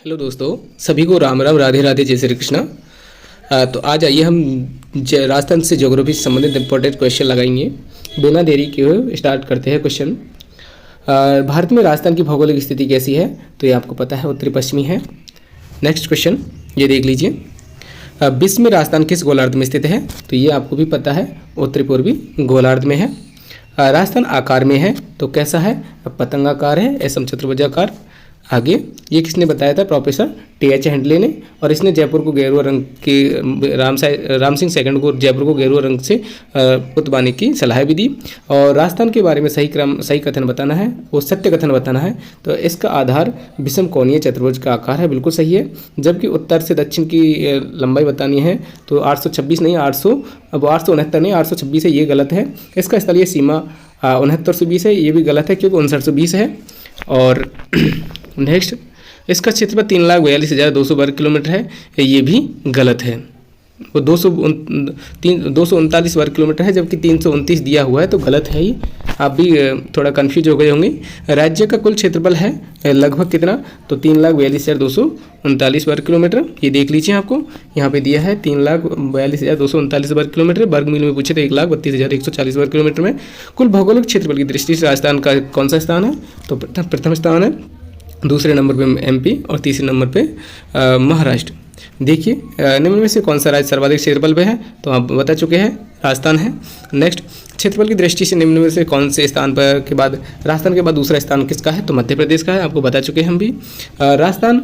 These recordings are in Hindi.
हेलो दोस्तों, सभी को राम राम, राधे राधे, जय श्री कृष्णा। तो आज आइए हम राजस्थान से ज्योग्राफी से संबंधित इंपॉर्टेंट क्वेश्चन लगाएंगे। बिना देरी के हुए स्टार्ट करते हैं क्वेश्चन। भारत में राजस्थान की भौगोलिक स्थिति कैसी है? तो ये आपको पता है, उत्तरी पश्चिमी है। नेक्स्ट क्वेश्चन ये देख लीजिए। विश्व में राजस्थान किस गोलार्ध में स्थित है? तो ये आपको भी पता है, उत्तरी पूर्वी गोलार्ध में है। राजस्थान आकार में है तो कैसा है? पतंगाकार है, एसम चतुर्भुजाकार। आगे ये किसने बताया था? Professor TH. हैंडले ने। और इसने जयपुर को गेरुआ रंग के राम सिंह सेकंड को जयपुर को गेरुआ रंग से पुतवाने की सलाह भी दी। और राजस्थान के बारे में सही कथन बताना है, वो सत्य कथन बताना है। तो इसका आधार विषम कोणीय चतुर्भुज का आकार है, बिल्कुल सही है। जबकि उत्तर से दक्षिण की लंबाई बतानी है तो 826 नहीं, 869 नहीं, 826 है, ये गलत है। इसका स्थलीय सीमा 6920 है, ये भी गलत है क्योंकि 5920 है। और नेक्स्ट, इसका क्षेत्रफल 3,42,200 वर्ग किलोमीटर है, ये भी गलत है। वो 239 वर्ग किलोमीटर है, जबकि 329 दिया हुआ है, तो गलत है ये। आप भी थोड़ा कंफ्यूज हो गए होंगे। राज्य का कुल क्षेत्रफल है लगभग कितना? तो 3,42,239 वर्ग किलोमीटर। ये देख लीजिए, आपको यहाँ पे दिया है 3,42,239 वर्ग किलोमीटर। वर्गमील में पूछे तो 1,32,140 वर्ग किलोमीटर में। कुल भौगोलिक क्षेत्रफल की दृष्टि से राजस्थान का कौन सा स्थान है? तो प्रथम स्थान है, दूसरे नंबर पे एमपी और तीसरे नंबर पे महाराष्ट्र। देखिए, निम्न में से कौन सा राज्य सर्वाधिक क्षेत्रफल पे है? तो आप बता चुके हैं, राजस्थान है। नेक्स्ट, क्षेत्रफल की दृष्टि से निम्न में से कौन से स्थान पर के बाद राजस्थान के बाद दूसरा स्थान किसका है? तो मध्य प्रदेश का है, आपको बता चुके हैं हम भी। राजस्थान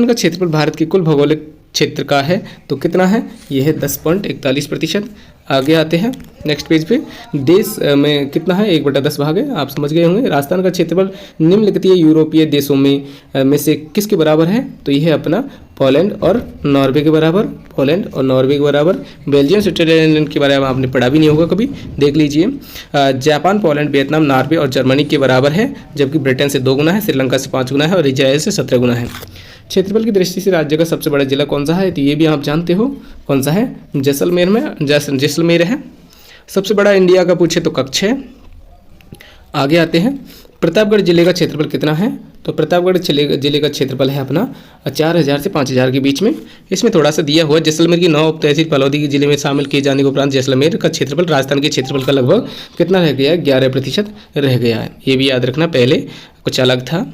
का क्षेत्रफल भारत के कुल भौगोलिक क्षेत्र का है तो कितना है? यह है 10.41%। आगे आते हैं नेक्स्ट पेज पे। देश में कितना है? 1/10 भाग है, आप समझ गए होंगे। राजस्थान का क्षेत्रफल निम्नलिखित यूरोपीय देशों में से किसके बराबर है? तो यह है अपना पोलैंड और नॉर्वे के बराबर। पोलैंड और नॉर्वे के बराबर। बेल्जियम, स्विट्जरलैंड के बारे में आपने पढ़ा भी नहीं होगा कभी, देख लीजिए। जापान, पोलैंड, वियतनाम, नॉर्वे और जर्मनी के बराबर है, जबकि ब्रिटेन से 2 गुना है, श्रीलंका से 5 गुना है और इजराइल से 17 गुना है। क्षेत्रफल की दृष्टि से राज्य का सबसे बड़ा जिला कौन सा है? तो ये भी आप जानते हो, कौन सा है? जैसलमेर में जैसलमेर है। सबसे बड़ा इंडिया का पूछे तो कच्छ है। आगे आते हैं, प्रतापगढ़ जिले का क्षेत्रफल कितना है? तो प्रतापगढ़ जिले का क्षेत्रफल है अपना 4,000 से 5,000 के बीच में। इसमें थोड़ा सा दिया हुआ है, जैसलमेर की 9 उप तहसील फलौदी के जिले में शामिल किए जाने के उपरांत जैसलमेर का क्षेत्रफल राजस्थान के क्षेत्रफल का लगभग कितना रह गया है? 11% रह गया है। ये भी याद रखना, पहले कुछ अलग था।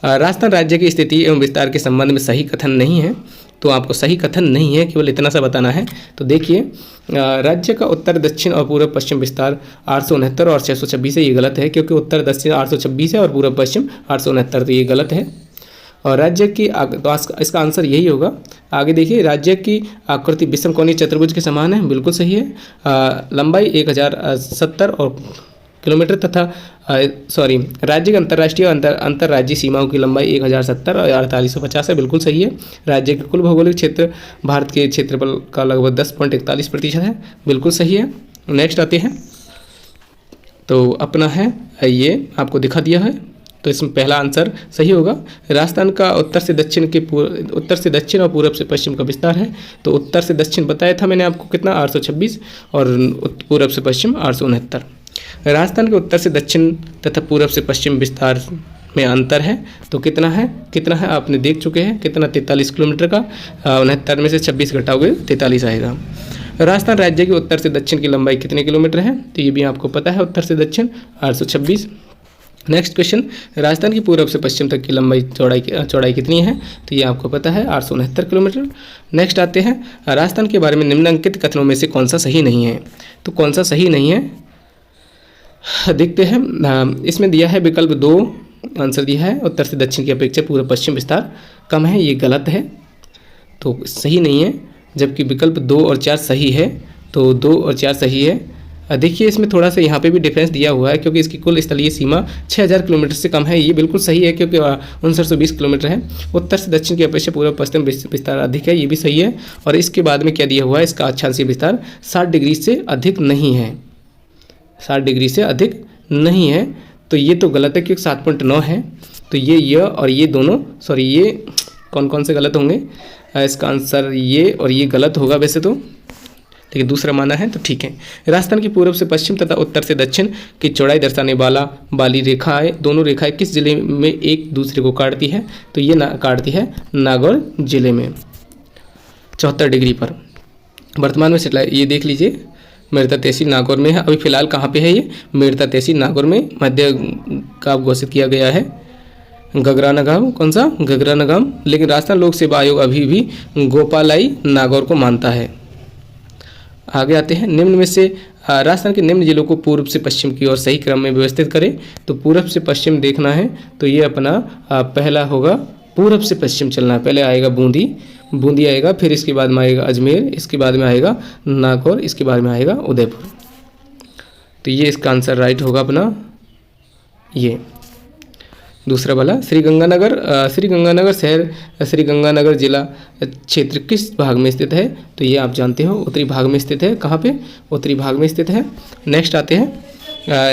राजस्थान राज्य की स्थिति एवं विस्तार के संबंध में सही कथन नहीं है, तो आपको सही कथन नहीं है, केवल इतना सा बताना है। तो देखिए, राज्य का उत्तर, दक्षिण और पूर्व पश्चिम विस्तार 869 और 626 है, ये गलत है क्योंकि उत्तर दक्षिण 826 है और पूर्व पश्चिम 869, तो ये गलत है। और राज्य की तो इसका आंसर यही होगा। आगे देखिए, राज्य की आकृति विषम कोणीय चतुर्भुज के समान है, बिल्कुल सही है। लंबाई 1070 और किलोमीटर तथा राज्य की अंतर्राष्ट्रीय अंतर्राज्यीय सीमाओं की लंबाई 1070 और 4850 है, बिल्कुल सही है। राज्य के कुल भौगोलिक क्षेत्र भारत के क्षेत्रफल का लगभग 10.41% है, बिल्कुल सही है। नेक्स्ट आते हैं, तो अपना है ये आपको दिखा दिया है, तो इसमें पहला आंसर सही होगा। राजस्थान का उत्तर से दक्षिण और पूरब से पश्चिम का विस्तार है, तो उत्तर से दक्षिण बताया था मैंने आपको कितना? 826 और पूरब से पश्चिम 869। राजस्थान के उत्तर से दक्षिण तथा पूरब से पश्चिम विस्तार में अंतर है, तो कितना है? आपने देख चुके हैं कितना? 43 किलोमीटर का। 69 में से 26 घटाओगे 43 आएगा। राजस्थान राज्य के उत्तर से दक्षिण की लंबाई कितने किलोमीटर है? तो ये भी आपको पता है, उत्तर से दक्षिण 826। नेक्स्ट क्वेश्चन, राजस्थान की पूरब से पश्चिम तक की लंबाई चौड़ाई कितनी है? तो ये आपको पता है, 869 किलोमीटर। नेक्स्ट आते हैं, राजस्थान के बारे में निम्नलिखित कथनों में से कौन सा सही नहीं है? तो कौन सा सही नहीं है देखते हैं। इसमें दिया है विकल्प 2 आंसर दिया है, उत्तर से दक्षिण की अपेक्षा पूर्व पश्चिम विस्तार कम है, ये गलत है, तो सही नहीं है। जबकि विकल्प 2 और 4 सही है, तो 2 और 4 सही है। देखिए, इसमें थोड़ा सा यहाँ पे भी डिफरेंस दिया हुआ है क्योंकि इसकी कुल स्थलीय सीमा 6,000 किलोमीटर से कम है, ये बिल्कुल सही है क्योंकि 5920 किलोमीटर है। उत्तर से दक्षिण की अपेक्षा पूर्व पश्चिम विस्तार अधिक है, ये भी सही है। और इसके बाद में क्या दिया हुआ है? इसका अक्षांशीय विस्तार 60 डिग्री से अधिक नहीं है, 60 डिग्री से अधिक नहीं है, तो ये तो गलत है क्योंकि 7.9 है। तो ये और ये दोनों, सॉरी, ये कौन कौन से गलत होंगे? इसका आंसर ये और ये गलत होगा वैसे तो, लेकिन दूसरा माना है तो ठीक है। राजस्थान की पूर्व से पश्चिम तथा उत्तर से दक्षिण की चौड़ाई दर्शाने वाली रेखाएं, दोनों रेखाएं किस जिले में एक दूसरे को काटती है? तो ये काटती है नागौर जिले में 74 डिग्री पर। वर्तमान में सेटेलाइट ये देख लीजिए, मेड़ता तहसील नागौर में है। अभी फिलहाल कहाँ पे है? ये मेड़ता तहसील नागौर में मध्य का घोषित किया गया है। गगराना गांव, कौन सा? गगराना गांव। लेकिन राजस्थान लोक सेवा आयोग अभी भी गोपालाई नागौर को मानता है। आगे आते हैं, निम्न में से राजस्थान के निम्न जिलों को पूर्व से पश्चिम की ओर सही क्रम में व्यवस्थित करें। तो पूर्व से पश्चिम देखना है तो ये अपना पहला होगा, पूर्व से पश्चिम चलना है। पहले आएगा बूंदी आएगा, फिर इसके बाद में आएगा अजमेर, इसके बाद में आएगा नागौर, इसके बाद में आएगा उदयपुर। तो ये इसका आंसर राइट होगा अपना ये दूसरा वाला। श्री गंगानगर शहर, श्री गंगानगर जिला क्षेत्र किस भाग में स्थित है? तो ये आप जानते हो उत्तरी भाग में स्थित है। कहाँ पे? उत्तरी भाग में स्थित है। नेक्स्ट आते हैं,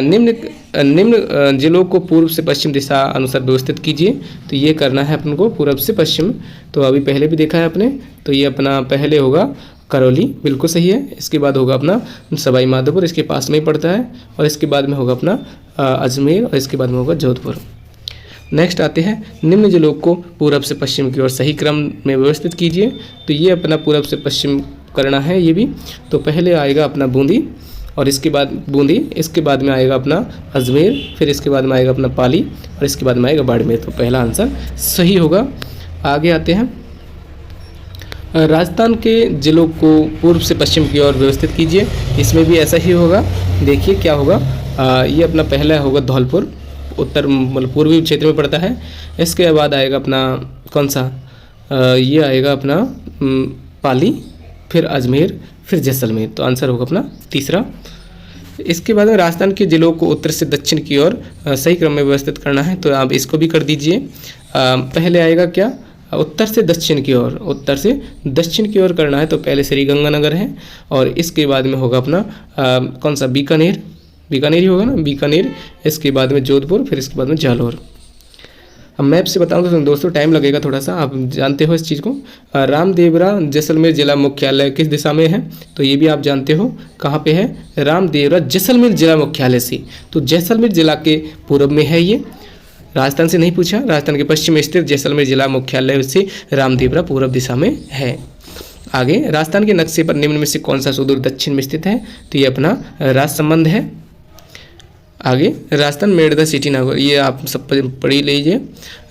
निम्न जिलों को पूर्व से पश्चिम दिशा अनुसार व्यवस्थित कीजिए। तो ये करना है अपन को पूर्व से पश्चिम। तो अभी पहले भी देखा है आपने, तो ये अपना पहले होगा करौली, बिल्कुल सही है। इसके बाद होगा अपना सवाई माधोपुर, इसके पास में ही पड़ता है। और इसके बाद में होगा अपना अजमेर, और इसके बाद में होगा जोधपुर। नेक्स्ट आते हैं, निम्न जिलों को पूर्व से पश्चिम की ओर सही क्रम में व्यवस्थित कीजिए। तो ये अपना पूर्व से पश्चिम करना है ये भी। तो पहले आएगा अपना बूंदी, और इसके बाद में आएगा अपना अजमेर, फिर इसके बाद में आएगा अपना पाली, और इसके बाद में आएगा बाड़मेर। तो पहला आंसर सही होगा। आगे आते हैं, राजस्थान के जिलों को पूर्व से पश्चिम की ओर व्यवस्थित कीजिए। इसमें भी ऐसा ही होगा। देखिए क्या होगा, ये अपना पहला होगा धौलपुर, उत्तर मतलब पूर्वी क्षेत्र में पड़ता है। इसके बाद आएगा अपना कौन सा, ये आएगा अपना पाली, फिर अजमेर, फिर जैसलमेर। तो आंसर होगा अपना तीसरा। इसके बाद में राजस्थान के जिलों को उत्तर से दक्षिण की ओर सही क्रम में व्यवस्थित करना है। तो आप इसको भी कर दीजिए। पहले आएगा क्या, उत्तर से दक्षिण की ओर करना है। तो पहले श्री गंगानगर है, और इसके बाद में होगा अपना कौन सा, बीकानेर ही होगा ना, बीकानेर। इसके बाद में जोधपुर, फिर इसके बाद में जालौर। अब मैप से बताऊं तो दोस्तों टाइम लगेगा थोड़ा सा, आप जानते हो इस चीज़ को। रामदेवरा जैसलमेर जिला मुख्यालय किस दिशा में है? तो ये भी आप जानते हो कहाँ पे है। रामदेवरा जैसलमेर जिला मुख्यालय से, तो जैसलमेर जिला के पूर्व में है ये। राजस्थान से नहीं पूछा, राजस्थान के पश्चिम में स्थित जैसलमेर जिला मुख्यालय से रामदेवरा पूर्व दिशा में है। आगे, राजस्थान के नक्शे पर निम्न में से कौन सा सुदूर दक्षिण में स्थित है? तो ये अपना राजसमंद है। आगे, राजस्थान मेड़ता सिटी नागौर, ये आप सब पढ़ ही लीजिए।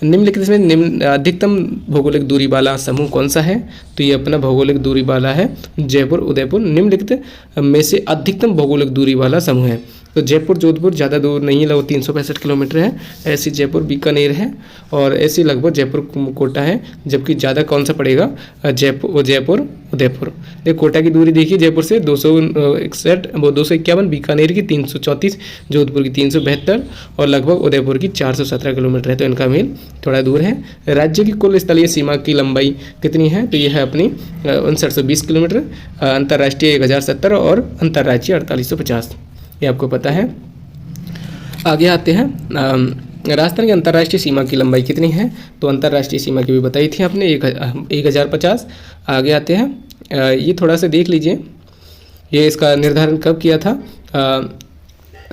निम्नलिखित में निम्न अधिकतम भौगोलिक दूरी वाला समूह कौन सा है? तो ये अपना भौगोलिक दूरी वाला है जयपुर उदयपुर। निम्नलिखित में से अधिकतम भौगोलिक दूरी वाला समूह है। तो जयपुर जोधपुर ज़्यादा दूर नहीं है, लगभग 365 किलोमीटर है। ऐसी जयपुर बीकानेर है, और ऐसी लगभग जयपुर कोटा है। जबकि ज़्यादा कौन सा पड़ेगा? जयपुर उदयपुर। देखिए कोटा की दूरी देखिए, जयपुर से 261, वो 251, बीकानेर की 334, जोधपुर की 372, और लगभग उदयपुर की 417 किलोमीटर है। तो इनका मेल थोड़ा दूर है। राज्य की कुल स्थलीय सीमा की लंबाई कितनी है? तो यह है अपनी 5920 किलोमीटर। अंतर्राष्ट्रीय 1070 और अंतर्राज्यीय 4850, ये आपको पता है। आगे आते हैं, राजस्थान की अंतर्राष्ट्रीय सीमा की लंबाई कितनी है? तो अंतर्राष्ट्रीय सीमा की भी बताई थी आपने, 1050। आगे आते हैं, ये थोड़ा सा देख लीजिए, ये इसका निर्धारण कब किया था?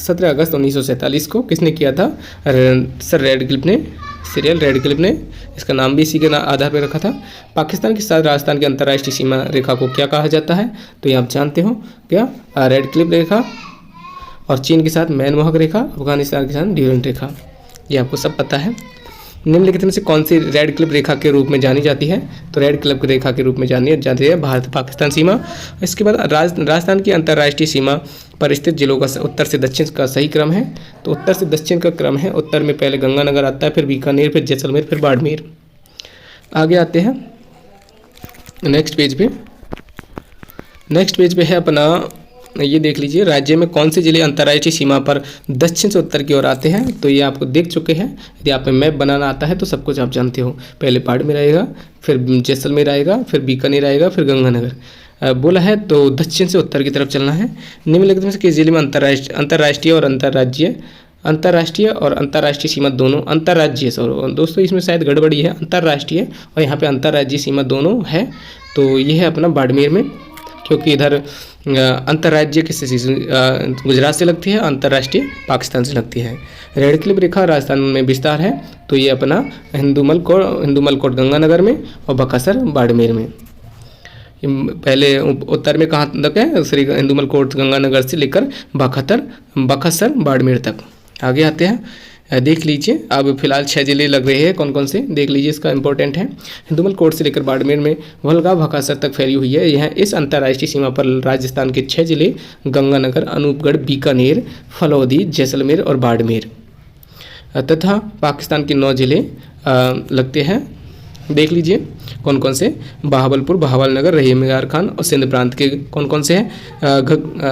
17 अगस्त 1947 को। किसने किया था? सर रेडक्लिफ ने इसका नाम भी इसी के आधार पर रखा था। पाकिस्तान के साथ राजस्थान की अंतर्राष्ट्रीय सीमा रेखा को क्या कहा जाता है? तो ये आप जानते हो क्या? रेडक्लिफ रेखा। और चीन के साथ मैनमोहक रेखा, अफगानिस्तान के साथ ड्यूरेंट रेखा, ये आपको सब पता है। निम्नलिखित में से कौन सी रेडक्लिफ रेखा के रूप में जानी जाती है? तो रेडक्लिफ रेखा के रूप में जानी जाती है भारत पाकिस्तान सीमा। इसके बाद राजस्थान की अंतर्राष्ट्रीय सीमा पर स्थित जिलों का उत्तर से दक्षिण का सही क्रम है। तो उत्तर से दक्षिण का क्रम है, उत्तर में पहले गंगानगर आता है, फिर बीकानेर, फिर जैसलमेर, फिर बाड़मेर। आगे आते हैं नेक्स्ट पेज पे है अपना, ये देख लीजिए, राज्य में कौन से जिले अंतर्राष्ट्रीय सीमा पर दक्षिण से उत्तर की ओर आते हैं? तो ये आपको देख चुके हैं। यदि आप मैप बनाना आता है तो सब कुछ आप जानते हो। पहले बाड़मेर आएगा, फिर जैसलमेर आएगा, फिर बीकानेर आएगा, फिर गंगानगर। बोला है तो दक्षिण से उत्तर की तरफ चलना है। निम्नलिखित में से किस जिले में अंतर्राष्ट्रीय और अंतर्राष्ट्रीय सीमा दोनों, अंतर्राज्यीय, दोस्तों इसमें शायद गड़बड़ी है, अंतर्राष्ट्रीय और यहाँ पे अंतर्राज्यीय सीमा दोनों है। तो ये है अपना बाड़मेर में, क्योंकि इधर अंतर्राज्य किससे गुजरात से लगती है, अंतर्राष्ट्रीय पाकिस्तान से लगती है। रेडक्लिफ रेखा राजस्थान में विस्तार है तो ये अपना हिंदूमल कोट गंगानगर में और बकासर बाड़मेर में। पहले उत्तर में कहाँ तक है, श्री हिंदूमल कोट गंगानगर से लेकर बकासर बाड़मेर तक। आगे आते हैं, देख लीजिए। अब फिलहाल 6 जिले लग रहे हैं, कौन कौन से देख लीजिए, इसका इंपॉर्टेंट है। हिंदूमल कोट से लेकर बाड़मेर में वलगा बकासर तक फैली हुई है। यह इस अंतर्राष्ट्रीय सीमा पर राजस्थान के 6 जिले गंगानगर, अनूपगढ़, बीकानेर, फलौदी, जैसलमेर और बाड़मेर तथा पाकिस्तान के 9 जिले लगते हैं। देख लीजिए कौन कौन से, बहावलपुर, बहावलनगर, रहीमयार खान और सिंध प्रांत के कौन कौन से हैं,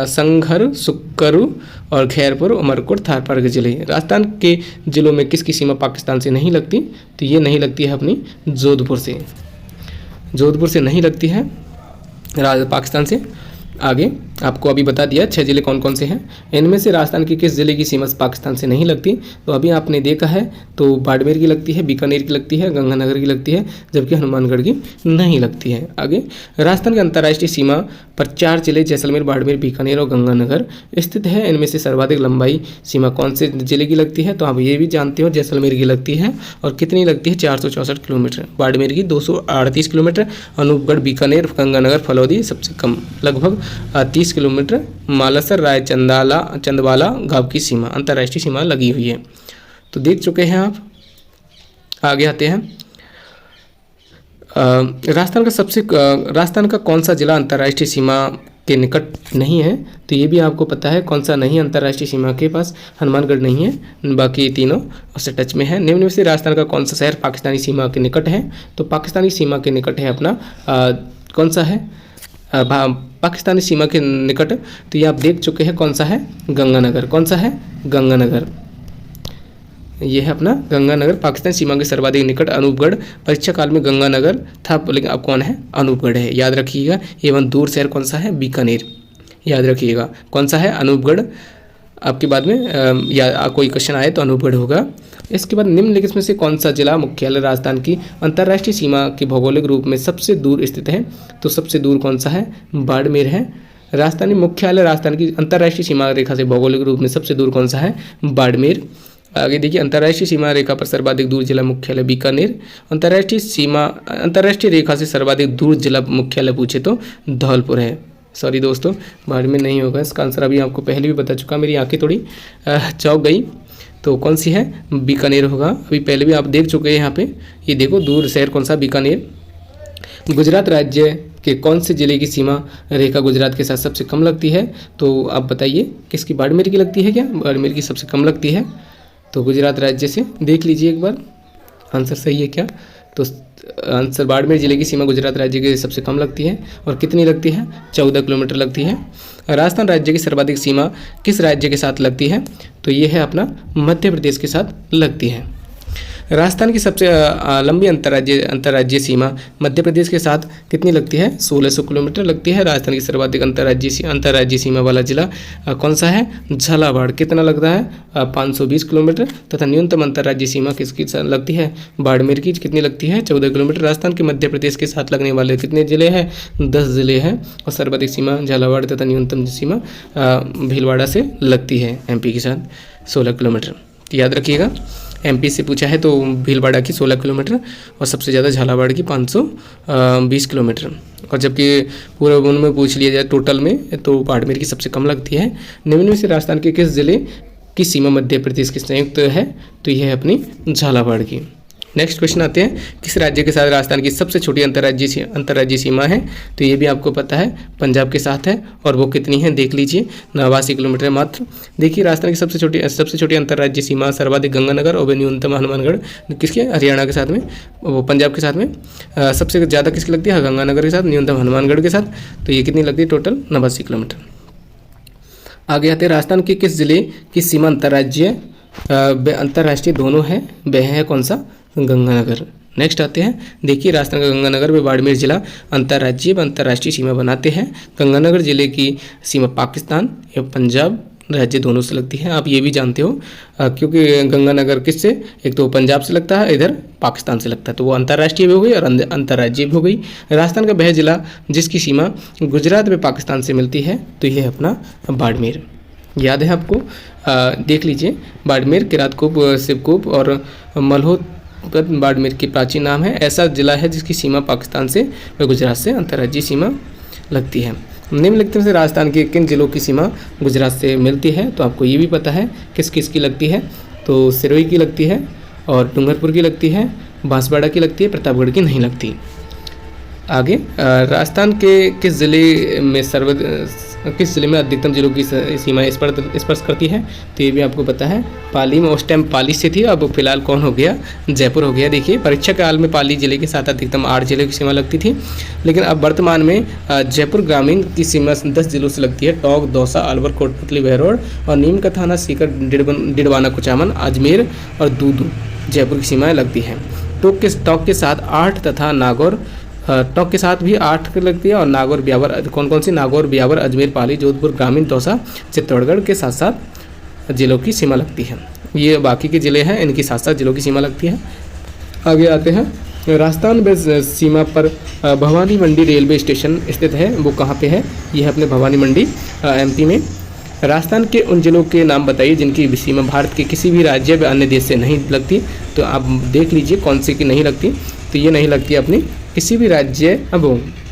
संघर, सुक्करू और खैरपुर, उमरकोट, थारपार के जिले। राजस्थान के जिलों में किसकी सीमा पाकिस्तान से नहीं लगती, तो ये नहीं लगती है अपनी जोधपुर से नहीं लगती है पाकिस्तान से। आगे आपको अभी बता दिया 6 जिले कौन कौन से हैं। इनमें से राजस्थान की किस जिले की सीमा पाकिस्तान से नहीं लगती, तो अभी आपने देखा है तो बाड़मेर की लगती है, बीकानेर की लगती है, गंगानगर की लगती है, जबकि हनुमानगढ़ की नहीं लगती है। आगे राजस्थान की अंतर्राष्ट्रीय सीमा पर 4 जिले जैसलमेर, बाड़मेर, बीकानेर और गंगानगर स्थित है। इनमें से सर्वाधिक लंबाई सीमा कौन से जिले की लगती है, तो आप ये भी जानते हो जैसलमेर की लगती है और कितनी लगती है, 464 किलोमीटर। बाड़मेर की 238 किलोमीटर। अनूपगढ़, बीकानेर, गंगानगर, फलौदी सबसे कम लगभग 30 किलोमीटर। मालासर, चंदवाला गांव की सीमा अंतर्राष्ट्रीय सीमा लगी हुई है। तो देख चुके हैं आप। आगे आते हैं, राजस्थान का कौन सा जिला अंतर्राष्ट्रीय सीमा के निकट नहीं है, तो ये भी आपको पता है कौन सा नहीं है अंतर्राष्ट्रीय सीमा के पास, हनुमानगढ़ नहीं है, बाकी तीनों उससे टच में है। निम्न में से राजस्थान का कौन सा शहर पाकिस्तानी सीमा के निकट है, तो पाकिस्तानी सीमा के निकट है अपना कौन सा है, पाकिस्तानी सीमा के निकट, तो ये आप देख चुके हैं कौन सा है, गंगानगर। कौन सा है, गंगानगर। ये है अपना गंगानगर, पाकिस्तान सीमा के सर्वाधिक निकट। अनूपगढ़, परीक्षा काल में गंगानगर था लेकिन अब कौन है, अनूपगढ़ है, याद रखिएगा। एवं दूर शहर कौन सा है, बीकानेर, याद रखिएगा। कौन सा है, अनूपगढ़। आपके बाद में या कोई क्वेश्चन आए तो अनूपगढ़ होगा। इसके बाद निम्नलिखित में से कौन सा जिला मुख्यालय राजस्थान की अंतर्राष्ट्रीय सीमा के भौगोलिक रूप में सबसे दूर स्थित है, तो सबसे दूर कौन सा है, बाड़मेर है। राजधानी मुख्यालय राजस्थान की अंतर्राष्ट्रीय सीमा रेखा से भौगोलिक रूप में सबसे दूर कौन सा है, बाड़मेर। आगे देखिए, अंतर्राष्ट्रीय सीमा रेखा पर सर्वाधिक दूर जिला मुख्यालय बीकानेर। अंतर्राष्ट्रीय रेखा से सर्वाधिक दूर जिला मुख्यालय पूछे तो धौलपुर है। सॉरी दोस्तों, बाड़मेर नहीं होगा, इसका आंसर अभी आपको पहले भी बता चुका। मेरी आंखें थोड़ी चौंक गई, तो कौन सी है, बीकानेर होगा। अभी पहले भी आप देख चुके हैं यहाँ पे, ये देखो दूर शहर कौन सा, बीकानेर। गुजरात राज्य के कौन से जिले की सीमा रेखा गुजरात के साथ सबसे कम लगती है, तो आप बताइए किसकी, बाड़मेर की लगती है क्या, बाड़मेर की सबसे कम लगती है। तो गुजरात राज्य से देख लीजिए एक बार, आंसर सही है क्या, तो आंसर बाड़मेर जिले की सीमा गुजरात राज्य के सबसे कम लगती है और कितनी लगती है, 14 किलोमीटर लगती है। राजस्थान राज्य की सर्वाधिक सीमा किस राज्य के साथ लगती है, तो ये है अपना मध्य प्रदेश के साथ लगती है। राजस्थान की सबसे लंबी अंतर्राज्यीय सीमा मध्य प्रदेश के साथ कितनी लगती है, 1600 किलोमीटर लगती है। राजस्थान की सर्वाधिक अंतर्राज्यीय सीमा वाला जिला कौन सा है, झालावाड़, कितना लगता है, 520 किलोमीटर। तथा न्यूनतम अंतर्राज्यीय सीमा किसकी लगती है, बाड़मेर की, कितनी लगती है, 14 किलोमीटर। राजस्थान के मध्य प्रदेश के साथ लगने वाले कितने जिले हैं, 10 जिले हैं और सर्वाधिक सीमा झालावाड़ तथा न्यूनतम सीमा भीलवाड़ा से लगती है MP के साथ 16 किलोमीटर। याद रखिएगा, MP से पूछा है तो भीलवाड़ा की 16 किलोमीटर और सबसे ज़्यादा झालावाड़ की 520 किलोमीटर। और जबकि पूरे उनमें पूछ लिया जाए टोटल में तो बाड़मेर की सबसे कम लगती है। निम्न में से राजस्थान के किस जिले की सीमा मध्य प्रदेश के संयुक्त है, तो यह है अपनी झालावाड़ की। नेक्स्ट क्वेश्चन आते हैं, किस राज्य के साथ राजस्थान की सबसे छोटी अंतर्राज्यीय सीमा है, तो ये भी आपको पता है पंजाब के साथ है और वो कितनी है देख लीजिए, 89 किलोमीटर मात्र। देखिए राजस्थान की सबसे छोटी अंतर्राज्यीय सीमा सर्वाधिक गंगानगर और न्यूनतम हनुमानगढ़, किसके, हरियाणा के साथ में, वो पंजाब के साथ में। सबसे ज़्यादा किसकी लगती है, गंगानगर के साथ, न्यूनतम हनुमानगढ़ के साथ। तो ये कितनी लगती है, टोटल 89 किलोमीटर। आगे आते हैं, राजस्थान के किस जिले की सीमा अंतर्राष्ट्रीय दोनों है, वह है कौन सा, गंगानगर। नेक्स्ट आते हैं, देखिए राजस्थान का गंगानगर व बाड़मेर जिला अंतर्राज्यीय व अंतर्राष्ट्रीय सीमा बनाते हैं। गंगानगर जिले की सीमा पाकिस्तान एवं पंजाब राज्य दोनों से लगती है, आप ये भी जानते हो क्योंकि गंगानगर किससे, एक तो पंजाब से लगता है, इधर पाकिस्तान से लगता है, तो वो अंतर्राष्ट्रीय भी हो गई और अंतर्राज्यीय भी हो गई। राजस्थान का वह जिला जिसकी सीमा गुजरात में पाकिस्तान से मिलती है, तो ये है अपना बाड़मेर। याद है आपको, देख लीजिए, बाड़मेर, किरातकूप, शिवकूप और मल्होत्र बाड़मेर के प्राचीन नाम है। ऐसा जिला है जिसकी सीमा पाकिस्तान से व गुजरात से अंतर्राज्यीय सीमा लगती है। निम्नलिखित में से राजस्थान के किन जिलों की सीमा गुजरात से मिलती है, तो आपको ये भी पता है किस किस की लगती है, तो सिरोही की लगती है और डूंगरपुर की लगती है, बांसवाड़ा की लगती है, प्रतापगढ़ की नहीं लगती। आगे, राजस्थान के किस जिले में अधिकतम जिलों की सीमा स्पर्श करती है, तो ये भी आपको पता है, पाली में। उस टाइम पाली से थी, अब फिलहाल कौन हो गया, जयपुर हो गया। देखिए, परीक्षा काल में पाली जिले के साथ अधिकतम 8 जिले की सीमा लगती थी, लेकिन अब वर्तमान में जयपुर ग्रामीण की सीमा 10 जिलों से लगती है। टोंक, दौसा, अलवर, कोटपुतली, बहरोड और नीम का थाना, सीकर, डिडवाना, कुचामन, अजमेर और दूदू जयपुर की सीमाएँ लगती हैं। टोंक के साथ 8 तथा नागौर, टोंक के साथ भी 8 लगती है और नागौर, ब्यावर, कौन कौन सी, नागौर, ब्यावर, अजमेर, पाली, जोधपुर ग्रामीण, दौसा, चित्तौड़गढ़ के साथ साथ जिलों की सीमा लगती है। ये बाकी के ज़िले हैं, इनकी साथ साथ जिलों की सीमा लगती है। आगे आते हैं, राजस्थान में सीमा पर भवानी मंडी रेलवे स्टेशन स्थित है, वो कहाँ पे है, ये है अपने भवानी मंडी MP में। राजस्थान के उन जिलों के नाम बताइए जिनकी सीमा भारत के किसी भी राज्य व अन्य देश से नहीं लगती, तो आप देख लीजिए कौन सी की नहीं लगती, तो ये नहीं लगती अपनी किसी भी राज्य, अब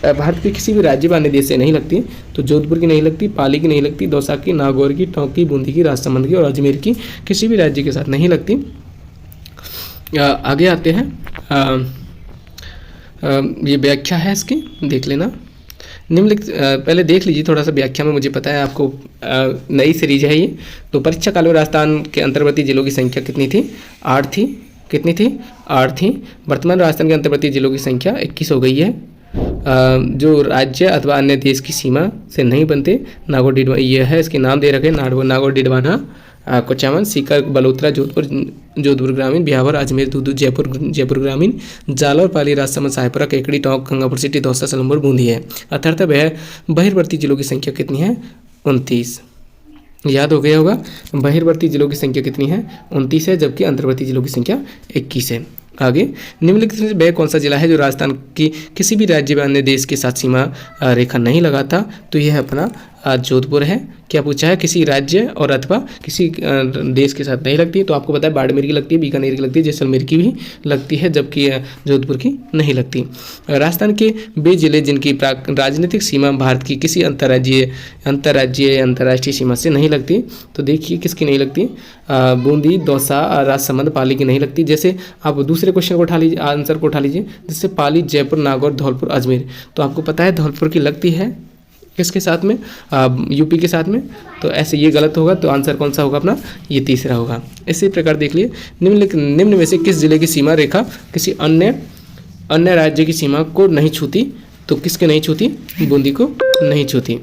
भारत के किसी भी राज्य व अन्य देश से नहीं लगती, तो जोधपुर की नहीं लगती, पाली की नहीं लगती, दौसा की, नागौर की, टोंक की, बूंदी की, राजसमंद की और अजमेर की किसी भी राज्य के साथ नहीं लगती। आगे आते हैं, ये व्याख्या है इसकी, देख लेना। निम्नलिखित, पहले देख लीजिए थोड़ा सा व्याख्या में, मुझे पता है आपको नई सीरीज है ये। तो परीक्षा काल में राजस्थान के अंतर्वर्ती जिलों की संख्या कितनी थी, 8 थी। कितनी थी, 8 थी। वर्तमान राजस्थान के अंतर्वर्ती जिलों की संख्या 21 हो गई है। जो राज्य अथवा अन्य देश की सीमा से नहीं बनते, नागौर, डिडवाना, ये है इसके नाम दे रखे, नागौर, डिडवाना, कुचामन, सीकर, बलोत्रा, जोधपुर ग्रामीण, ब्यावर, अजमेर, दूदू, जयपुर ग्रामीण, जालौर, पाली, राजसमंद, साहेबपुरा, केकड़ी, टोंक, गंगापुर सिटी, दौसा, सलमपुर, बूंदी है। अर्थात बहिर्वर्ती जिलों की संख्या कितनी है, 29। याद हो गया होगा, बहिर्वर्ती जिलों की संख्या कितनी है, 29 है, जबकि अंतर्वर्ती जिलों की संख्या 21 है। आगे, निम्नलिखित में से वह कौन सा जिला है जो राजस्थान की किसी भी राज्य व अन्य देश के साथ सीमा रेखा नहीं लगाता, तो यह अपना जोधपुर है। क्या पूछा है, किसी राज्य और अथवा किसी देश के साथ नहीं लगती, तो आपको पता है बाड़मेर की लगती है, बीकानेर की लगती है, जैसलमेर की भी लगती है, जबकि जोधपुर की नहीं लगती। राजस्थान के वे जिले जिनकी राजनीतिक सीमा भारत की किसी अंतर्राष्ट्रीय सीमा से नहीं लगती, तो देखिए किसकी नहीं लगती, बूंदी, दौसा, राजसमंद, पाली की नहीं लगती। जैसे आप दूसरे क्वेश्चन को उठा लीजिए, आंसर को उठा लीजिए, जैसे पाली, जयपुर, नागौर, धौलपुर, अजमेर, तो आपको पता है धौलपुर की लगती है किसके साथ में, यूपी के साथ में, तो ऐसे ये गलत होगा, तो आंसर कौन सा होगा अपना, ये तीसरा होगा। इसी प्रकार देख लिए, निम्न में से किस जिले की सीमा रेखा किसी अन्य राज्य की सीमा को नहीं छूती, तो किसके नहीं छूती, बूंदी को नहीं छूती।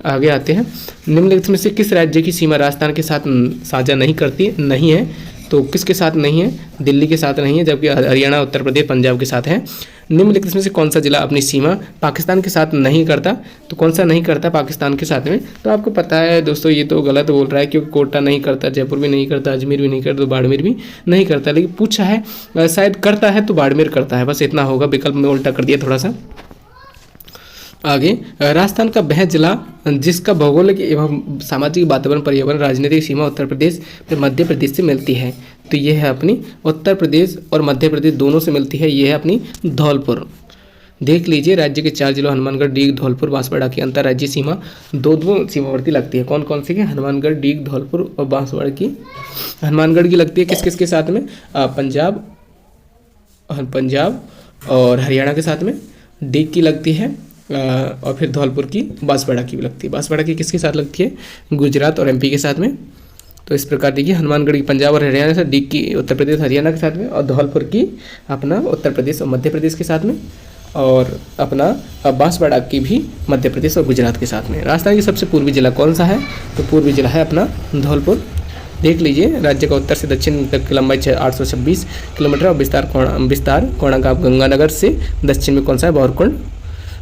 आगे आते हैं, निम्नलिखित में से किस राज्य की सीमा राजस्थान के साथ साझा नहीं है, तो किसके साथ नहीं है, दिल्ली के साथ नहीं है, जबकि हरियाणा, उत्तर प्रदेश, पंजाब के साथ है। निम्नलिखित में से कौन सा जिला अपनी सीमा पाकिस्तान के साथ नहीं करता, तो कौन सा नहीं करता पाकिस्तान के साथ में, तो आपको पता है दोस्तों, ये तो गलत बोल रहा है, क्योंकि कोटा नहीं करता, जयपुर भी नहीं करता, अजमेर भी नहीं करता, तो बाड़मेर भी नहीं करता, लेकिन पूछा है शायद करता है तो बाड़मेर करता है, बस इतना होगा, विकल्प में उल्टा कर दिया थोड़ा सा। आगे, राजस्थान का वह जिला जिसका भौगोलिक एवं सामाजिक वातावरण, पर्यावरण, राजनीतिक सीमा उत्तर प्रदेश व मध्य प्रदेश से मिलती है, तो ये है अपनी उत्तर प्रदेश और मध्य प्रदेश दोनों से मिलती है, ये है अपनी धौलपुर। देख लीजिए, राज्य के 4 जिलों हनुमानगढ़, डीग, धौलपुर, बांसवाड़ा की अंतर्राज्यीय सीमा दो सीमावर्ती लगती है। कौन कौन सी है, हनुमानगढ़, डीग, धौलपुर और बांसवाड़ा की। हनुमानगढ़ की लगती है किस किस के साथ में, पंजाब और हरियाणा के साथ में। डीग की लगती है और फिर धौलपुर की, बांसवाड़ा की भी लगती है। बांसवाड़ा की किसके साथ लगती है, गुजरात और MP के साथ में। तो इस प्रकार देखिए, हनुमानगढ़ की पंजाब और हरियाणा से, डीग की उत्तर प्रदेश हरियाणा के साथ में, और धौलपुर की अपना उत्तर प्रदेश और मध्य प्रदेश के साथ में, और अपना बांसवाड़ा की भी मध्य प्रदेश और गुजरात के साथ में। राजस्थान की सबसे पूर्वी जिला कौन सा है, तो पूर्वी जिला है अपना धौलपुर। देख लीजिए, राज्य का उत्तर से दक्षिण तक की लंबाई 826 किलोमीटर और विस्तार कोणागांव गंगानगर से दक्षिण में कौन सा है, बौरकुंड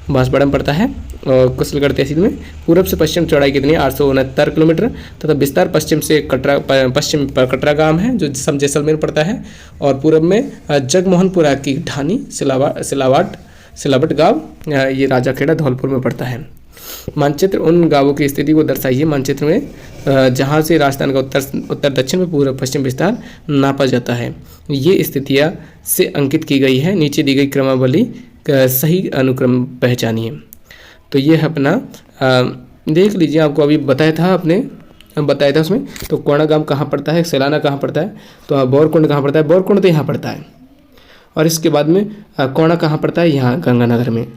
बांसवाड़ा में पड़ता है। और कुशलगढ़ तहसील में पूरब से पश्चिम चौड़ाई कितनी है 869 किलोमीटर तथा विस्तार पश्चिम से पश्चिम पर कटरा गांव है जो सम जैसलमेर पड़ता है और पूरब में जगमोहनपुरा की ढानी सिलावट गांव ये राजाखेड़ा धौलपुर में पड़ता है। मानचित्र उन गांवों की स्थिति को दर्शाइए मानचित्र में जहां से राजस्थान का उत्तर दक्षिण में पूर्व पश्चिम विस्तार नापा जाता है। ये स्थितियां से अंकित की गई है, नीचे दी गई क्रमावली का सही अनुक्रम पहचानिए। तो ये है अपना देख लीजिए, आपको अभी बताया था उसमें। तो कोणा गांव कहाँ पड़ता है, सैलाना कहाँ पड़ता है, तो बोरकुंड कहाँ पड़ता है, बोरकुंड तो यहाँ पड़ता है। और इसके बाद में कोणा कहाँ पड़ता है, यहाँ गंगानगर में।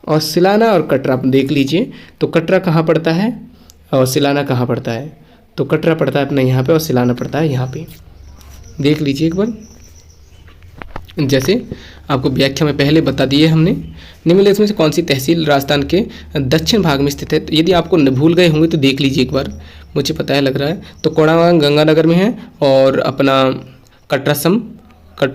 और सिलाना और कटरा देख लीजिए, तो कटरा कहाँ पड़ता है और सिलाना कहाँ पड़ता है, तो कटरा पड़ता है अपने यहाँ पे और सिलाना पड़ता है यहाँ पे। देख लीजिए एक बार, जैसे आपको व्याख्या में पहले बता दिए हमने। निम्नलिखित में से कौन सी तहसील राजस्थान के दक्षिण भाग में स्थित है, तो यदि आपको भूल गए होंगे तो देख लीजिए एक बार, मुझे पता है लग रहा है। तो कोणागांव गंगानगर में है और अपना कटरा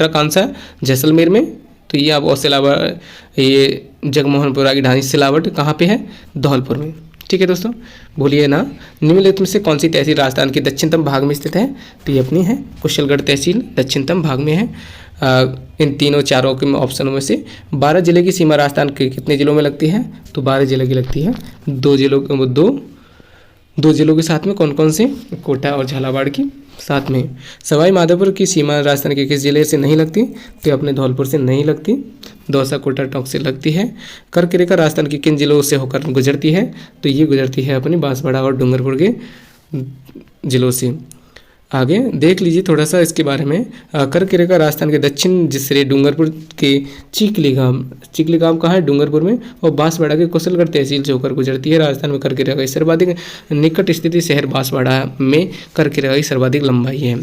कौन सा है, जैसलमेर में। तो ये आप और सिलावट, ये जगमोहनपुरा की ढानी सिलावट कहाँ पे है, धौलपुर में। ठीक है दोस्तों, भूलिए ना। निम्नलिखित में से कौन सी तहसील राजस्थान के दक्षिणतम भाग में स्थित है, तो ये अपनी है कुशलगढ़ तहसील दक्षिणतम भाग में है। इन तीनों चारों के ऑप्शनों में से 12 जिले की सीमा राजस्थान के कितने जिलों में लगती है, तो 12 जिले की लगती है। दो जिलों के साथ में कौन कौन से, कोटा और झालावाड़ की साथ में। सवाई माधोपुर की सीमा राजस्थान के किस जिले से नहीं लगती, तो अपने धौलपुर से नहीं लगती, दौसा कोटा टोंक से लगती है। कर्क रेखा राजस्थान के किन जिलों से होकर गुजरती है, तो ये गुजरती है अपनी बांसवाड़ा और डूंगरपुर के जिलों से। आगे देख लीजिए थोड़ा सा इसके बारे में। कर्क रेखा राजस्थान के दक्षिण जिसरे डूंगरपुर के चिखली गांव कहाँ है, डूंगरपुर में। और बांसवाड़ा के कुशलगढ़ तहसील से होकर गुजरती है। राजस्थान में कर्क रेखा की सर्वाधिक निकट स्थिति शहर बांसवाड़ा में कर्क रेखा की सर्वाधिक लंबाई है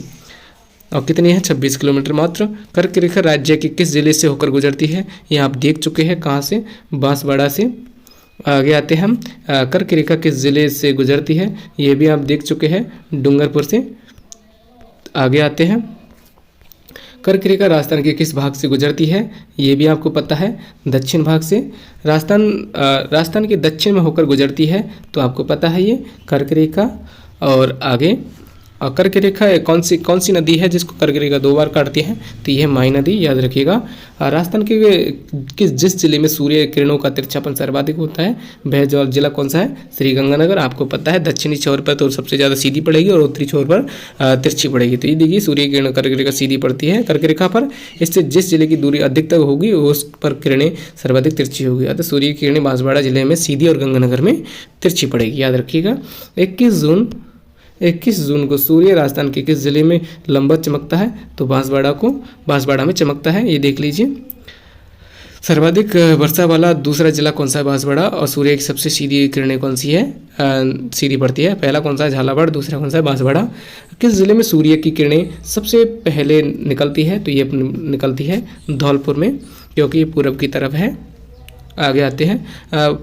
और कितनी है, 26 किलोमीटर मात्र। कर्क रेखा राज्य के किस जिले से होकर गुजरती है, ये आप देख चुके हैं, कहाँ से, बांसवाड़ा से। आगे आते हैं हम, कर्क रेखा किस जिले से गुजरती है, ये भी आप देख चुके हैं, डूंगरपुर से। आगे आते हैं, कर्क रेखा राजस्थान के किस भाग से गुजरती है, ये भी आपको पता है, दक्षिण भाग से। राजस्थान के दक्षिण में होकर गुजरती है, तो आपको पता है ये कर्क रेखा। और आगे कर्क रेखा कौन सी नदी है जिसको कर्क रेखा 2 बार काटती है, तो यह माई नदी, याद रखिएगा। राजस्थान के जिस जिले में सूर्य किरणों का तिरछापन सर्वाधिक होता है वह जिला कौन सा है, श्रीगंगानगर। आपको पता है दक्षिणी छोर पर तो सबसे ज़्यादा सीधी पड़ेगी और उत्तरी छोर पर तिरछी पड़ेगी। तो ये देखिए सूर्य किरण कर्क रेखा सीधी पड़ती है कर्क रेखा पर, इससे जिस जिले की दूरी अधिक तक होगी उस पर किरणें सर्वाधिक तिरछी होगी। अतः सूर्य की किरणें बांसवाड़ा जिले में सीधी और गंगानगर में तिरछी पड़ेगी, याद रखिएगा। 21 जून को सूर्य राजस्थान के किस जिले में लंबवत चमकता है, तो बांसवाड़ा में चमकता है, ये देख लीजिए। सर्वाधिक वर्षा वाला दूसरा जिला कौन सा है, बांसवाड़ा। और सूर्य की सबसे सीधी किरणें कौन सी है, सीधी पड़ती है, पहला कौन सा है, झालावाड़, दूसरा कौन सा है, बांसवाड़ा। किस जिले में सूर्य की किरणें सबसे पहले निकलती है, तो ये निकलती है धौलपुर में, क्योंकि ये पूरब की तरफ है। आगे आते हैं,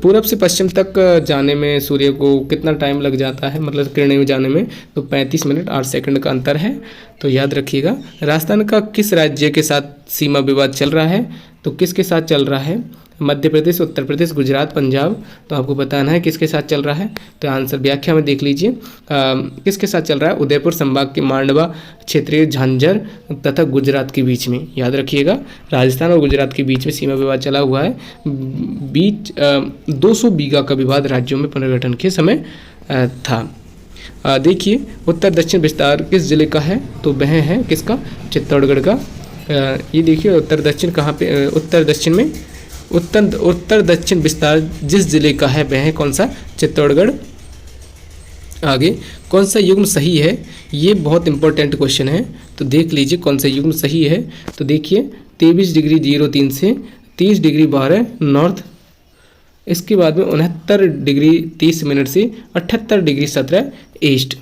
पूरब से पश्चिम तक जाने में सूर्य को कितना टाइम लग जाता है, मतलब किरणें में जाने में, तो 35 मिनट 8 सेकंड का अंतर है, तो याद रखिएगा। राजस्थान का किस राज्य के साथ सीमा विवाद चल रहा है, तो किसके साथ चल रहा है, मध्य प्रदेश, उत्तर प्रदेश, गुजरात, पंजाब। तो आपको बताना है किसके साथ चल रहा है, तो आंसर व्याख्या में देख लीजिए। किसके साथ चल रहा है, उदयपुर संभाग के मांडवा क्षेत्रीय झांझर तथा गुजरात के बीच में, याद रखिएगा। राजस्थान और गुजरात के बीच में सीमा विवाद चला हुआ है। 200 बीघा का विवाद राज्यों में पुनर्गठन के समय था। देखिए उत्तर दक्षिण विस्तार किस जिले का है, तो वह है किसका, चित्तौड़गढ़ का। ये देखिए उत्तर दक्षिण कहाँ पे, उत्तर दक्षिण में उत्तर दक्षिण विस्तार जिस जिले का है वह है कौन सा, चित्तौड़गढ़। आगे कौन सा युग्म सही है, ये बहुत इंपॉर्टेंट क्वेश्चन है, तो देख लीजिए कौन सा युग्म सही है। तो देखिए 23 डिग्री 03 से 30 डिग्री 12 नॉर्थ, इसके बाद में 69 डिग्री 30 मिनट से 78 डिग्री 17 ईस्ट।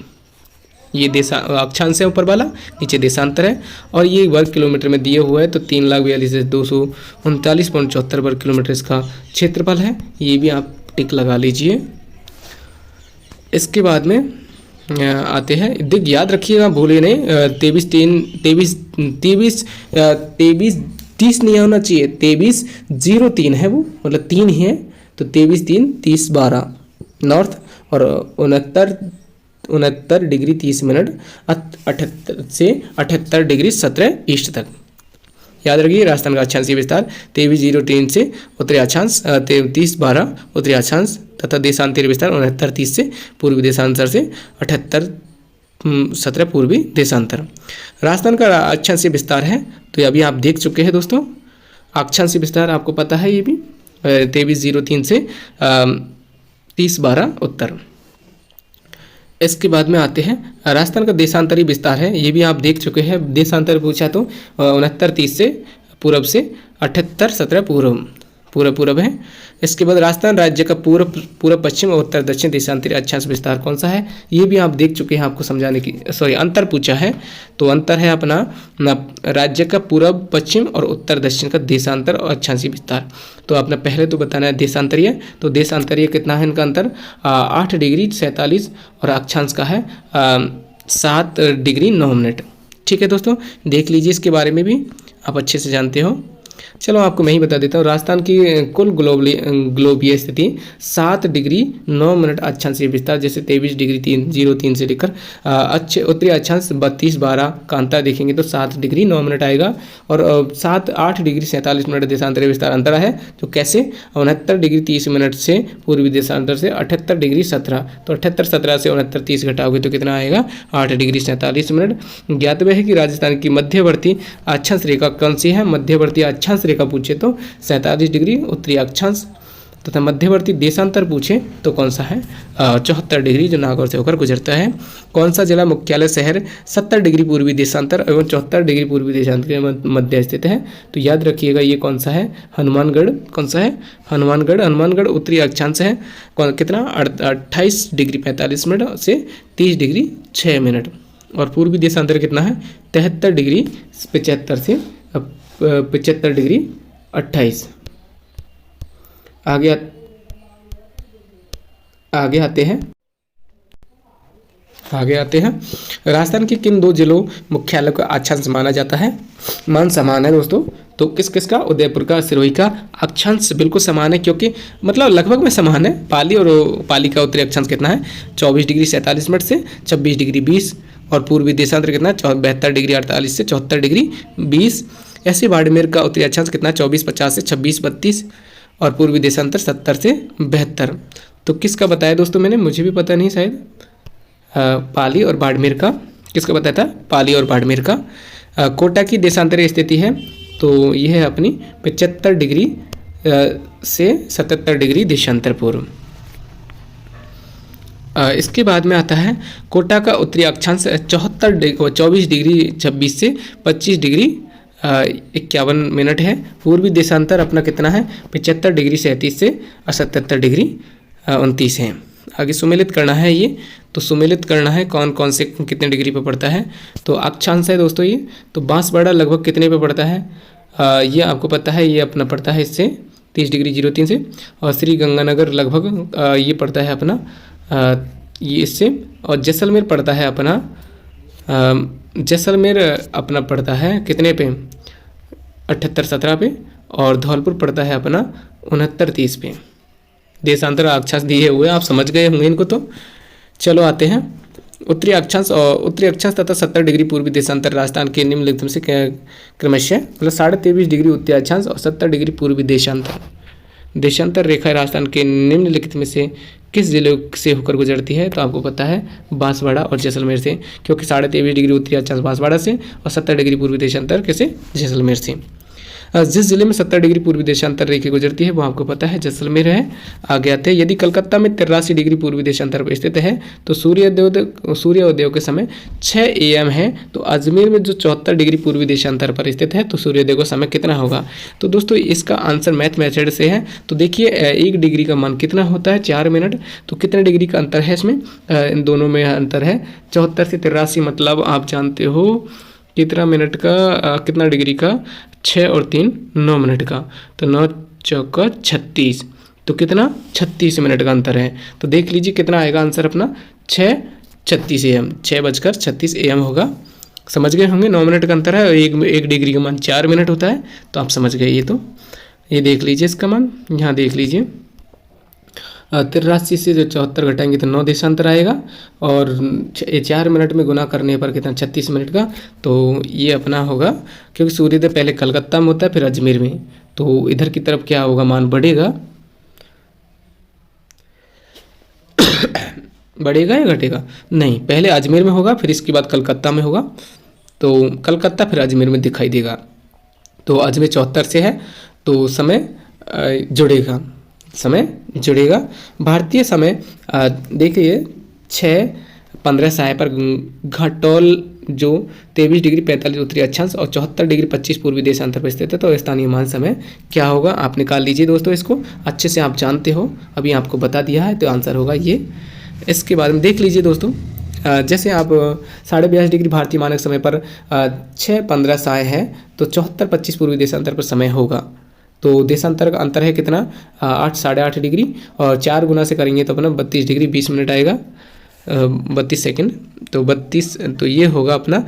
ये अक्षांश है ऊपर वाला, नीचे देशांतर है, और ये वर्ग किलोमीटर में दिए हुआ है, तो 3,42,239.74 वर्ग किलोमीटर इसका क्षेत्रफल है। ये भी आप टिक लगा लीजिए। इसके बाद में आते हैं, देख याद रखिएगा, भूले नहीं, 23 30 नहीं होना चाहिए, 2303 है वो, मतलब 3 ही है, तो 23 3 30 12 नॉर्थ, और 69 डिग्री 30 मिनट 78 से 78 डिग्री 17 ईस्ट तक। याद रखिए राजस्थान का अक्षांशीय विस्तार 2303 से उत्तरी अक्षांश 30 12 उत्तरी अक्षांश तथा देशांतरीय विस्तार 69 30 से पूर्वी देशांतर से 78 17 पूर्वी देशांतर। राजस्थान का अक्षांशीय विस्तार है तो अभी आप देख चुके हैं दोस्तों, अक्षांशीय विस्तार आपको पता है ये भी 2303 से 30 12 उत्तर। इसके बाद में आते हैं राजस्थान का देशांतरीय विस्तार है, ये भी आप देख चुके हैं। देशांतर पूछा तो 69 30 से पूरब से 78 17 पूरब है। इसके बाद राजस्थान राज्य का पूर्व पश्चिम और उत्तर दक्षिण देशांतरीय अक्षांश विस्तार कौन सा है, ये भी आप देख चुके हैं। आपको समझाने की अंतर पूछा है, तो अंतर है अपना राज्य का पूर्व पश्चिम और उत्तर दक्षिण का देशांतर और अक्षांशीय विस्तार। तो अपना पहले तो बताना है देशांतरीय, तो देशांतरीय कितना है इनका अंतर 8 डिग्री 47 और अक्षांश का है 7 डिग्री 9 मिनट। ठीक है दोस्तों, देख लीजिए इसके बारे में भी आप अच्छे से जानते हो। चलो आपको मैं ही बता देता हूँ, राजस्थान की कुल ग्लोबीय स्थिति 7 डिग्री 9 मिनट अक्षांशीय विस्तार, जैसे 23 डिग्री 03 से लेकर अच्छे उत्तरी अक्षांश 32 12 का अंतर देखेंगे तो 7 डिग्री 9 मिनट आएगा, और 8 डिग्री 47 मिनट देशांतरीय विस्तार अंतर है। तो कैसे 69 डिग्री 30 मिनट से पूर्वी देशांतर से 78 डिग्री 17, तो 78 17 से 69 30 घटाओगे तो कितना आएगा 8 डिग्री 47 मिनट। ज्ञातव्य है कि राजस्थान की मध्यवर्ती अक्षांश रेखा कौन सी है, मध्यवर्ती अक्षांश रेखा पूछे तो 47 डिग्री उत्तरी अक्षांश, तथा मध्यवर्ती देशांतर पूछे तो कौन सा है 74 डिग्री जो नागौर से होकर गुजरता है। कौन सा जिला मुख्यालय शहर 70 डिग्री पूर्वी देशांतर एवं 74 डिग्री पूर्वी देशांतर के मध्य स्थित है, तो याद रखिएगा ये कौन सा है हनुमानगढ़। कौन सा है हनुमानगढ़ उत्तरी अक्षांश है कितना 28 डिग्री 45 मिनट से 30 डिग्री 6 मिनट, और पूर्वी देशांतर कितना है 73 डिग्री 75 से 75 डिग्री 28। आगे आते हैं राजस्थान के किन 2 जिलों मुख्यालय का अक्षांश माना जाता है, मान समान है दोस्तों। तो किस किस का, उदयपुर का सिरोही का अक्षांश बिल्कुल समान है, क्योंकि मतलब लगभग में समान है। पाली का उत्तरी अक्षांश कितना है 24 डिग्री 47 मिनट से 26 डिग्री 20, और पूर्वी देशांतर कितना 72 डिग्री 48 से 74 डिग्री 20। ऐसे बाड़मेर का उत्तरी अक्षांश कितना 24 50 से 26 32, और पूर्वी देशांतर 70 से 72। तो किसका बताया दोस्तों मैंने, मुझे भी पता नहीं शायद, पाली और बाड़मेर का। किसका बताया था, पाली और बाड़मेर का। कोटा की देशांतरीय स्थिति है तो यह है अपनी 75 डिग्री से 77 डिग्री देशांतर पूर्व। इसके बाद में आता है कोटा का उत्तरी अक्षांश 24 डिग्री 26 से 25 डिग्री 51 मिनट है। पूर्वी देशांतर अपना कितना है 75 डिग्री 37 से 77 डिग्री 29 है। आगे सुमेलित करना है ये, तो सुमेलित करना है कौन कौन से कितने डिग्री पे पड़ता है। तो अक्षांश है दोस्तों ये, तो बांसवाड़ा लगभग कितने पे पड़ता है, ये आपको पता है, ये अपना पड़ता है इससे 30 डिग्री 03 से, और श्री गंगानगर लगभग ये पड़ता है अपना ये इससे, और जैसलमेर पड़ता है अपना जैसलमेर अपना पड़ता है कितने पे 78 17 पे, और धौलपुर पड़ता है अपना 69 30 पे। देशांतर अक्षांश दिए हुए आप समझ गए होंगे इनको। तो चलो आते हैं उत्तरी अक्षांश तथा 70 डिग्री पूर्वी देशांतर राजस्थान के निम्नलिखित में से क्रमशः मतलब 23.5 डिग्री उत्तरी अक्षांश और 70 डिग्री पूर्वी देशांतर रेखा राजस्थान के निम्नलिखित में से किस जिले से होकर गुजरती है। तो आपको पता है बांसवाड़ा और जैसलमेर से, क्योंकि 23.5 डिग्री उत्तरी अक्षांश बांसवाड़ा से और 70 डिग्री पूर्वी देशांतर कैसे जैसलमेर से। जिस जिले में 70 डिग्री पूर्वी देशांतर रेखा गुजरती है वो आपको पता है जैसलमेर है। आगे आते हैं यदि कलकत्ता में 83 डिग्री पूर्वी देशांतर पर स्थित है तो सूर्योदय के समय 6 AM है, तो अजमेर में जो 74 डिग्री पूर्वी देशांतर पर स्थित है तो सूर्योदय का समय कितना होगा। तो दोस्तों इसका आंसर मैथ मेथड से है। तो देखिए 1 डिग्री का मान कितना होता है 4 मिनट, तो कितने डिग्री का अंतर है इसमें, इन दोनों में अंतर है 74 से 83, मतलब आप जानते हो कितना मिनट का कितना डिग्री का 6 और 3 9 मिनट का, तो 9 चौका 36, तो कितना 36 मिनट का अंतर है। तो देख लीजिए कितना आएगा आंसर अपना 6:36 AM, 6:36 AM होगा। समझ गए होंगे 9 मिनट का अंतर है और एक डिग्री का मान 4 मिनट होता है, तो आप समझ गए। ये तो ये देख लीजिए इसका मान, यहाँ देख लीजिए 83 से जो 74 घटाएंगे तो 9 देशांतर आएगा, और 4 मिनट में गुना करने पर कितना 36 मिनट का। तो ये अपना होगा, क्योंकि सूर्योदय पहले कलकत्ता में होता है फिर अजमेर में, तो इधर की तरफ क्या होगा, मान बढ़ेगा बढ़ेगा या घटेगा, नहीं, पहले अजमेर में होगा फिर इसके बाद कलकत्ता में होगा, तो कलकत्ता फिर अजमेर में दिखाई देगा। तो अजमेर 74 से है तो समय जुड़ेगा, समय जुड़ेगा। भारतीय समय देखिए 6:15 साय पर घटोल जो 23 डिग्री 45 उत्तरी अक्षांश और 74 डिग्री 25 पूर्वी देशांतर पर स्थित है, तो स्थानीय मान समय क्या होगा, आप निकाल लीजिए दोस्तों। इसको अच्छे से आप जानते हो, अभी आपको बता दिया है, तो आंसर होगा ये। इसके बाद में देख लीजिए दोस्तों, जैसे आप 42.5 डिग्री भारतीय मानक समय पर 6:15 साय है, तो 74-25 पूर्वी देशांतर पर समय होगा। तो देशांतर का अंतर है कितना, 8-8.5 डिग्री, और 4 गुना से करेंगे तो अपना 32 डिग्री 20 मिनट आएगा, 32 सेकेंड, तो 32, तो ये होगा अपना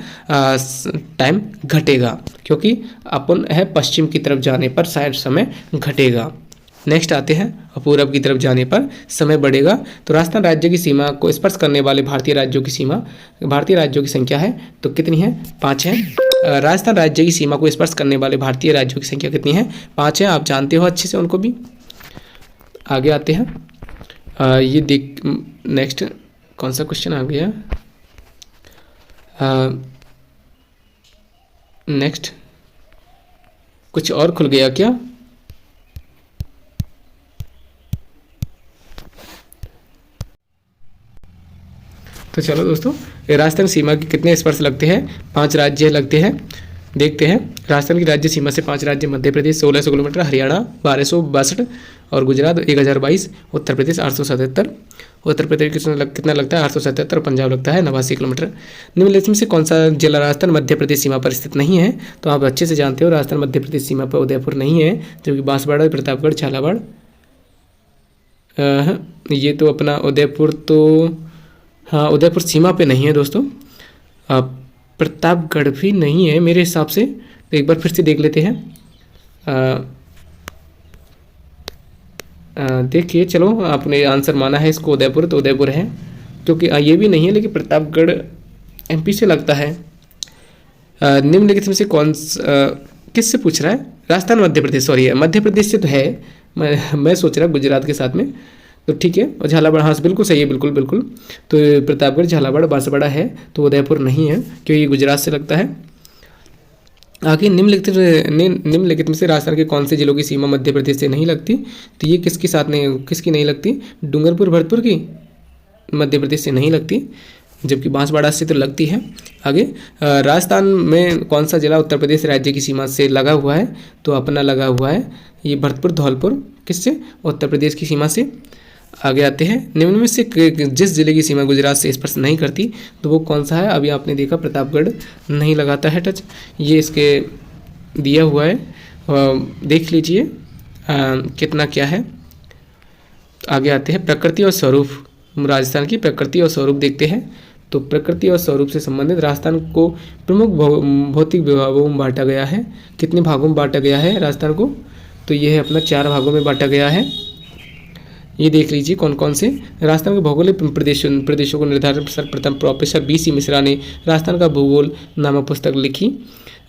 टाइम घटेगा, क्योंकि अपन है पश्चिम की तरफ जाने पर शायद समय घटेगा। नेक्स्ट आते हैं, और पूरब की तरफ जाने पर समय बढ़ेगा। तो राजस्थान राज्य की सीमा को स्पर्श करने वाले भारतीय राज्यों की संख्या है, तो कितनी है, 5 है। राजस्थान राज्य की सीमा को स्पर्श करने वाले भारतीय राज्यों की संख्या कितनी है, 5 है, आप जानते हो अच्छे से उनको भी। आगे आते हैं, ये देख, नेक्स्ट कौन सा क्वेश्चन आ गया, नेक्स्ट कुछ और खुल गया क्या, तो चलो दोस्तों, राजस्थान सीमा के कितने स्पर्श लगते हैं, 5 राज्य लगते हैं। देखते हैं, राजस्थान की राज्य सीमा से 5 राज्य, मध्य प्रदेश 1600 किलोमीटर, हरियाणा 1262 और गुजरात 1022, उत्तर प्रदेश 877, उत्तर प्रदेश कितना लगता है 877, और पंजाब लगता है 89 किलोमीटर। निम्नलिखित में से कौन सा जिला राजस्थान मध्य प्रदेश सीमा पर स्थित नहीं है, तो आप अच्छे से जानते हो राजस्थान मध्य प्रदेश सीमा पर उदयपुर नहीं है, जबकि बांसवाड़ा, प्रतापगढ़, झालावाड़, ये तो अपना उदयपुर, तो हाँ उदयपुर सीमा पे नहीं है दोस्तों, प्रतापगढ़ भी नहीं है मेरे हिसाब से, तो एक बार फिर से देख लेते हैं। देखिए, चलो आपने आंसर माना है इसको उदयपुर, तो उदयपुर है, क्योंकि ये भी नहीं है, लेकिन प्रतापगढ़ एमपी से लगता है। निम्नलिखित में से किससे पूछ रहा है, राजस्थान मध्य प्रदेश, सॉरी है मध्य प्रदेश से तो है, मैं सोच रहा गुजरात के साथ में, तो ठीक है। और झालावाड़, हाँ बिल्कुल सही है, बिल्कुल बिल्कुल, तो प्रतापगढ़, झालावाड़, बांसवाड़ा है, तो उदयपुर नहीं है, क्योंकि ये गुजरात से लगता है। आगे निम्नलिखित में से राजस्थान के कौन से जिलों की सीमा मध्य प्रदेश से नहीं लगती, तो ये किसकी नहीं लगती, डूंगरपुर, भरतपुर की मध्य प्रदेश से नहीं लगती, जबकि बांसवाड़ा से तो लगती है। आगे, राजस्थान में कौन सा जिला उत्तर प्रदेश राज्य की सीमा से लगा हुआ है, तो अपना लगा हुआ है ये भरतपुर, धौलपुर, किससे, उत्तर प्रदेश की सीमा से। आगे आते हैं, निम्न में से जिस जिले की सीमा गुजरात से स्पर्श नहीं करती, तो वो कौन सा है, अभी आपने देखा प्रतापगढ़ नहीं लगाता है टच, ये इसके दिया हुआ है, देख लीजिए कितना क्या है। आगे आते हैं, प्रकृति और स्वरूप, राजस्थान की प्रकृति और स्वरूप देखते हैं। तो प्रकृति और स्वरूप से संबंधित राजस्थान को प्रमुख भौतिक विभागों में बांटा गया है, कितने भागों में बांटा गया है राजस्थान को, तो ये है अपना 4 भागों में बांटा गया है। ये देख लीजिए कौन कौन से। राजस्थान के भौगोलिक प्रदेशों को निर्धारित सर्वप्रथम प्रोफेसर BC मिश्रा ने राजस्थान का भूगोल नामक पुस्तक लिखी।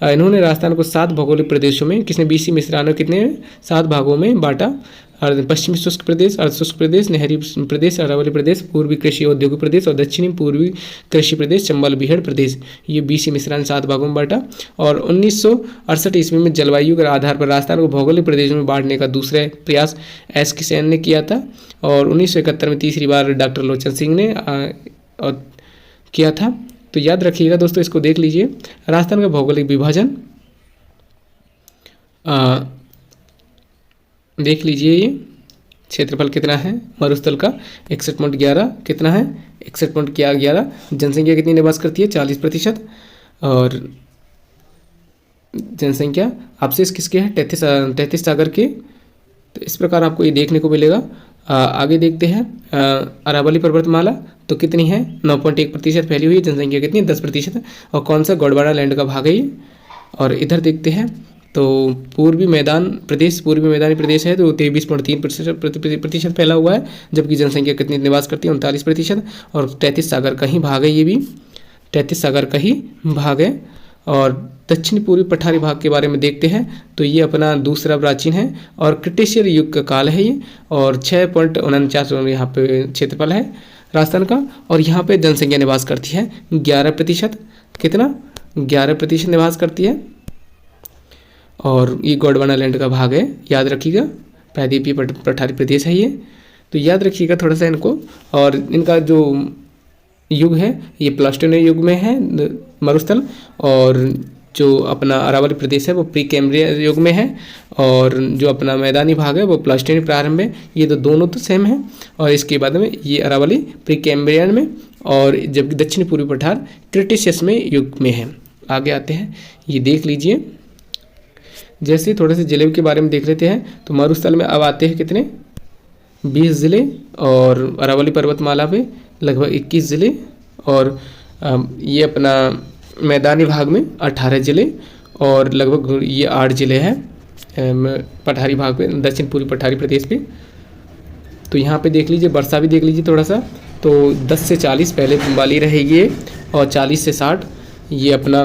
इन्होंने राजस्थान को 7 भौगोलिक प्रदेशों में, किसने, BC मिश्रा ने कितने 7 भागों में बांटा। पश्चिमी शुष्क प्रदेश, अर्ध शुष्क प्रदेश, नहरी प्रदेश, अरावली प्रदेश, पूर्वी कृषि औद्योगिक प्रदेश और दक्षिणी पूर्वी कृषि प्रदेश, चंबल बीहड़ प्रदेश, ये BC मिश्रा ने 7 भागों में बांटा। और 1968 ईस्वी में जलवायु के आधार पर राजस्थान को भौगोलिक प्रदेशों में बांटने का दूसरा प्रयास SK सेन ने किया था, और 1971 में तीसरी बार डॉक्टर लोचन सिंह ने किया था। तो याद रखिएगा दोस्तों, इसको देख लीजिए, राजस्थान का भौगोलिक विभाजन देख लीजिए, ये क्षेत्रफल कितना है मरुस्थल का 61.11, कितना है 61.11, जनसंख्या कितनी निवास करती है 40%, और जनसंख्या अवशेष किसके हैं 33 सागर के। तो इस प्रकार आपको ये देखने को मिलेगा। आगे देखते हैं, अरावली पर्वतमाला तो कितनी है 9.1% फैली हुई है, जनसंख्या कितनी है 10%, और कौन सा गोंडवाना लैंड का भाग है ये। और इधर देखते हैं तो पूर्वी मैदानी प्रदेश है तो 23.3% फैला हुआ है, जबकि जनसंख्या कितनी निवास करती है 39%, और 33 सागर का ही भाग है, ये भी 33 सागर का ही भाग है। और दक्षिण पूर्वी पठारी भाग के बारे में देखते हैं तो ये अपना दूसरा प्राचीन है और क्रिटेशियर युग का काल है ये, और 6.49 यहाँ पे क्षेत्रफल है राजस्थान का, और यहाँ पे जनसंख्या निवास करती है 11%। कितना? 11% निवास करती है, और ये गोंडवाना लैंड का भाग है, याद रखिएगा, प्रायद्वीपीय पठारी प्रदेश है ये, तो याद रखिएगा थोड़ा सा इनको। और इनका जो युग है ये प्लास्टोनियन युग में है मरुस्थल, और जो अपना अरावली प्रदेश है वो प्री कैम्ब्रियन युग में है, और जो अपना मैदानी भाग है वो प्लास्टोनियन प्रारंभ में। ये तो दोनों तो सेम है, और इसके बाद में ये अरावली प्री कैम्ब्रियन में, और जबकि दक्षिण पूर्वी पठार क्रिटेशियस में युग में है। आगे आते हैं, ये देख लीजिए, जैसे थोड़े से जिले के बारे में देख लेते हैं तो मरुस्थल में अब आते हैं कितने 20 ज़िले, और अरावली पर्वतमाला पे लगभग 21 ज़िले, और ये अपना मैदानी भाग में 18 ज़िले, और लगभग ये 8 ज़िले हैं पठारी भाग पे, दक्षिण पूर्वी पठारी प्रदेश पे। तो यहाँ पे देख लीजिए, वर्षा भी देख लीजिए थोड़ा सा, तो 10 से 40 पहले वाली रहेगी, और 40 से 60 ये अपना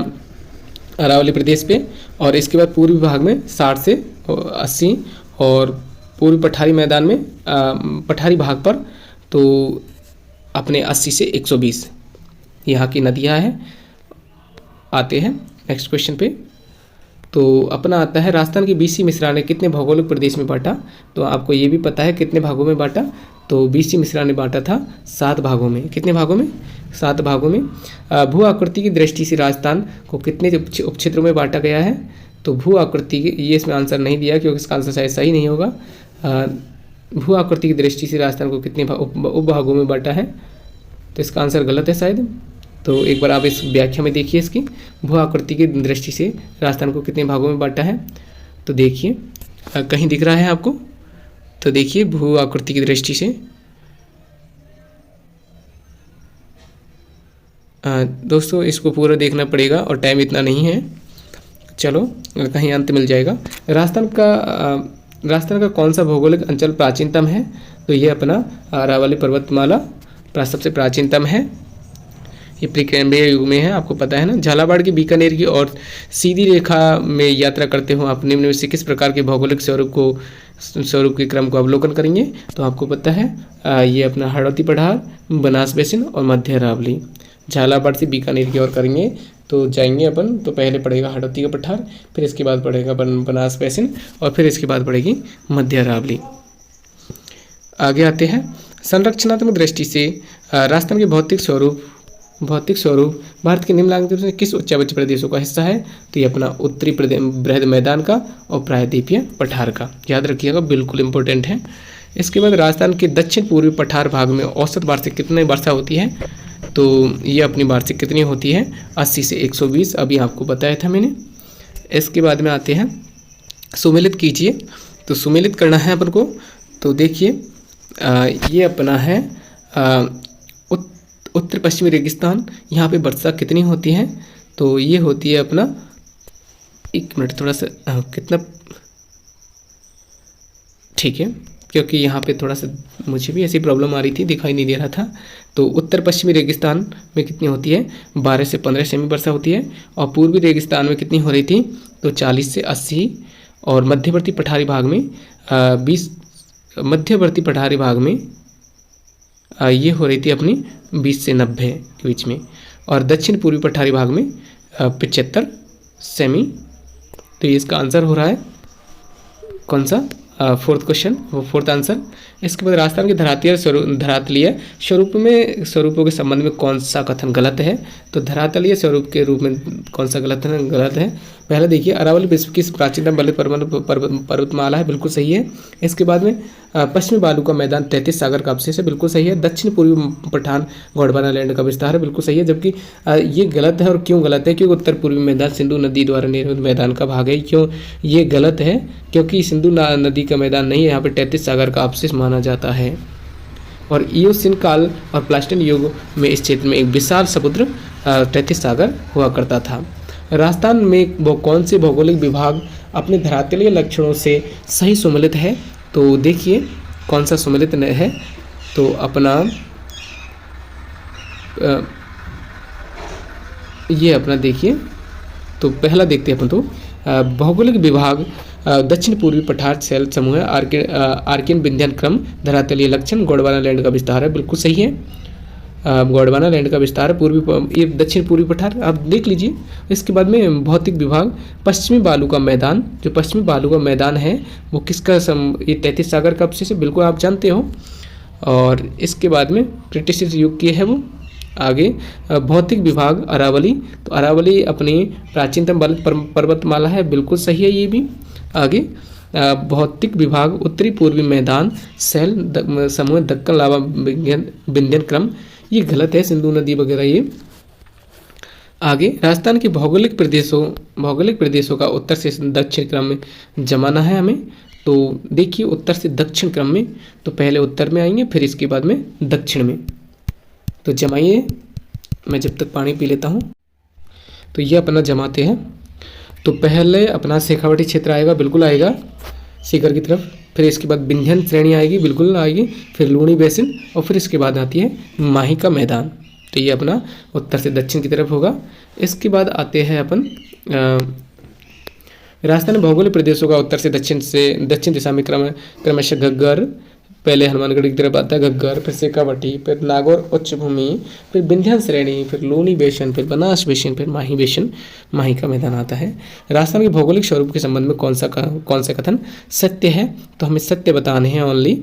अरावली प्रदेश पे, और इसके बाद पूर्वी भाग में 60 से 80, और पूर्वी पठारी मैदान में पठारी भाग पर तो अपने 80 से 120 यहाँ की नदियाँ हैं। आते हैं नेक्स्ट क्वेश्चन पे, तो अपना आता है राजस्थान की बीसी मिश्रा ने कितने भौगोलिक प्रदेश में बांटा। तो आपको ये भी पता है कितने भागों में बांटा, तो बीसी मिश्रा ने बांटा था 7 भागों में। कितने भागों में? 7 भागों में। भू आकृति की दृष्टि से राजस्थान को कितने उपक्षेत्रों में बांटा गया है। तो भू आकृति ये इसमें आंसर नहीं दिया क्योंकि इसका आंसर शायद सही नहीं होगा। भू आकृति की दृष्टि से राजस्थान को कितने उपभागों में बांटा है, तो इसका आंसर गलत है शायद। तो एक बार आप इस व्याख्या में देखिए इसकी, भू आकृति की दृष्टि से राजस्थान को कितने भागों में बांटा है। तो देखिए कहीं दिख रहा है आपको, तो देखिए भू आकृति की दृष्टि से दोस्तों इसको पूरा देखना पड़ेगा और टाइम इतना नहीं है, चलो कहीं अंत मिल जाएगा। राजस्थान का कौन सा भौगोलिक अंचल प्राचीनतम है। तो ये अपना अरावली पर्वतमाला सबसे प्राचीनतम है, ये प्रीकैम्ब्रियन युग में है, आपको पता है ना। झालावाड़ की बीकानेर की और सीधी रेखा में यात्रा करते हो आप निम्न में से किस प्रकार के भौगोलिक स्वरूप के क्रम को अवलोकन करेंगे। तो आपको पता है ये अपना हाड़ौती पठार, बनास बेसिन और मध्य अरावली। झालावाड़ से बीकानेर की ओर करेंगे तो जाएंगे अपन, तो पहले पड़ेगा हाड़ौती का पठार, फिर इसके बाद पड़ेगा बनास बेसिन, और फिर इसके बाद पड़ेगी मध्य अरावली। आगे आते हैं, संरचनात्मक दृष्टि से राजस्थान के भौतिक स्वरूप भारत के निम्नलिखित में किस उच्चावच प्रदेशों का हिस्सा है। तो ये अपना उत्तरी बृहद मैदान का और प्रायद्वीपीय पठार का, याद रखिएगा, बिल्कुल इंपॉर्टेंट है। इसके बाद राजस्थान के दक्षिण पूर्वी पठार भाग में औसत वार्षिक कितनी वर्षा होती है। तो ये अपनी वार्षिक कितनी होती है 80 से 120, अभी आपको बताया था मैंने। इसके बाद में आते हैं, सुमेलित कीजिए। तो सुमेलित करना है अपन को, तो देखिए ये अपना है उत्तर पश्चिमी रेगिस्तान, यहाँ पे वर्षा कितनी होती है। तो ये होती है अपना, एक मिनट थोड़ा सा कितना, ठीक है, क्योंकि यहाँ पे थोड़ा सा मुझे भी ऐसी प्रॉब्लम आ रही थी, दिखाई नहीं दे रहा था। तो उत्तर पश्चिमी रेगिस्तान में कितनी होती है 12 से 15 सेमी वर्षा होती है, और पूर्वी रेगिस्तान में कितनी हो रही थी तो 40 से 80, और मध्यवर्ती पठारी भाग में 20, मध्यवर्ती पठारी भाग में ये हो रही थी अपनी 20 से 90 के बीच में, और दक्षिण पूर्वी पठारी भाग में 75 सेमी। तो ये इसका आंसर हो रहा है कौन सा, फोर्थ क्वेश्चन, वो फोर्थ आंसर। इसके बाद राजस्थान के धरातलीय स्वरूपों के संबंध में कौन सा कथन गलत है। तो धरातलीय स्वरूप के रूप में कौन सा गलत है। पहले देखिए, अरावली विश्व की प्राचीनतम बलित पर्वतमाला है, बिल्कुल सही है। इसके बाद में पश्चिमी बालू का मैदान 33 सागर का अवशेष है, बिल्कुल सही है। दक्षिण पूर्वी पठान गोंडवाना लैंड का विस्तार है, बिल्कुल सही है। जबकि ये गलत है, और क्यों गलत है, क्योंकि उत्तर पूर्वी मैदान सिंधु नदी द्वारा निर्मित मैदान का भाग है। क्यों ये गलत है, क्योंकि सिंधु नदी का मैदान नहीं है, यहाँ पर 33 सागर का अवशेष माना जाता है। और इयोसीन काल और प्लास्टोनियन युग में इस क्षेत्र में एक विशाल समुद्र 33 सागर हुआ करता था। राजस्थान में वो कौन से भौगोलिक विभाग अपने धरातलीय लक्षणों से सही सुमेलित है। तो देखिए कौन सा सुमेलित है, तो अपना ये अपना देखिए, तो पहला देखते हैं अपन तो भौगोलिक विभाग दक्षिण पूर्वी पठार शैल समूह है, आर्कियन विंध्यन क्रम, धरातलीय लक्षण, गोंडवाना लैंड का विस्तार है, बिल्कुल सही है। गोंडवाना लैंड का विस्तार है, पूर्वी ये दक्षिण पूर्वी पठार, आप देख लीजिए। इसके बाद में भौतिक विभाग पश्चिमी बालू का मैदान, जो पश्चिमी बालू का मैदान है वो किसका ये 33 सागर का अवशेष है, बिल्कुल आप जानते हो। और इसके बाद में ब्रिटिश युग की है वो। आगे भौतिक विभाग अरावली, तो अरावली अपनी प्राचीनतम पर्वतमाला है, बिल्कुल सही है ये भी। आगे भौतिक विभाग उत्तरी पूर्वी मैदान शैल समूह दक्कन लावा विंध्यन क्रम, ये गलत है, सिंधु नदी वगैरह ये। आगे राजस्थान के भौगोलिक प्रदेशों का उत्तर से दक्षिण क्रम में जमाना है हमें। तो देखिए उत्तर से दक्षिण क्रम में, तो पहले उत्तर में आएंगे फिर इसके बाद में दक्षिण में। तो जमाइए, मैं जब तक पानी पी लेता हूँ। तो ये अपना जमाते हैं। तो पहले अपना शेखावटी क्षेत्र आएगा, बिल्कुल आएगा सीकर की तरफ, फिर इसके बाद विंध्यन श्रेणी आएगी, बिल्कुल आएगी, फिर लूणी बेसिन, और फिर इसके बाद आती है माही का मैदान। तो ये अपना उत्तर से दक्षिण की तरफ होगा। इसके बाद आते हैं अपन राजस्थान भौगोलिक प्रदेशों का उत्तर से दक्षिण दिशा में क्रमशः घग्गर, पहले हनुमानगढ़ की तरफ आता है घग्गर, फिर शेखावटी, फिर नागौर उच्च भूमि, फिर विंध्यन श्रेणी, फिर लूणी बेसिन, फिर बनास बेसिन, फिर माही बेसिन, माही का मैदान आता है। राजस्थान के भौगोलिक स्वरूप के संबंध में कौन सा कथन सत्य है, तो हमें सत्य बताने हैं ओनली।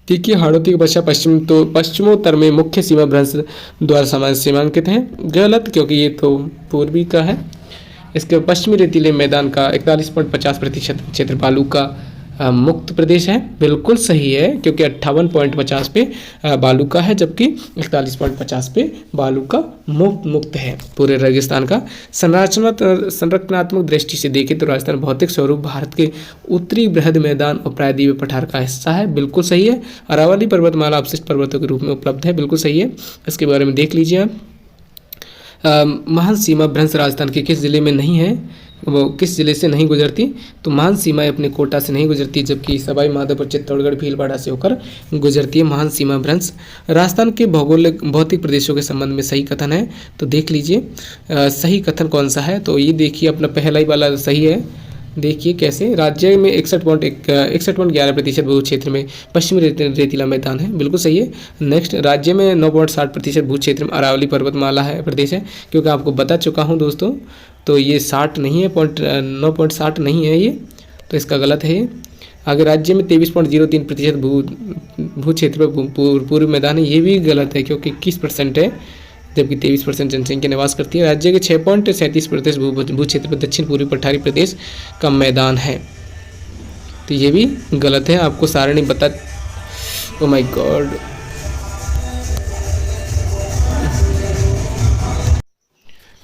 देखिए हाड़ौती की वर्षा पश्चिमोत्तर में मुख्य सीमा भ्रंश द्वारा सीमांकित है, गलत, क्योंकि ये तो पूर्वी का है। इसके पश्चिमी रेतीले मैदान का 41.50% क्षेत्र बालू का मुक्त प्रदेश है, बिल्कुल सही है, क्योंकि 58.50 पे बालू का है, जबकि 41.50 पे बालू का मुक्त है पूरे रेगिस्तान का। संरचनात्मक दृष्टि से देखें तो राजस्थान भौतिक स्वरूप भारत के उत्तरी बृहद मैदान और प्रायद्वीपीय पठार का हिस्सा है, बिल्कुल सही है। अरावली पर्वतमाला अवशिष्ट पर्वतों के रूप में उपलब्ध है, बिल्कुल सही है। इसके बारे में देख लीजिए आप। महान सीमा भ्रंश राजस्थान के किस जिले में नहीं है, वो किस जिले से नहीं गुजरती, तो महान सीमा अपने कोटा से नहीं गुजरती, जबकि सवाई माधोपुर, चित्तौड़गढ़, भीलवाड़ा से होकर गुजरती है महान सीमा भ्रंश। राजस्थान के भौतिक प्रदेशों के संबंध में सही कथन है, तो देख लीजिए सही कथन कौन सा है। तो ये देखिए अपना पहला ही वाला सही है। देखिए कैसे, राज्य में 61.11% भू क्षेत्र में पश्चिमी रेतीला मैदान है, बिल्कुल सही है। नेक्स्ट, राज्य में 9.60% भू क्षेत्र में अरावली पर्वतमाला है प्रदेश है, क्योंकि आपको बता चुका हूँ दोस्तों, तो ये 60 नहीं है, 9.60 नहीं है ये, तो इसका गलत है ये। आगे राज्य में 23.03% भू क्षेत्र में पूर्वी मैदान है, ये भी गलत है, क्योंकि 21% है, जबकि 23% जनसंख्या निवास करती है। राज्य के 6.37% भू क्षेत्र में दक्षिण पूर्वी पठारी प्रदेश का मैदान है, तो ये भी गलत है। आपको सारणी बता, ओ माय गॉड,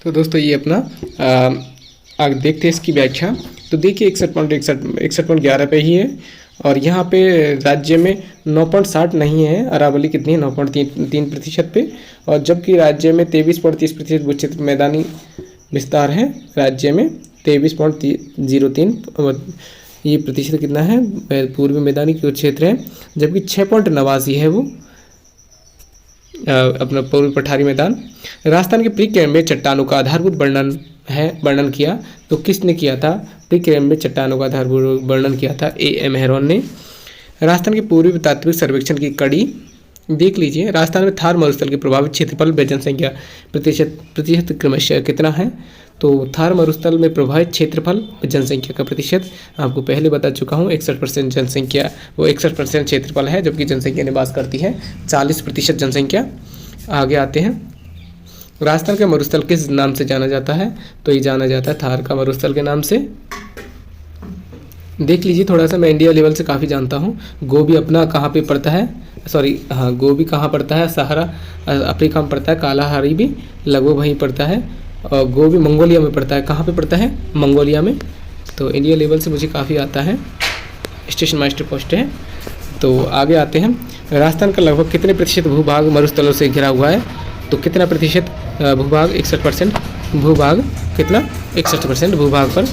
तो दोस्तों ये अपना आगे देखते हैं इसकी व्याख्या। तो देखिए 61.11 पे ही है, और यहाँ पे राज्य में 9.60 नहीं है, अरावली कितनी है 9.3% पे, और जबकि राज्य में 23.30% भू क्षेत्र मैदानी विस्तार है। राज्य में 23.03 ये प्रतिशत कितना है पूर्वी मैदानी क्षेत्र है, जबकि 6.89 है वो अपना पूर्वी पठारी मैदान। राजस्थान के प्री-कैम्ब्रियन में चट्टानों का आधारभूत वर्णन किया, तो किसने किया था? प्री-कैम्ब्रियन में चट्टानों का आधारभूत वर्णन किया था A.M. हेरोन ने। राजस्थान के पूर्वी तात्विक सर्वेक्षण की कड़ी देख लीजिए। राजस्थान में थार मरुस्थल के प्रभावित क्षेत्रफल व जनसंख्या प्रतिशत क्रमशः कितना है? तो थार मरुस्थल में प्रभावित क्षेत्रफल जनसंख्या का प्रतिशत आपको पहले बता चुका हूँ, 61% जनसंख्या, वो 61% क्षेत्रफल है, जबकि जनसंख्या निवास करती है 40% जनसंख्या। आगे आते हैं, राजस्थान का मरुस्थल किस नाम से जाना जाता है? तो ये जाना जाता है थार का मरुस्थल के नाम से। देख लीजिए, थोड़ा सा मैं इंडिया लेवल से काफ़ी जानता हूँ। गोबी अपना कहाँ पे पड़ता है, गोबी कहाँ पड़ता है? सहारा अफ्रीका में पड़ता है। कालाहारी भी लगभग वहीं पड़ता है, और गोबी मंगोलिया में पड़ता है। कहाँ पे पड़ता है? मंगोलिया में। तो इंडिया लेवल से मुझे काफ़ी आता है, स्टेशन मास्टर पोस्ट है। तो आगे आते हैं, राजस्थान का लगभग कितने प्रतिशत भूभाग मरुस्थलों से घिरा हुआ है? तो कितना प्रतिशत भूभाग? 61% भूभाग, कितना? 61% भूभाग पर।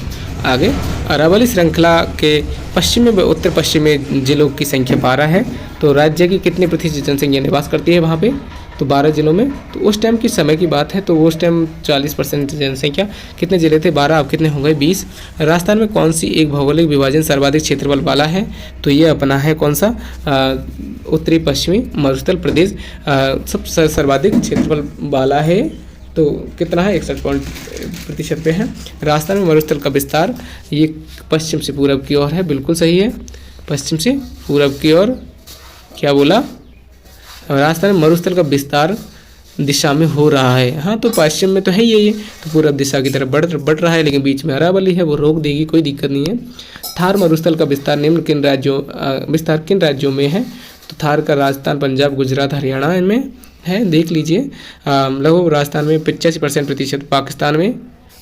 आगे अरावली श्रृंखला के पश्चिमी व उत्तर पश्चिमी जिलों की संख्या 12 है। तो राज्य की कितने प्रतिशत जनसंख्या निवास करती है वहाँ पे? तो 12 जिलों में। तो उस टाइम की समय की बात है, तो उस टाइम 40% जनसंख्या, कितने जिले थे? 12, अब कितने हो गए? 20। राजस्थान में कौन सी एक भौगोलिक विभाजन सर्वाधिक क्षेत्रफल वाला है? तो ये अपना है कौन सा? उत्तरी पश्चिमी मरुस्थल प्रदेश सब सर्वाधिक क्षेत्रफल वाला है। तो कितना है? 61% पे है। राजस्थान में मरुस्थल का विस्तार ये पश्चिम से पूरब की ओर है, बिल्कुल सही है, पश्चिम से पूरब की ओर। क्या बोला? राजस्थान में मरुस्थल का विस्तार दिशा में हो रहा है। हाँ, तो पश्चिम में तो है ये, तो पूरब दिशा की तरफ बढ़ रहा है, लेकिन बीच में अरावली है, वो रोक देगी, कोई दिक्कत नहीं है। थार मरुस्थल का विस्तार निम्न किन राज्यों में है? तो थार का राजस्थान, पंजाब, गुजरात, हरियाणा इनमें है, देख लीजिए। लगभग राजस्थान में 85% पाकिस्तान में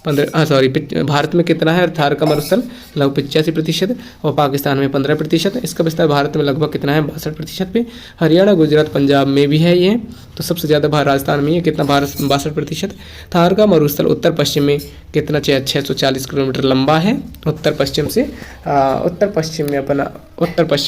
भारत में कितना है थार का मरुस्थल? लगभग 85% और पाकिस्तान में 15%। इसका विस्तार भारत में लगभग कितना है? 62% पे। हरियाणा, गुजरात, पंजाब में भी है ये, तो सबसे ज़्यादा राजस्थान में है, कितना? 62%। थार का मरुस्थल उत्तर पश्चिम में कितना? 640 किलोमीटर लंबा है। उत्तर पश्चिम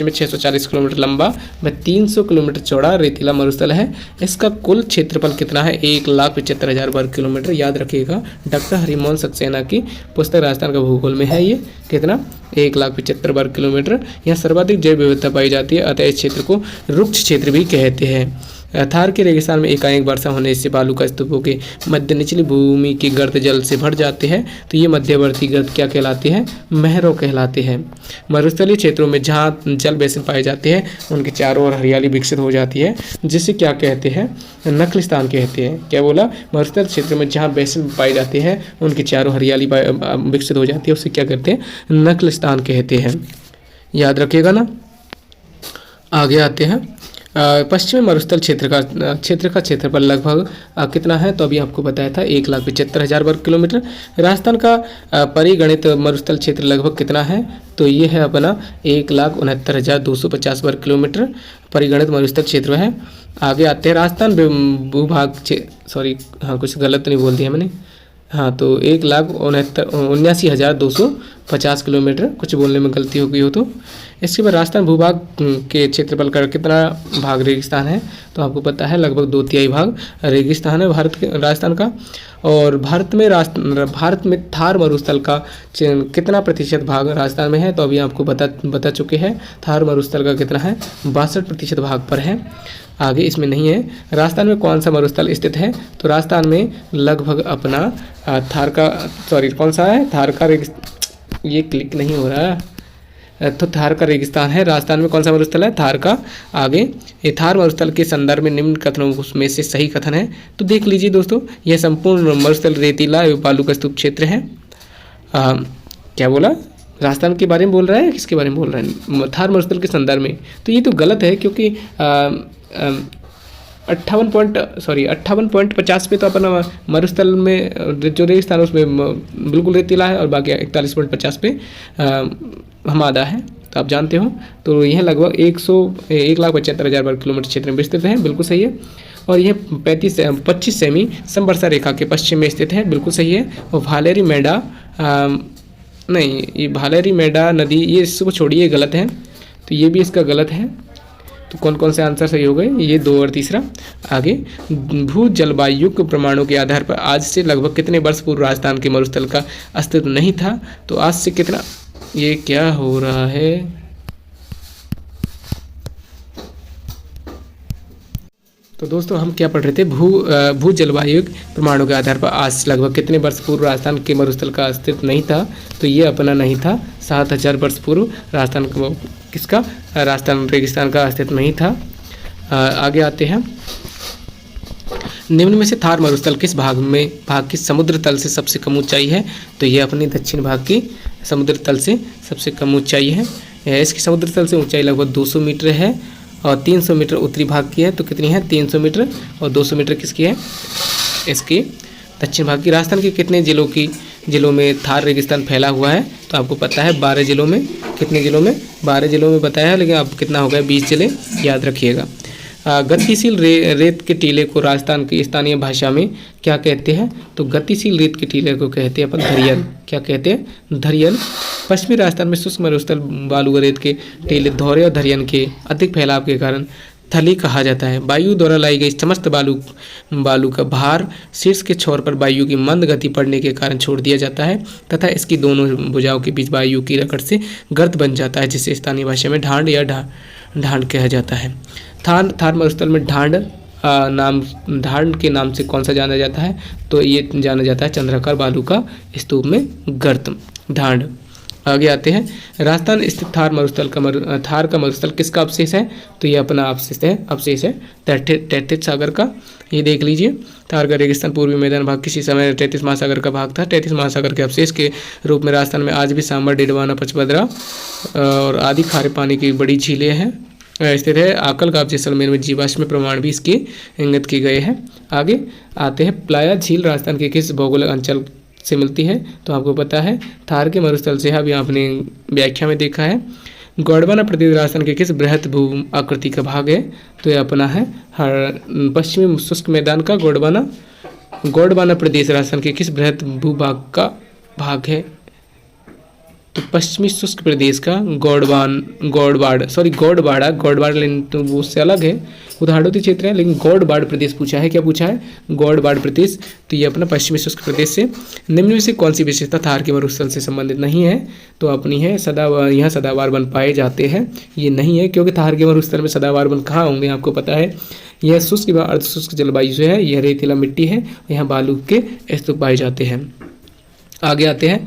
में 640 किलोमीटर लंबा व 300 किलोमीटर चौड़ा रेतीला मरुस्थल है। इसका कुल क्षेत्रफल कितना है? 1,75,000 वर्ग किलोमीटर। याद रखिएगा, डॉक्टर हरिमोहन सक्सेना की पुस्तक राजस्थान का भूगोल में है ये। कितना? 1,75,000 वर्ग किलोमीटर। यहाँ सर्वाधिक जैव विविधता पाई जाती है, अतः इस क्षेत्र को रुक्ष क्षेत्र भी कहते हैं। थार के रेगिस्तान में एकाएक वर्षा होने से बालू का स्तूपों के मध्य निचली भूमि के गर्त जल से भर जाते हैं, तो ये मध्यवर्ती गर्त क्या कहलाते हैं? महरों कहलाते हैं। मरुस्थलीय क्षेत्रों में जहाँ जल बेसिन पाए जाते हैं उनके चारों ओर हरियाली विकसित हो जाती है, जिसे क्या कहते हैं? नखलिस्तान कहते हैं। क्या बोला? मरुस्थल क्षेत्र में जहाँ बेसिन पाए जाते हैं उनके चारों हरियाली विकसित हो जाती है, उसे क्या कहते हैं? नखलिस्तान कहते हैं। याद रखिएगा ना। आगे आते हैं। पश्चिमी मरुस्थल क्षेत्र का क्षेत्रफल लगभग कितना है? तो अभी आपको बताया था 1,75,000 वर्ग किलोमीटर। राजस्थान का परिगणित मरुस्थल क्षेत्र लगभग कितना है? तो ये है अपना 1,69,250 वर्ग किलोमीटर परिगणित मरुस्थल क्षेत्र है। आगे आते हैं राजस्थान भूभाग कुछ गलत नहीं बोल दिया मैंने। हाँ, तो 1,79,250 किलोमीटर, कुछ बोलने में गलती हो गई हो तो। इसके बाद राजस्थान भूभाग के क्षेत्रफल का कितना भाग रेगिस्तान है? तो आपको पता है लगभग 2/3 भाग रेगिस्तान है राजस्थान का। और भारत में थार मरुस्थल का कितना प्रतिशत भाग राजस्थान में है? तो अभी आपको बता चुके हैं, थार मरुस्थल का कितना है? 62% भाग पर है। आगे इसमें नहीं है। राजस्थान में कौन सा मरुस्थल स्थित है? तो राजस्थान में लगभग अपना थार का कौन सा है? थार का ये क्लिक नहीं हो रहा है, तो थार का रेगिस्तान है। राजस्थान में कौन सा मरुस्थल है? थार का। आगे ये थार मरुस्थल के संदर्भ में निम्न कथनों में से सही कथन है, तो देख लीजिए दोस्तों, यह संपूर्ण मरुस्थल रेतीला एवं बालू का स्तूप क्षेत्र है। क्या बोला? राजस्थान के बारे में बोल रहा है, किसके बारे में बोल रहा है? थार मरुस्थल के संदर्भ में। तो ये तो गलत है, क्योंकि 58.50 पे तो अपना मरुस्थल में जो रेगिस्तान है उसमें बिल्कुल रेतीला है, और बाकी 41.50 पे हमादा है, तो आप जानते हो। तो यह लगभग 1,75,000 वर्ग किलोमीटर क्षेत्र में विस्तृत है, बिल्कुल सही है। और यह 25 सेमी समवर्षा रेखा के पश्चिम में स्थित है, बिल्कुल सही है। और भालेरी मेडा नदी, ये इसको छोड़िए, गलत है, तो ये भी इसका गलत है। तो कौन कौन से आंसर सही हो गए? ये 2 और तीसरा। आगे भू जलवायु के प्रमाणों के आधार पर आज से लगभग कितने वर्ष पूर्व राजस्थान के मरुस्थल का अस्तित्व नहीं था? तो आज से कितना, ये क्या हो रहा है? तो दोस्तों हम क्या पढ़ रहे थे? भू जलवायु प्रमाणों के आधार पर आज से लगभग कितने वर्ष पूर्व राजस्थान के मरुस्थल का अस्तित्व नहीं था? तो ये अपना नहीं था, 7,000 वर्ष पूर्व राजस्थान रेगिस्तान का अस्तित्व नहीं था। आगे आते हैं। निम्न में से थार मरुस्थल किस भाग की समुद्र तल से सबसे कम ऊंचाई है? तो ये अपनी दक्षिण भाग की समुद्र तल से सबसे कम ऊंचाई है। इसकी समुद्र तल से ऊंचाई लगभग 200 मीटर है, और 300 मीटर उत्तरी भाग की है। तो कितनी है? 300 मीटर, और 200 मीटर किसकी है? इसकी दक्षिण भाग की। राजस्थान के कितने जिलों में थार रेगिस्तान फैला हुआ है? तो आपको पता है 12 जिलों में। कितने जिलों में? 12 जिलों में बताया है, लेकिन अब कितना हो गया? 20 जिले, याद रखिएगा। गतिशील रेत के टीले को राजस्थान की स्थानीय भाषा में क्या कहते हैं? तो गतिशील रेत के टीले को कहते हैं अपन धरियन। क्या कहते हैं? धरियन। पश्चिमी राजस्थान में शुष्क मरुस्थल बालू रेत के टीले धौरे और धरियन के अधिक फैलाव के कारण थली कहा जाता है। वायु द्वारा लाई गई समस्त बालू का भार शीर्ष के छोर पर वायु की मंद गति पड़ने के कारण छोड़ दिया जाता है तथा इसकी दोनों भुजाओं के बीच वायु की रकड़ से गर्त बन जाता है, जिसे स्थानीय भाषा में ढांड या ढांड कहा जाता है। थार मरुस्थल में ढांड के नाम से कौन सा जाना जाता है? तो ये जाना जाता है चंद्राकार बालू का स्तूप में गर्त, ढांड। आगे आते हैं, राजस्थान स्थित थार का मरुस्थल किसका अवशेष है? तो ये अपना अवशेष है तैथिस सागर का। ये देख लीजिए, थार का रेगिस्तान पूर्वी मैदान भाग किसी समय तैथिस महासागर का भाग था। तैथिस महासागर के अवशेष के रूप में राजस्थान में आज भी सांबर, डिडवाना, पचपदरा और आदि खारे पानी की बड़ी झीलें हैं स्थित है। आकल गाँव जैसलमेर में जीवाश्म प्रमाण भी इसके इंगित किए गए हैं। आगे आते हैं, प्लाया झील राजस्थान के किस भौगोलिक अंचल से मिलती है? तो आपको पता है थार के मरुस्थल से, अभी आपने व्याख्या में देखा है। गोंडवाना प्रदेश राजस्थान के किस बृहत भू आकृति का भाग है? तो यह अपना है पश्चिमी शुष्क मैदान का गोंडवाना प्रदेश राजस्थान के किस बृहत भूभाग का भाग है? तो पश्चिमी शुष्क प्रदेश का गौड़बाड़ा, तो वो उससे अलग है, उदाहरणों क्षेत्र है, लेकिन गौड़बाड़ प्रदेश पूछा है। क्या पूछा है? गौड़बाड़ प्रदेश। तो ये अपना पश्चिमी शुष्क प्रदेश से। निम्न में से कौन सी विशेषता थार के मरुस्थल से संबंधित नहीं है? तो अपनी है यहाँ सदाबहार वन पाए जाते हैं। ये नहीं है, क्योंकि थार के मरुस्थल में सदाबहार वन कहाँ होंगे? आपको पता है, यह शुष्क व अर्धशुष्क जलवायु से है, यह रेतीला मिट्टी है, यहाँ बालू के स्तूप पाए जाते हैं। आगे आते हैं,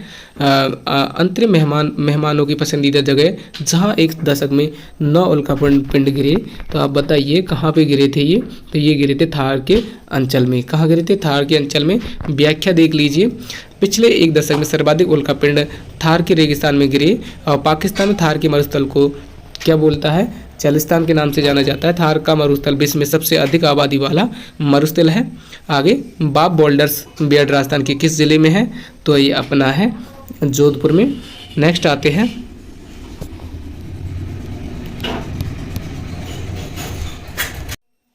अंतरिम मेहमानों की पसंदीदा जगह जहां एक दशक में 9 उल्का पिंड गिरे। तो आप बताइए कहाँ पे गिरे थे ये? तो ये गिरे थे थार के अंचल में। कहाँ गिरे थे? थार के अंचल में। व्याख्या देख लीजिए, पिछले एक दशक में सर्वाधिक उल्का पिंड थार के रेगिस्तान में गिरे और पाकिस्तान में थार के मरुस्थल को क्या बोलता है? चलिस्तान के नाम से जाना जाता है। थार का मरुस्थल विश्व में सबसे अधिक आबादी वाला मरुस्थल है। आगे, बाब बोल्डर्स बेड राजस्थान के किस जिले में है? तो ये अपना है जोधपुर में। नेक्स्ट आते हैं,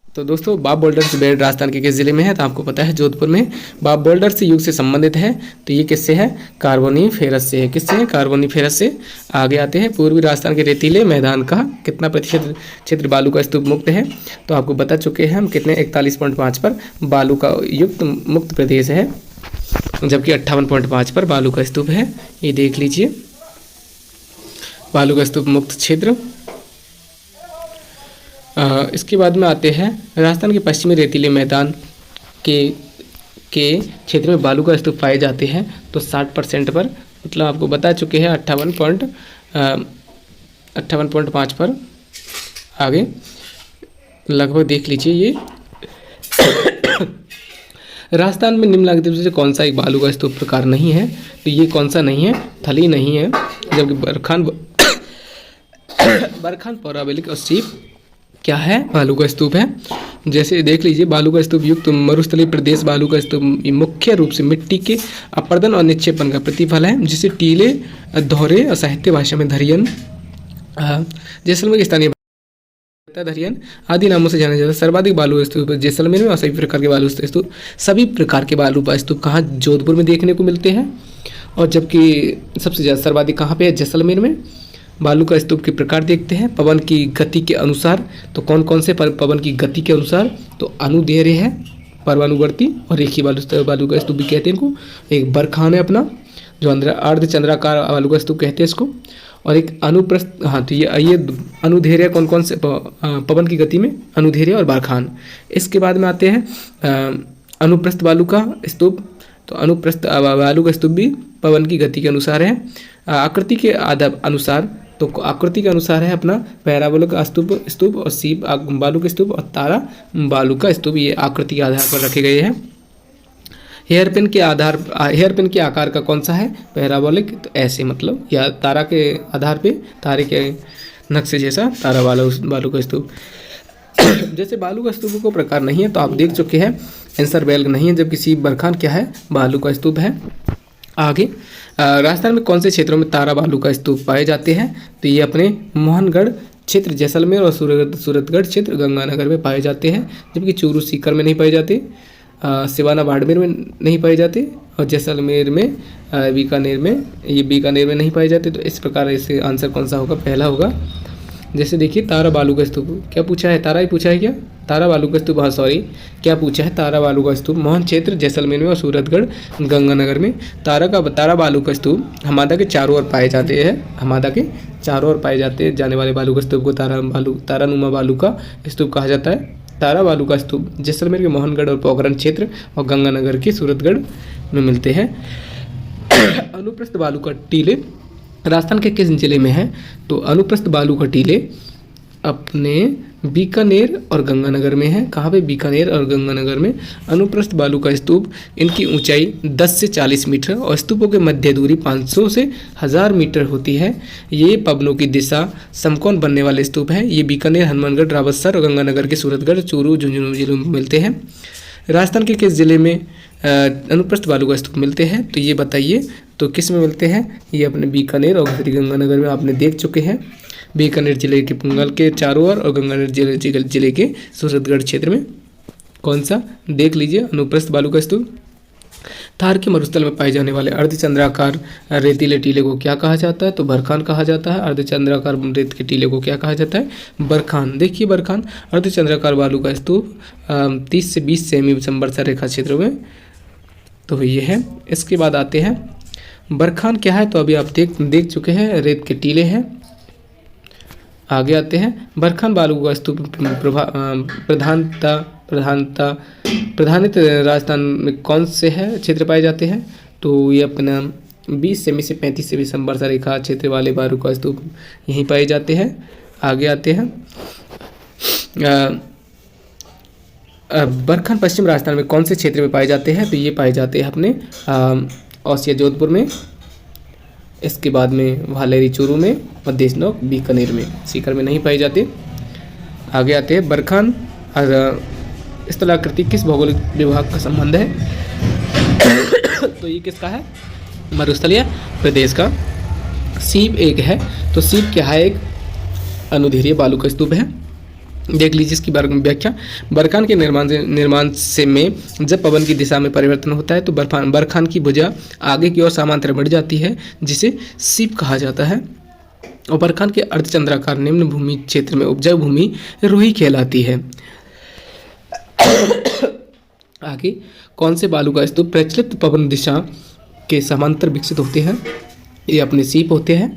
तो दोस्तों बाब बोल्डर्स बेड राजस्थान के किस जिले में है? तो आपको पता है जोधपुर में। बाब बोल्डर्स युग से संबंधित है, तो ये किससे है? कार्बोनीफेरस से है। किससे है? कार्बोनीफेरस से। आगे आते हैं, पूर्वी राजस्थान के रेतीले मैदान का कितना प्रतिशत क्षेत्र बालू का स्तूप मुक्त है? तो आपको बता चुके हैं हम कितने, 41.5 पर बालू का युक्त मुक्त प्रदेश है, जबकि 58.5 पर बालू का स्तूप है। ये देख लीजिए, बालू का स्तूप मुक्त क्षेत्र। इसके बाद में आते हैं, राजस्थान के पश्चिमी रेतीले मैदान के क्षेत्र में बालू का स्तूप पाए जाते हैं। तो 60% पर, मतलब आपको बता चुके हैं 58.5 पर। आगे लगभग देख लीजिए, ये राजस्थान में निम्नलिखित में से कौन सा एक बालू का स्तूप प्रकार नहीं है? तो ये कौन सा नहीं है? थली नहीं है, जबकि बरखान पौरावलिक और सीप क्या है? बालू का स्तूप है। जैसे देख लीजिए, बालू का स्तूप युक्त मरुस्थलीय प्रदेश बालू का स्तूप मुख्य रूप से मिट्टी के अपर्दन और निक्षेपण का प्रतिफल है, जिसे टीले, धौरे और साहित्य भाषा में धरियन, जैसलमेर की स्थानीय धरियन आदि नामों से जाना जाता है। सर्वाधिक बालू स्तूप जैसलमेर में और सभी प्रकार के बालू स्तूप, सभी प्रकार के बालू का स्तूप कहाँ? जोधपुर में देखने को मिलते हैं। और जबकि सबसे ज़्यादा सर्वाधिक कहाँ पे है? जैसलमेर में। बालू का स्तूप के प्रकार देखते हैं पवन की गति के अनुसार। तो कौन कौन से पवन की गति के अनुसार? तो अनुदैर्घ्य है, परमाणुवर्ती और रेखीय बालू का स्तूप भी कहते हैं इनको। एक बरखान है अपना, जो अर्धचंद्राकार बालू का स्तूप कहते हैं इसको। और एक अनुप्रस्थ, हाँ, तो ये अनुदैर्घ्य कौन कौन से पवन की गति में? अनुदैर्घ्य और बरखान। इसके बाद में आते हैं अनुप्रस्थ बालू का स्तूप। तो अनुप्रस्थ बालू का स्तूप भी पवन की गति के अनुसार है। आकृति के अनुसार, तो आकृति के अनुसार है अपना पैराबोलिक स्तूप और सीप बालू के स्तूप और तारा बालू का स्तूप, ये आकृति के आधार पर रखे गए हैं। हेयरपिन के आकार का कौन सा है? पैराबोलिक। तो ऐसे, मतलब या तारा के आधार पे, तारे के नक्शे जैसा तारा बालू का स्तूप। जैसे बालू का स्तूप को प्रकार नहीं है, तो आप देख चुके हैं आंसर बेल्ग नहीं है, जबकि सीप बरखान क्या है? बालू का स्तूप है। आगे, राजस्थान में कौन से क्षेत्रों में तारा बालू का स्तूप पाए जाते हैं? तो ये अपने मोहनगढ़ क्षेत्र जैसलमेर और सूरतगढ़ क्षेत्र गंगानगर में पाए जाते हैं, जबकि चूरू सीकर में नहीं पाए जाते, सिवाना बाड़मेर में नहीं पाए जाते और जैसलमेर में बीकानेर में नहीं पाए जाते। तो इस प्रकार इससे आंसर कौन सा होगा, पहला होगा। जैसे देखिए तारा बालू का स्तूप, क्या पूछा है, तारा ही पूछा है क्या, तारा बालू का स्तूप, हाँ सॉरी, क्या पूछा है, तारा बालू का स्तूप मोहन क्षेत्र जैसलमेर में और सूरतगढ़ गंगानगर में। तारा बालू का स्तूप हमादा के चारों ओर पाए जाते हैं, हमादा के चारों ओर पाए जाने वाले बालू का स्तूप को तारानुमा बालू का स्तूप कहा जाता है। तारा बालू का स्तूप जैसलमेर के मोहनगढ़ और पोखरण क्षेत्र और गंगानगर के सूरतगढ़ में मिलते हैं। अनुप्रस्थ बालू का टीले राजस्थान के किस जिले में है, तो अनुप्रस्थ बालू का टीले अपने बीकानेर और गंगानगर में है। कहाँ पे, बीकानेर और गंगानगर में। अनुप्रस्थ बालू का स्तूप, इनकी ऊंचाई 10 से 40 मीटर और स्तूपों के मध्य दूरी 500 से 1000 मीटर होती है। ये पवनों की दिशा समकोण बनने वाले स्तूप हैं। ये बीकानेर, हनुमानगढ़, रावतसर और गंगानगर के सूरतगढ़, चूरू, झुंझुनू जिलों में मिलते हैं। राजस्थान के किस जिले में अनुप्रस्थ बालू का स्तूप मिलते हैं, तो ये बताइए, तो किस में मिलते हैं, ये अपने बीकानेर और श्री गंगानगर में आपने देख चुके हैं। बीकानेर जिले के पुंगल के चारों ओर और गंगानगर जिले के सूरतगढ़ क्षेत्र में। कौन सा, देख लीजिए, अनुप्रस्थ बालू का स्तूप। थार के मरुस्थल में पाए जाने वाले अर्धचंद्राकार रेतीले टीले को क्या कहा जाता है, तो बरखान कहा जाता है। अर्धचंद्राकार रेत के टीले को क्या कहा जाता है, बरखान। देखिए बरखान अर्धचंद्राकार बालू का स्तूप 30 से 20 सेमी संवर्षा रेखा क्षेत्र में, तो ये है। इसके बाद आते हैं बरखान क्या है, तो अभी आप देख चुके हैं, रेत के टीले हैं। आगे आते हैं बरखान बालू का स्तूप प्रधानित राजस्थान में कौन से है क्षेत्र पाए जाते हैं, तो ये अपना 20 सेमी से 35 सेमी संवर्षा रेखा क्षेत्र वाले बालू का स्तूप यहीं पाए जाते हैं। आगे आते हैं बरखान पश्चिम राजस्थान में कौन से क्षेत्र में पाए जाते हैं, तो ये पाए जाते हैं अपने औसिया जोधपुर में। इसके बाद में वालेरी चूरू में और देशनोक बीकानेर में, सीकर में नहीं पाए जाते। आगे आते हैं बरखान और स्थलाकृति किस भौगोलिक विभाग का संबंध है, तो ये किसका है, मरुस्थलीय प्रदेश का। सीप एक है, तो सीप क्या है, एक अनुदैर्घ्य बालू का स्तूप है। देख लीजिए इसकी व्याख्या। बरखान के निर्माण से में जब पवन की दिशा में परिवर्तन होता है तो बरखान की भुजा आगे की ओर समांतर बढ़ जाती है, जिसे सीप कहा जाता है। और बरखान के अर्धचंद्राकार निम्न भूमि क्षेत्र में उपजाऊ भूमि रोही कहलाती है। आगे कौन से बालू का स्तूप प्रचलित पवन दिशा के समांतर विकसित होते हैं, ये अपने सीप होते हैं।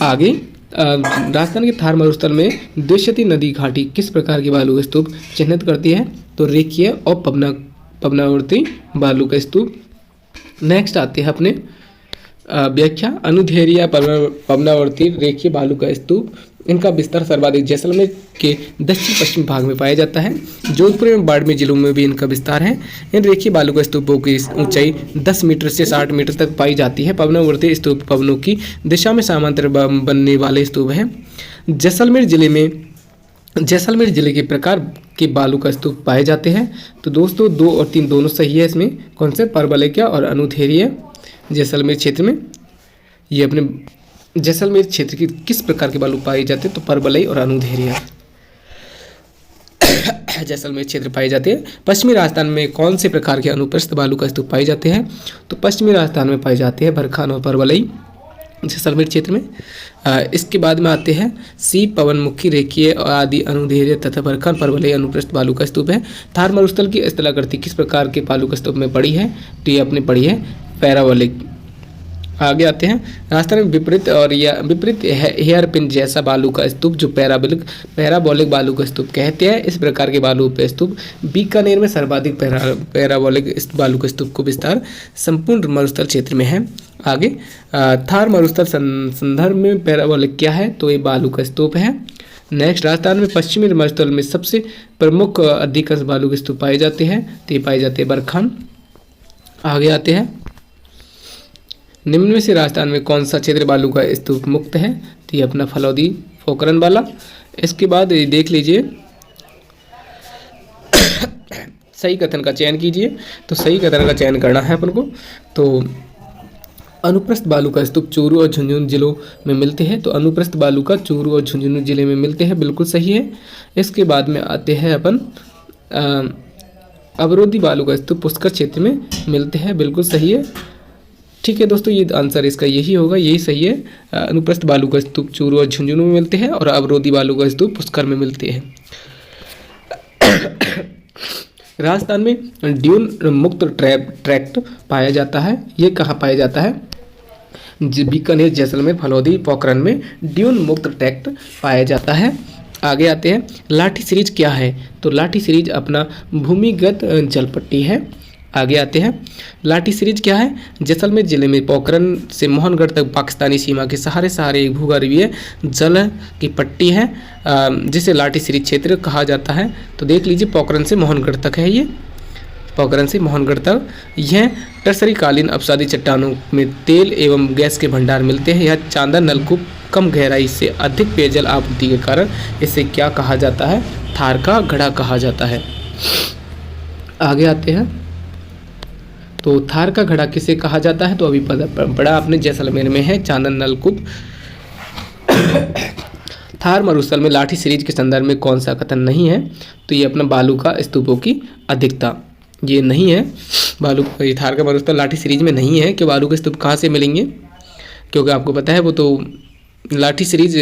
आगे राजस्थान के थार मरुस्थल में द्विशती नदी घाटी किस प्रकार के बालू का स्तूप चिन्हित करती है, तो रेखीय और पवनावर्ती बालू का स्तूप। नेक्स्ट आते हैं अपने व्याख्या। अनुदैर्घ्य पवनावर्ती रेखीय बालू का स्तूप, इनका विस्तार सर्वाधिक जैसलमेर के दक्षिण पश्चिम भाग में पाया जाता है। जोधपुर एवं बाड़मेर जिलों में भी इनका विस्तार है। इन रेखीय बालू का स्तूपों की ऊंचाई 10 मीटर से 60 मीटर तक पाई जाती है। पवनावर्ती स्तूप पवनों की दिशा में समांतर बनने वाले स्तूप हैं। जैसलमेर जिले के प्रकार के बालू का स्तूप पाए जाते हैं। तो दोस्तों 2 और 3 दोनों सही है इसमें। कौन से, परवलयिक और अनुदैर्घ्य। जैसलमेर क्षेत्र में ये अपने जैसलमेर क्षेत्र की किस प्रकार के बालू पाए जाते हैं, तो परवलयी और अनुदैर्घ्य जैसलमेर क्षेत्र पाए जाते हैं। पश्चिमी राजस्थान में कौन से प्रकार के अनुप्रस्थ बालू का स्तूप पाए जाते हैं, तो पश्चिमी राजस्थान में पाए जाते हैं बरखान और परवलयी जैसलमेर क्षेत्र में। इसके बाद में आते हैं सीप पवनमुखी रेखीय आदि अनुदैर्घ्य तथा बरखान परवलयी अनुप्रस्थ बालू का स्तूप है। थार मरुस्थल की स्थलाकृति किस प्रकार के बालू का स्तूप में पड़ी है, तो ये अपने पड़ी है पैराबोलिक। आगे आते हैं राजस्थान में विपरीत हेयर पिन जैसा बालू का स्तूप जो पैराबोलिक बालू का स्तूप कहते हैं। इस प्रकार के बालू पे स्तूप बीकानेर में सर्वाधिक पैराबोलिक बालू के स्तूप को विस्तार संपूर्ण मरुस्थल क्षेत्र में है। आगे थार मरुस्थल संदर्भ में पैराबोलिक क्या है, तो ये बालू का स्तूप है। नेक्स्ट राजस्थान में पश्चिमी मरुस्थल में सबसे प्रमुख अधिकांश बालू के स्तूप पाए जाते हैं, तो ये पाए जाते हैं बरखान। आगे आते हैं निम्न में से राजस्थान में कौन सा क्षेत्र बालू का स्तूप मुक्त है, तो ये अपना फलौदी पोखरण वाला। इसके बाद देख लीजिए सही कथन का चयन कीजिए, तो सही कथन का चयन करना है अपन को। तो अनुप्रस्थ बालू का स्तूप चूरू और झुंझुनू जिलों में मिलते हैं। तो अनुप्रस्थ बालू का चूरू और झुंझुनू जिले में मिलते हैं, बिल्कुल सही है। इसके बाद में आते हैं अपन अवरोधी बालू का स्तूप पुष्कर क्षेत्र में मिलते हैं, बिल्कुल सही है। ठीक है दोस्तों, ये आंसर इसका यही होगा, यही सही है। अनुप्रस्थ बालू का स्तूप चूरू और झुंझुनू में मिलते हैं और अवरोधी बालू का स्तूप पुष्कर में मिलते हैं। राजस्थान में ड्यून मुक्त ट्रैक्ट पाया जाता है, ये कहाँ पाया जाता है? बीकानेर, जैसलमेर, फलौदी, पोखरण में ड्यून मुक्त ट्रैक्ट पाया जाता है। आगे आते हैं, लाठी सीरीज क्या है? तो लाठी सीरीज अपना भूमिगत जलपट्टी है। आगे आते हैं, लाठी सीरीज क्या है? जैसलमेर जिले में पोखरण से मोहनगढ़ तक पाकिस्तानी सीमा के सहारे सहारे एक भूगर्भीय जल की पट्टी है, जिसे लाठी सीरीज क्षेत्र कहा जाता है। तो देख लीजिए, पोखरण से मोहनगढ़ तक है, ये पोखरण से मोहनगढ़ तक। यह टर्सरी कालीन अपसादी चट्टानों में तेल एवं गैस के भंडार मिलते हैं। यह चांदा नलकूप कम गहराई से अधिक पेयजल आपूर्ति के कारण इसे क्या कहा जाता है? थार का घड़ा कहा जाता है। आगे आते हैं, तो थार का घड़ा किसे कहा जाता है? तो अभी बड़ा अपने जैसलमेर में है चांदन नलकूप। थार मरुस्थल में लाठी सीरीज के संदर्भ में कौन सा कथन नहीं है? तो ये अपना बालू का स्तूपों की अधिकता, ये नहीं है। बालू, ये थार का मरुस्थल लाठी सीरीज में नहीं है कि बालू के स्तूप कहाँ से मिलेंगे, क्योंकि आपको पता है वो तो लाठी सीरीज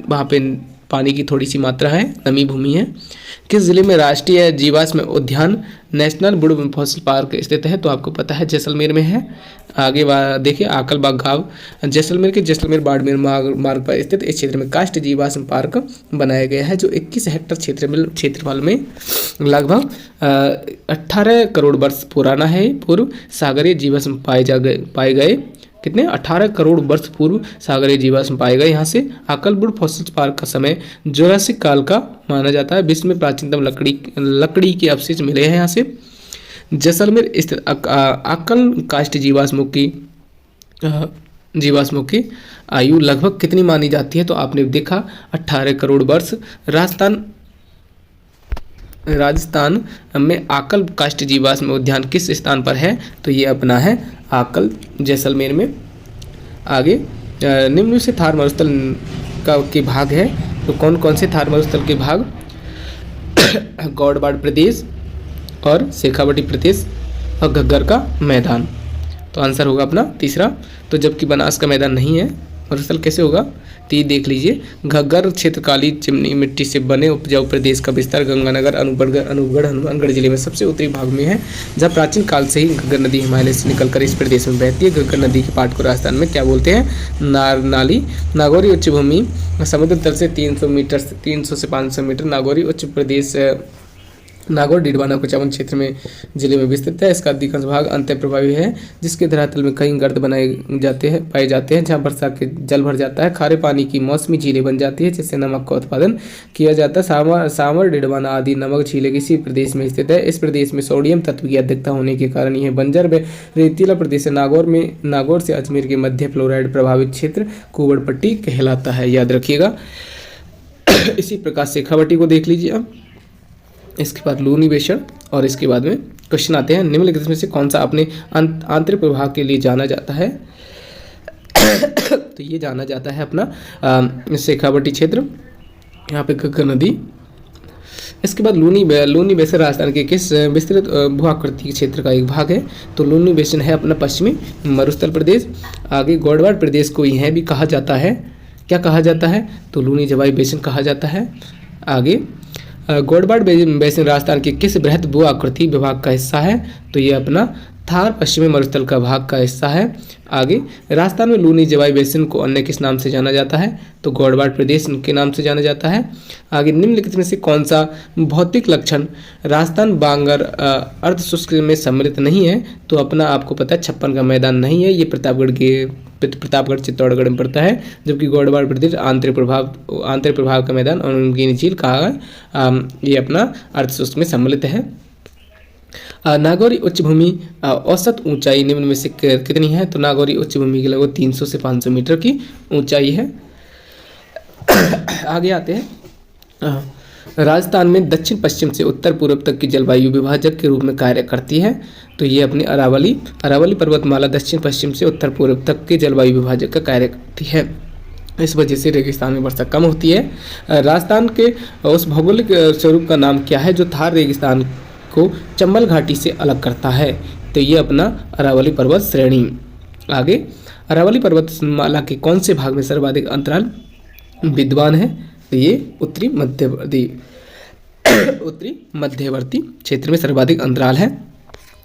वहाँ पे पानी की थोड़ी सी मात्रा है, नमी भूमि है। किस जिले में राष्ट्रीय जीवाश्म उद्यान नेशनल वुड फॉसिल पार्क स्थित है? तो आपको पता है जैसलमेर में है। आगे देखिए, आकलबाग गांव जैसलमेर के जैसलमेर बाड़मेर मार्ग पर स्थित इस क्षेत्र में काष्ठ जीवाश्म पार्क बनाया गया है, जो 21 हेक्टेयर क्षेत्रफल में लगभग 18 करोड़ वर्ष पुराना है। पूर्व सागरीय जीवाश्म पाए गए कितने? 18 करोड़ वर्ष पूर्व सागरीय जीवाश्म पाए गए। यहाँ से आकलवुड फॉसिल पार्क का समय जुरासिक काल का माना जाता है। विश्व में प्राचीनतम लकड़ी के अवशेष मिले हैं यहाँ से। जैसलमेर स्थित आकल काष्ठ जीवाश्मों की आयु लगभग कितनी मानी जाती है? तो आपने देखा 18 करोड़ वर्ष। राजस्थान में आकल काष्ठ जीवाश्म उद्यान किस स्थान पर है? तो ये अपना है आकल, जैसलमेर में। आगे, निम्न से थार मरुस्थल के भाग है, तो कौन कौन से थार मरुस्थल के भाग? गौड़वाड़ प्रदेश और शेखावटी प्रदेश और घग्गर का मैदान। तो आंसर होगा अपना तीसरा। तो जबकि बनास का मैदान नहीं है, मरुस्थल कैसे होगा? तो ये देख लीजिए, घग्गर क्षेत्र काली चिमनी मिट्टी से बने उपजाऊ प्रदेश का विस्तार गंगानगर, अनूपगढ़, हनुमानगढ़ जिले में सबसे उत्तरी भाग में है, जहाँ प्राचीन काल से ही घग्गर नदी हिमालय से निकलकर इस प्रदेश में बहती है। घग्गर नदी के पाट को राजस्थान में क्या बोलते हैं? नाली। नागौरी उच्च भूमि समुद्र तल से 300 से 500 मीटर। नागौरी उच्च प्रदेश नागौर डीडवाना कुचामन क्षेत्र में जिले में विस्तृत है। इसका अधिकांश भाग अंत्य प्रभावी है, जिसके धरातल में कई गर्त पाए जाते हैं, जहां वर्षा के जल भर जाता है। खारे पानी की मौसमी झीलें बन जाती है, जिससे नमक का उत्पादन किया जाता है। सावर डीडवाना आदि नमक झीलें इसी प्रदेश में स्थित है। इस प्रदेश में सोडियम तत्व की अधिकता होने के कारण यह बंजर व रेतीला प्रदेश है। नागौर से अजमेर के मध्य फ्लोराइड प्रभावित क्षेत्र कुंवरपट्टी कहलाता है, याद रखिएगा। इसी प्रकार शेखावटी को देख लीजिए अब। इसके बाद लूनी बेशर और इसके बाद में क्वेश्चन आते हैं, निम्नलिखित में से कौन सा अपने आंतरिक प्रभाव के लिए जाना जाता है? तो ये जाना जाता है अपना शेखावटी क्षेत्र, यहाँ पे घग्गर नदी। इसके बाद लूनी बेसिन राजस्थान के किस विस्तृत भूआकृति क्षेत्र का एक भाग है? तो लूनी बेसिन है अपना पश्चिमी मरुस्थल प्रदेश। आगे गौड़वाड़ प्रदेश को यह भी कहा जाता है, क्या कहा जाता है? तो लूनी जवाई बेसिन कहा जाता है। आगे, गौड़वाड़ बेसिन राजस्थान के किस बृहद भू आकृति विभाग का हिस्सा है? तो ये अपना थार पश्चिमी मरुस्थल का भाग का हिस्सा है। आगे, राजस्थान में लूनी जवाई बेसिन को अन्य किस नाम से जाना जाता है? तो गौड़वाड़ प्रदेश के नाम से जाना जाता है। आगे, निम्नलिखित में से कौन सा भौतिक लक्षण राजस्थान बांगर अर्ध शुष्क में सम्मिलित नहीं है? तो अपना आपको पता है 56 का मैदान नहीं है, ये प्रतापगढ़ चित्तौड़गढ़ में पड़ता है, जबकि गौड़वाड़ प्रदेश आंतरिक प्रभाव का मैदान और उनकी झील कहा है, ये अपना अर्धशुष्क में सम्मिलित है। नागौरी उच्च भूमि औसत ऊंचाई निम्न में से कितनी है? तो नागौरी उच्च भूमि की लगभग 300 से 500 मीटर की ऊंचाई है। आगे आते हैं, राजस्थान में दक्षिण पश्चिम से उत्तर पूर्व तक की जलवायु विभाजक के रूप में कार्य करती है। तो ये अपनी अरावली पर्वतमाला दक्षिण पश्चिम से उत्तर पूर्व तक के जलवायु विभाजक का कार्य करती है। इस वजह से रेगिस्तान में वर्षा कम होती है। राजस्थान के उस भौगोलिक स्वरूप का नाम क्या है जो थार रेगिस्तान को चंबल घाटी से अलग करता है? तो ये अपना अरावली पर्वत श्रेणी। आगे, अरावली पर्वतमाला के कौन से भाग में सर्वाधिक अंतराल विद्यमान है? तो ये उत्तरी मध्यवर्ती क्षेत्र में सर्वाधिक अंतराल है।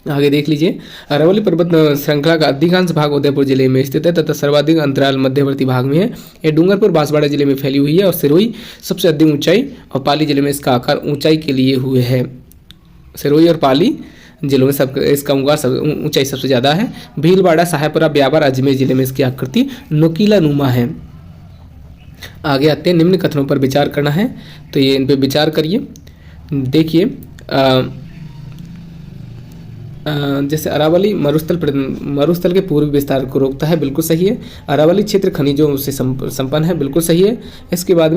आगे देख लीजिए, अरावली पर्वत श्रृंखला का अधिकांश भाग उदयपुर जिले में स्थित है तथा सर्वाधिक अंतराल मध्यवर्ती भाग में है। ये डूंगरपुर बांसवाड़ा जिले में फैली हुई है और सिरोही सबसे अधिक ऊंचाई और पाली जिले में इसका आकार ऊंचाई के लिए हुए है। सिरोही और पाली जिलों में सब इसका ऊंचाई सबसे ज़्यादा है। भीलवाड़ा, साहेबपुरा, ब्यावर, अजमेर जिले में इसकी आकृति नुकीला नुमा है। आगे आते हैं, निम्न कथनों पर विचार करना है, तो ये इन पर विचार करिए। देखिए, जैसे अरावली मरुस्थल के पूर्वी विस्तार को रोकता है, बिल्कुल सही है। अरावली क्षेत्र खनिजों से संपन्न है, बिल्कुल सही है। इसके बाद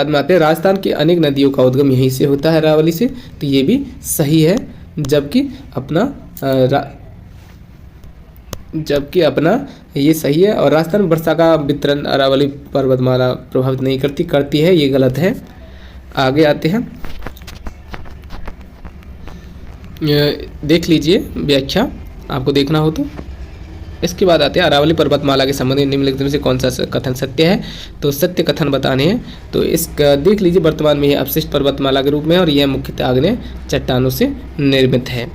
में आते हैं, राजस्थान की अनेक नदियों का उद्गम यहीं से होता है, अरावली से, तो ये भी सही है। जबकि अपना ये सही है। और राजस्थान में वर्षा का वितरण अरावली पर्वतमाला प्रभावित नहीं करती है, ये गलत है। आगे आते हैं, देख लीजिए व्याख्या, आपको देखना हो तो। इसके बाद आते हैं, अरावली पर्वतमाला के संबंध में निम्नलिखित में से कौन सा कथन सत्य है? तो सत्य कथन बताने हैं। तो इसका देख लीजिए, वर्तमान में यह अपशिष्ट पर्वतमाला के रूप में है और यह मुख्यतः आग्नेय चट्टानों से निर्मित है।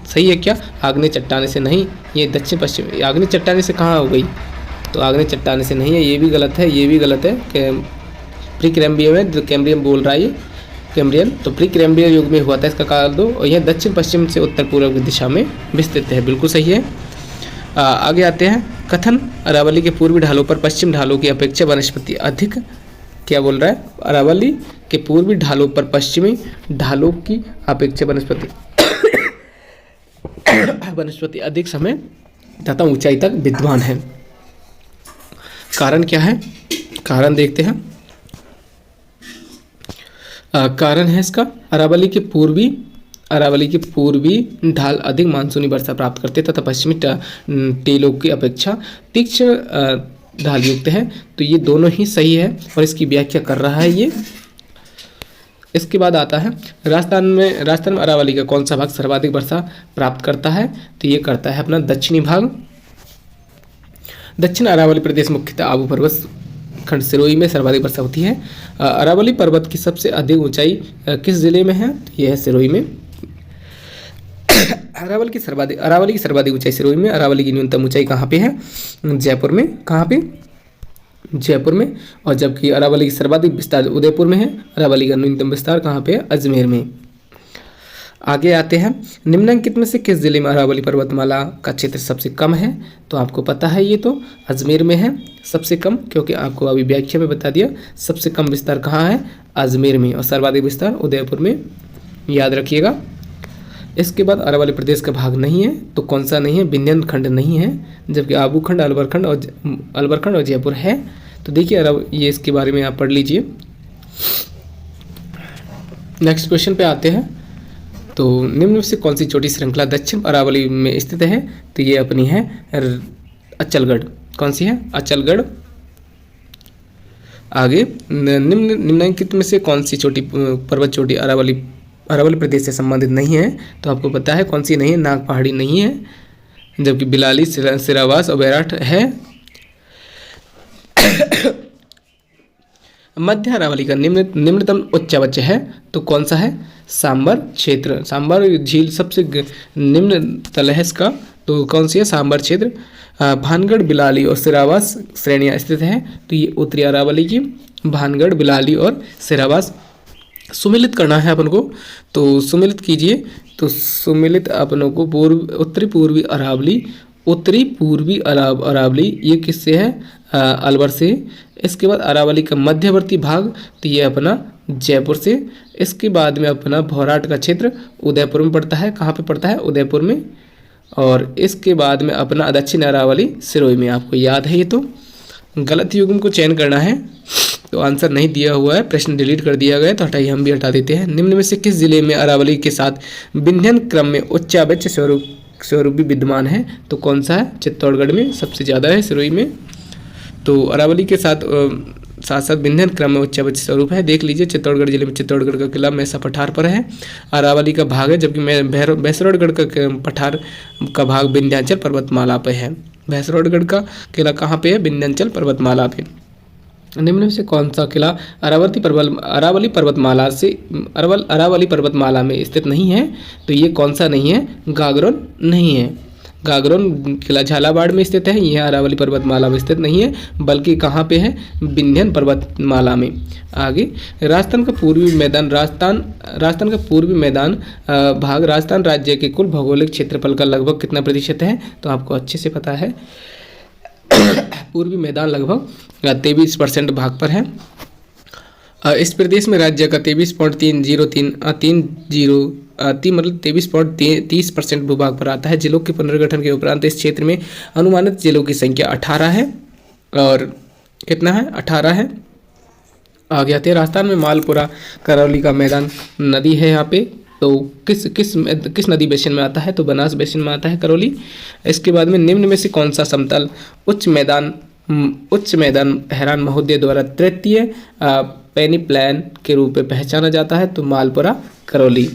सही है क्या? आग्नेय चट्टाने से नहीं, ये दक्षिण पश्चिम आग्नेय चट्टाने से कहाँ हो गई? तो आग्नेय चट्टाने से नहीं है, ये भी गलत है, ये भी गलत है। प्री कैम्ब्रियम है, जो कैम्ब्रियम बोल रहा है ये कैम्ब्रियन, तो प्री कैम्ब्रियन युग में हुआ था इसका काल दो, और यह दक्षिण पश्चिम से उत्तर पूर्व की दिशा में विस्तृत है, बिल्कुल सही है। आगे आते हैं, कथन अरावली के पूर्वी ढालों पर पश्चिम ढालों की अपेक्षा वनस्पति अधिक, क्या बोल रहा है? अरावली के पूर्वी ढालों पर पश्चिमी ढालों की अपेक्षा वनस्पति अधिक समय तथा ऊंचाई तक विद्यमान है। कारण क्या है? कारण देखते हैं। कारण है इसका, अरावली के पूर्वी ढाल अधिक मानसूनी वर्षा प्राप्त करते तथा पश्चिमी टीलों की अपेक्षा तीक्ष्ण ढाल युक्त है। तो ये दोनों ही सही है और इसकी व्याख्या कर रहा है ये। इसके बाद आता है, राजस्थान में अरावली का कौन सा भाग सर्वाधिक वर्षा प्राप्त करता है? तो ये करता है अपना दक्षिणी भाग। दक्षिण अरावली प्रदेश मुख्यतः आबू पर्वत खंड सिरोही में सर्वाधिक वर्षा होती है। अरावली पर्वत की सबसे अधिक ऊंचाई किस जिले में है? तो यह है सिरोही में। अरावली की सर्वाधिक ऊंचाई सिरोही में। अरावली की न्यूनतम ऊंचाई कहाँ पे है? जयपुर में। कहाँ पे? जयपुर में। और जबकि अरावली की सर्वाधिक विस्तार उदयपुर में है। अरावली का न्यूनतम विस्तार कहाँ पे है? अजमेर में। आगे आते हैं, निम्नलिखित में से किस जिले में अरावली पर्वतमाला का क्षेत्र सबसे कम है? तो आपको पता है ये तो अजमेर में है सबसे कम, क्योंकि आपको अभी व्याख्या में बता दिया सबसे कम विस्तार कहाँ है? अजमेर में। और सर्वाधिक विस्तार उदयपुर में, याद रखिएगा। इसके बाद अरावली प्रदेश का भाग नहीं है, तो कौन सा नहीं है? विंध्य खंड नहीं है, जबकि आबू खंड, अलवर खंड और जयपुर है। तो देखिए ये इसके बारे में आप पढ़ लीजिए। नेक्स्ट क्वेश्चन पे आते हैं, तो निम्न में से कौन सी छोटी श्रृंखला दक्षिण अरावली में स्थित है? तो ये अपनी है अचलगढ़। कौन सी है? अचलगढ़। आगे, निम्नलिखित में से कौन सी छोटी पर्वत चोटी अरावली प्रदेश से संबंधित नहीं है? तो आपको पता है कौन सी नहीं है? नाग पहाड़ी नहीं है, जबकि बिलाली, सिरावास और बैराठ है। मध्य अरावली का निम्नतम उच्चावच है, तो कौन सा है? सांबर क्षेत्र। सांबर झील सबसे निम्न तल है इसका, तो कौन सी है? सांबर क्षेत्र। भानगढ़, बिलाली और सिरावास श्रेणियाँ स्थित है, तो ये उत्तरी अरावली की भानगढ़, बिलाली और सिरावास। सुमिलित करना है अपन को, तो सुमिलित कीजिए। तो सुमिलित अपनों को उत्तरी पूर्वी अरावली ये किससे है? अलवर से। इसके बाद अरावली का मध्यवर्ती भाग, तो ये अपना जयपुर से। इसके बाद में अपना भौराट का क्षेत्र उदयपुर में पड़ता है। कहाँ पे पड़ता है? उदयपुर में। और इसके बाद में अपना दक्षिण अरावली सिरोही में। आपको याद है ये तो। गलत युग्म को चयन करना है, तो आंसर नहीं दिया हुआ है, प्रश्न डिलीट कर दिया गया, तो हटाइए, हम भी हटा देते हैं। निम्न में से किस जिले में अरावली के साथ विंध्यन क्रम में उच्चावच स्वरूप भी विद्यमान है? तो कौन सा है? चित्तौड़गढ़ में सबसे ज़्यादा है, सिरोही में। तो अरावली के साथ साथ विंध्यन क्रम में उच्चावच स्वरूप है। देख लीजिए, चित्तौड़गढ़ जिले में चित्तौड़गढ़ का किला मैसा पठार पर है, अरावली का भाग है, जबकि भैंसरोडगढ़ का पठार का भाग विंध्याचल पर्वतमाला पर है। भैंसरोडगढ़ का किला कहाँ पे है? विंध्याचल पर्वतमाला पे। निम्न में से कौन सा किला अरावली पर्वतमाला में स्थित नहीं है? तो ये कौन सा नहीं है? गागरोन नहीं है। गागरोन किला झालावाड़ में स्थित है, यह अरावली पर्वतमाला में स्थित नहीं है, बल्कि कहाँ पे है? विंध्यन पर्वतमाला में। आगे, राजस्थान का पूर्वी मैदान भाग राजस्थान राज्य के कुल भौगोलिक क्षेत्रफल का लगभग कितना प्रतिशत है? तो आपको अच्छे से पता है, पूर्वी मैदान लगभग 23% भाग पर है। इस प्रदेश में राज्य का 23.30% भूभाग पर आता है। जिलों के पुनर्गठन के उपरांत इस क्षेत्र में अनुमानित जिलों की संख्या 18 है, और कितना है? 18 है। आगे आते हैं, राजस्थान में मालपुरा करौली का मैदान नदी है यहाँ पे, तो किस नदी बेसिन में आता है? तो बनास बेसिन में आता है करौली। इसके बाद में निम्न में से कौन सा समतल उच्च मैदान हैरान महोदय द्वारा तृतीय पेनी प्लान के रूप में पहचाना जाता है? तो मालपुरा करौली।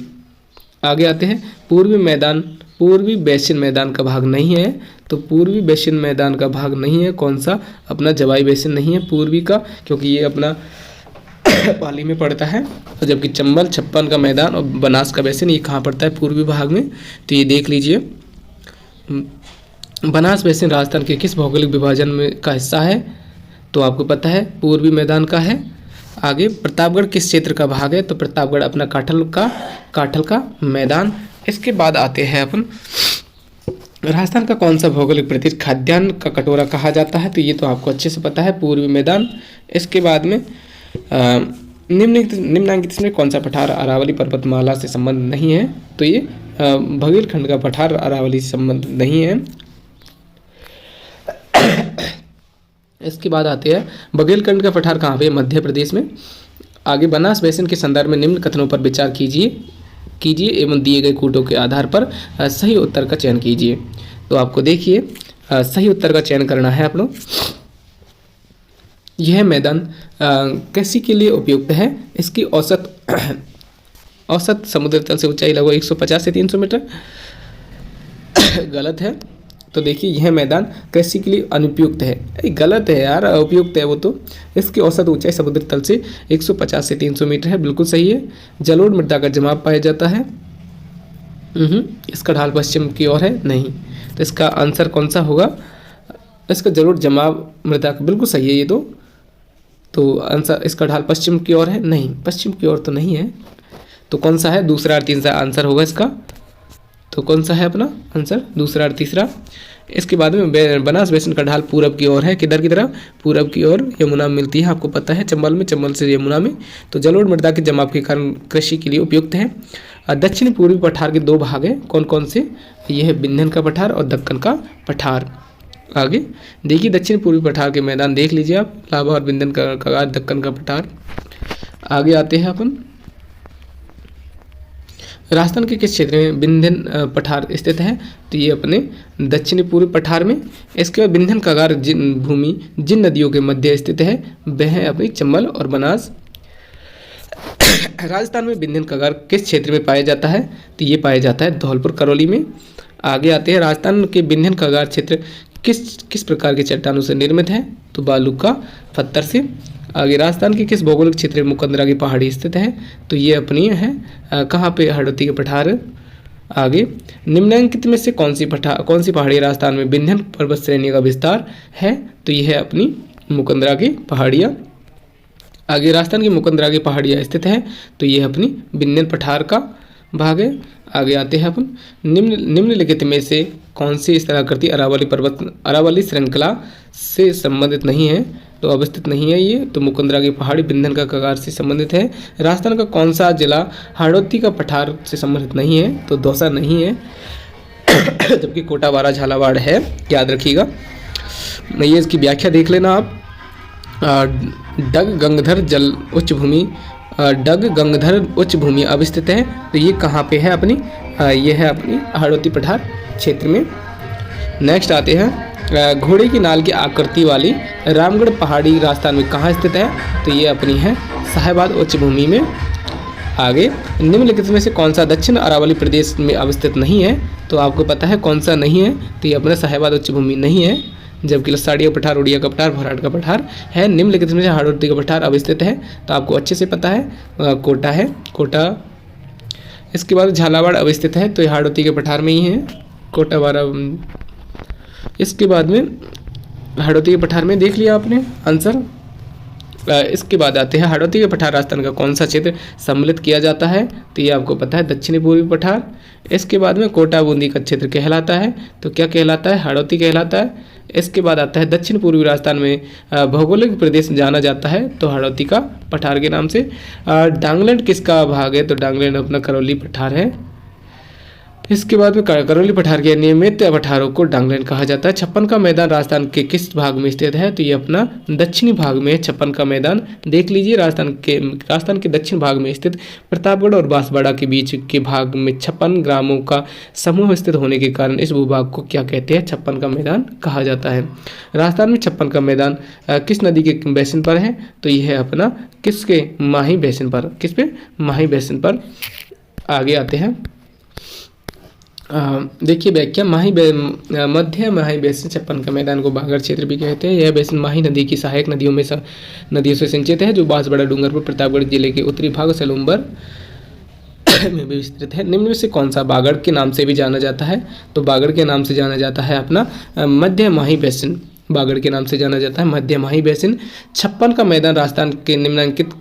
आगे आते हैं, पूर्वी बेसिन मैदान का भाग नहीं है, तो पूर्वी बेसिन मैदान का भाग नहीं है कौन सा? अपना जवाई बेसिन नहीं है पूर्वी का, क्योंकि ये अपना पाली में पड़ता है, और जबकि चंबल, छप्पन का मैदान और बनास का बेसिन ये कहाँ पड़ता है? पूर्वी भाग में। तो ये देख लीजिए, बनास बेसिन राजस्थान के किस भौगोलिक विभाजन में का हिस्सा है? तो आपको पता है, पूर्वी मैदान का है। आगे, प्रतापगढ़ किस क्षेत्र का भाग है? तो प्रतापगढ़ अपना काठल का मैदान। इसके बाद आते हैं अपन, राजस्थान का कौन सा भौगोलिक प्रदेश खाद्यान्न का कटोरा कहा जाता है? तो ये तो आपको अच्छे से पता है, पूर्वी मैदान। इसके बाद में निम्नलिखित में कौन सा पठार अरावली पर्वतमाला से संबंध नहीं है? तो ये बघेलखंड का पठार अरावली से संबंध नहीं है। इसके बाद आते हैं, बघेलखंड का पठार कहाँ पे? मध्य प्रदेश में। आगे, बनास बेसिन के संदर्भ में निम्न कथनों पर विचार कीजिए एवं दिए गए कूटों के आधार पर सही उत्तर का चयन कीजिए। तो आपको देखिए, सही उत्तर का चयन करना है आप लोग। यह मैदान कृषि के लिए उपयुक्त है। इसकी औसत समुद्र तल से ऊंचाई लगभग 150 से 300 मीटर। गलत है। तो देखिए, यह मैदान कृषि के लिए अनुपयुक्त है। गलत है यार, उपयुक्त है वो तो। इसकी औसत ऊंचाई समुद्र तल से 150 से 300 मीटर है, बिल्कुल सही है। जलोढ़ मृदा का जमाव पाया जाता है। इसका ढाल पश्चिम की ओर है, नहीं। तो इसका आंसर कौन सा होगा? इसका जलोढ़ जमाव मृदा का, बिल्कुल सही है ये तो आंसर इसका ढाल पश्चिम की ओर है, नहीं, पश्चिम की ओर तो नहीं है। तो कौन सा है? दूसरा और तीसरा आंसर होगा इसका। तो कौन सा है अपना आंसर? दूसरा और तीसरा। इसके बाद में बनास बेसिन का ढाल पूरब की ओर है। किधर की तरफ? पूरब की ओर यमुना मिलती है, आपको पता है, चंबल से यमुना में। तो जलोढ़ मृदा के जमाव के कारण कृषि के लिए उपयुक्त है। दक्षिणी पूर्वी पठार के दो भाग हैं, कौन कौन से? यह है विंध्यन का पठार और दक्कन का पठार। आगे देखिए, दक्षिण पूर्वी पठार के मैदान देख लीजिए आप, लाभा और विंध्यन का दक्कन का पठार। आगे आते हैं अपन, राजस्थान के किस क्षेत्र में विंध्यन पठार स्थित है? तो ये अपने दक्षिणी पूर्वी पठार में। इसके बाद विंध्यन कगार भूमि जिन नदियों के मध्य स्थित है वह है अपनी चंबल और बनास। राजस्थान में विंध्यन कगार किस क्षेत्र में पाया जाता है? तो ये पाया जाता है धौलपुर करौली में। आगे आते हैं, राजस्थान के विंध्यन कगार क्षेत्र किस प्रकार के चट्टानों से निर्मित है? तो बालू का पत्थर से। आगे, राजस्थान के किस भौगोलिक क्षेत्र में मुकंदरा की पहाड़ी स्थित है? तो ये अपनी है कहाँ पे? हड़ौती के पठार। आगे, निम्नलिखित में से कौन सी पहाड़ी राजस्थान में विंध्यन पर्वत श्रेणी का विस्तार है? तो यह है अपनी मुकंदरा की पहाड़ियाँ। आगे, राजस्थान की मुकंदरा की पहाड़ियाँ स्थित है, तो यह अपनी विंध्यन पठार का भाग है। आगे आते हैं अपन, निम्नलिखित में से कौन सी स्थलाकृति अरावली श्रृंखला से संबंधित नहीं है? तो अवस्थित नहीं है ये, तो मुकंदरा की पहाड़ी विंध्यन का कगार से संबंधित है। राजस्थान का कौन सा जिला हाड़ौती का पठार से संबंधित नहीं है? तो दौसा नहीं है। जबकि कोटा, बारा, झालावाड़ है, याद रखिएगा। ये इसकी व्याख्या देख लेना आप। डग गंगधर जल उच्च भूमि, डग गंगधर उच्च भूमि अवस्थित है। तो ये कहाँ पे है अपनी, ये है अपनी हाड़ौती पठार क्षेत्र में। नेक्स्ट आते हैं घोड़े की नाल की आकृति वाली रामगढ़ पहाड़ी राजस्थान में कहाँ स्थित है। तो ये अपनी है साहेबाद उच्च भूमि में। आगे निम्नलिखित में से कौन सा दक्षिण अरावली प्रदेश में अवस्थित नहीं है। तो आपको पता है कौन सा नहीं है, तो ये अपना साहेबाद उच्च भूमि नहीं है, जबकि लसाड़िया पठार, उड़िया का पठार, भराट का पठार है। निम्नलिखित में से हाड़ौती का पठार अवस्थित है, तो आपको अच्छे से पता है कोटा है, कोटा। इसके बाद झालावाड़ अवस्थित है, तो ये हाड़ौती के पठार में ही है, कोटा बारह। इसके बाद में हाड़ौती के पठार में देख लिया आपने आंसर। इसके बाद आते हैं हाड़ौती के पठार राजस्थान का कौन सा क्षेत्र सम्मिलित किया जाता है। तो ये आपको पता है दक्षिणी पूर्वी पठार। इसके बाद में कोटा बूंदी का क्षेत्र कहलाता है, तो क्या कहलाता है, हाड़ौती कहलाता है। इसके बाद आता है दक्षिण पूर्वी राजस्थान में भौगोलिक प्रदेश जाना जाता है, तो हाड़ौती का पठार के नाम से। डांगलैंड किसका भाग है, तो डांगलैंड अपना करौली पठार है। इसके बाद में करौली पठार के नियमित पठारों को डांगलैंड कहा जाता है। छप्पन का मैदान राजस्थान के किस भाग में स्थित है, तो ये अपना दक्षिणी भाग में है। छप्पन का मैदान देख लीजिए, राजस्थान के दक्षिण भाग में स्थित प्रतापगढ़ और बांसवाड़ा के बीच के भाग में 56 ग्रामों का समूह स्थित होने के कारण इस भूभाग को क्या कहते हैं, छप्पन का मैदान कहा जाता है। राजस्थान में छप्पन का मैदान किस नदी के बेसिन पर है, तो यह है अपना किसके, माही बेसिन पर। किस पे, माही बेसिन पर। आगे आते हैं, देखिए व्याख्या। मध्य माही बेसिन छप्पन का मैदान को बागड़ क्षेत्र भी कहते हैं। यह बेसिन माही नदी की सहायक नदियों से सिंचित है, जो बांसवाड़ा डूंगरपुर प्रतापगढ़ जिले के उत्तरी भाग सेलुम्बर में भी विस्तृत है। निम्न में से कौन सा बागड़ के नाम से भी जाना जाता है, तो बागड़ के नाम से जाना जाता है अपना मध्य माही बेसिन। बागड़ के नाम से जाना जाता है मध्य माही बेसिन। छप्पन का मैदान राजस्थान के निम्नलिखित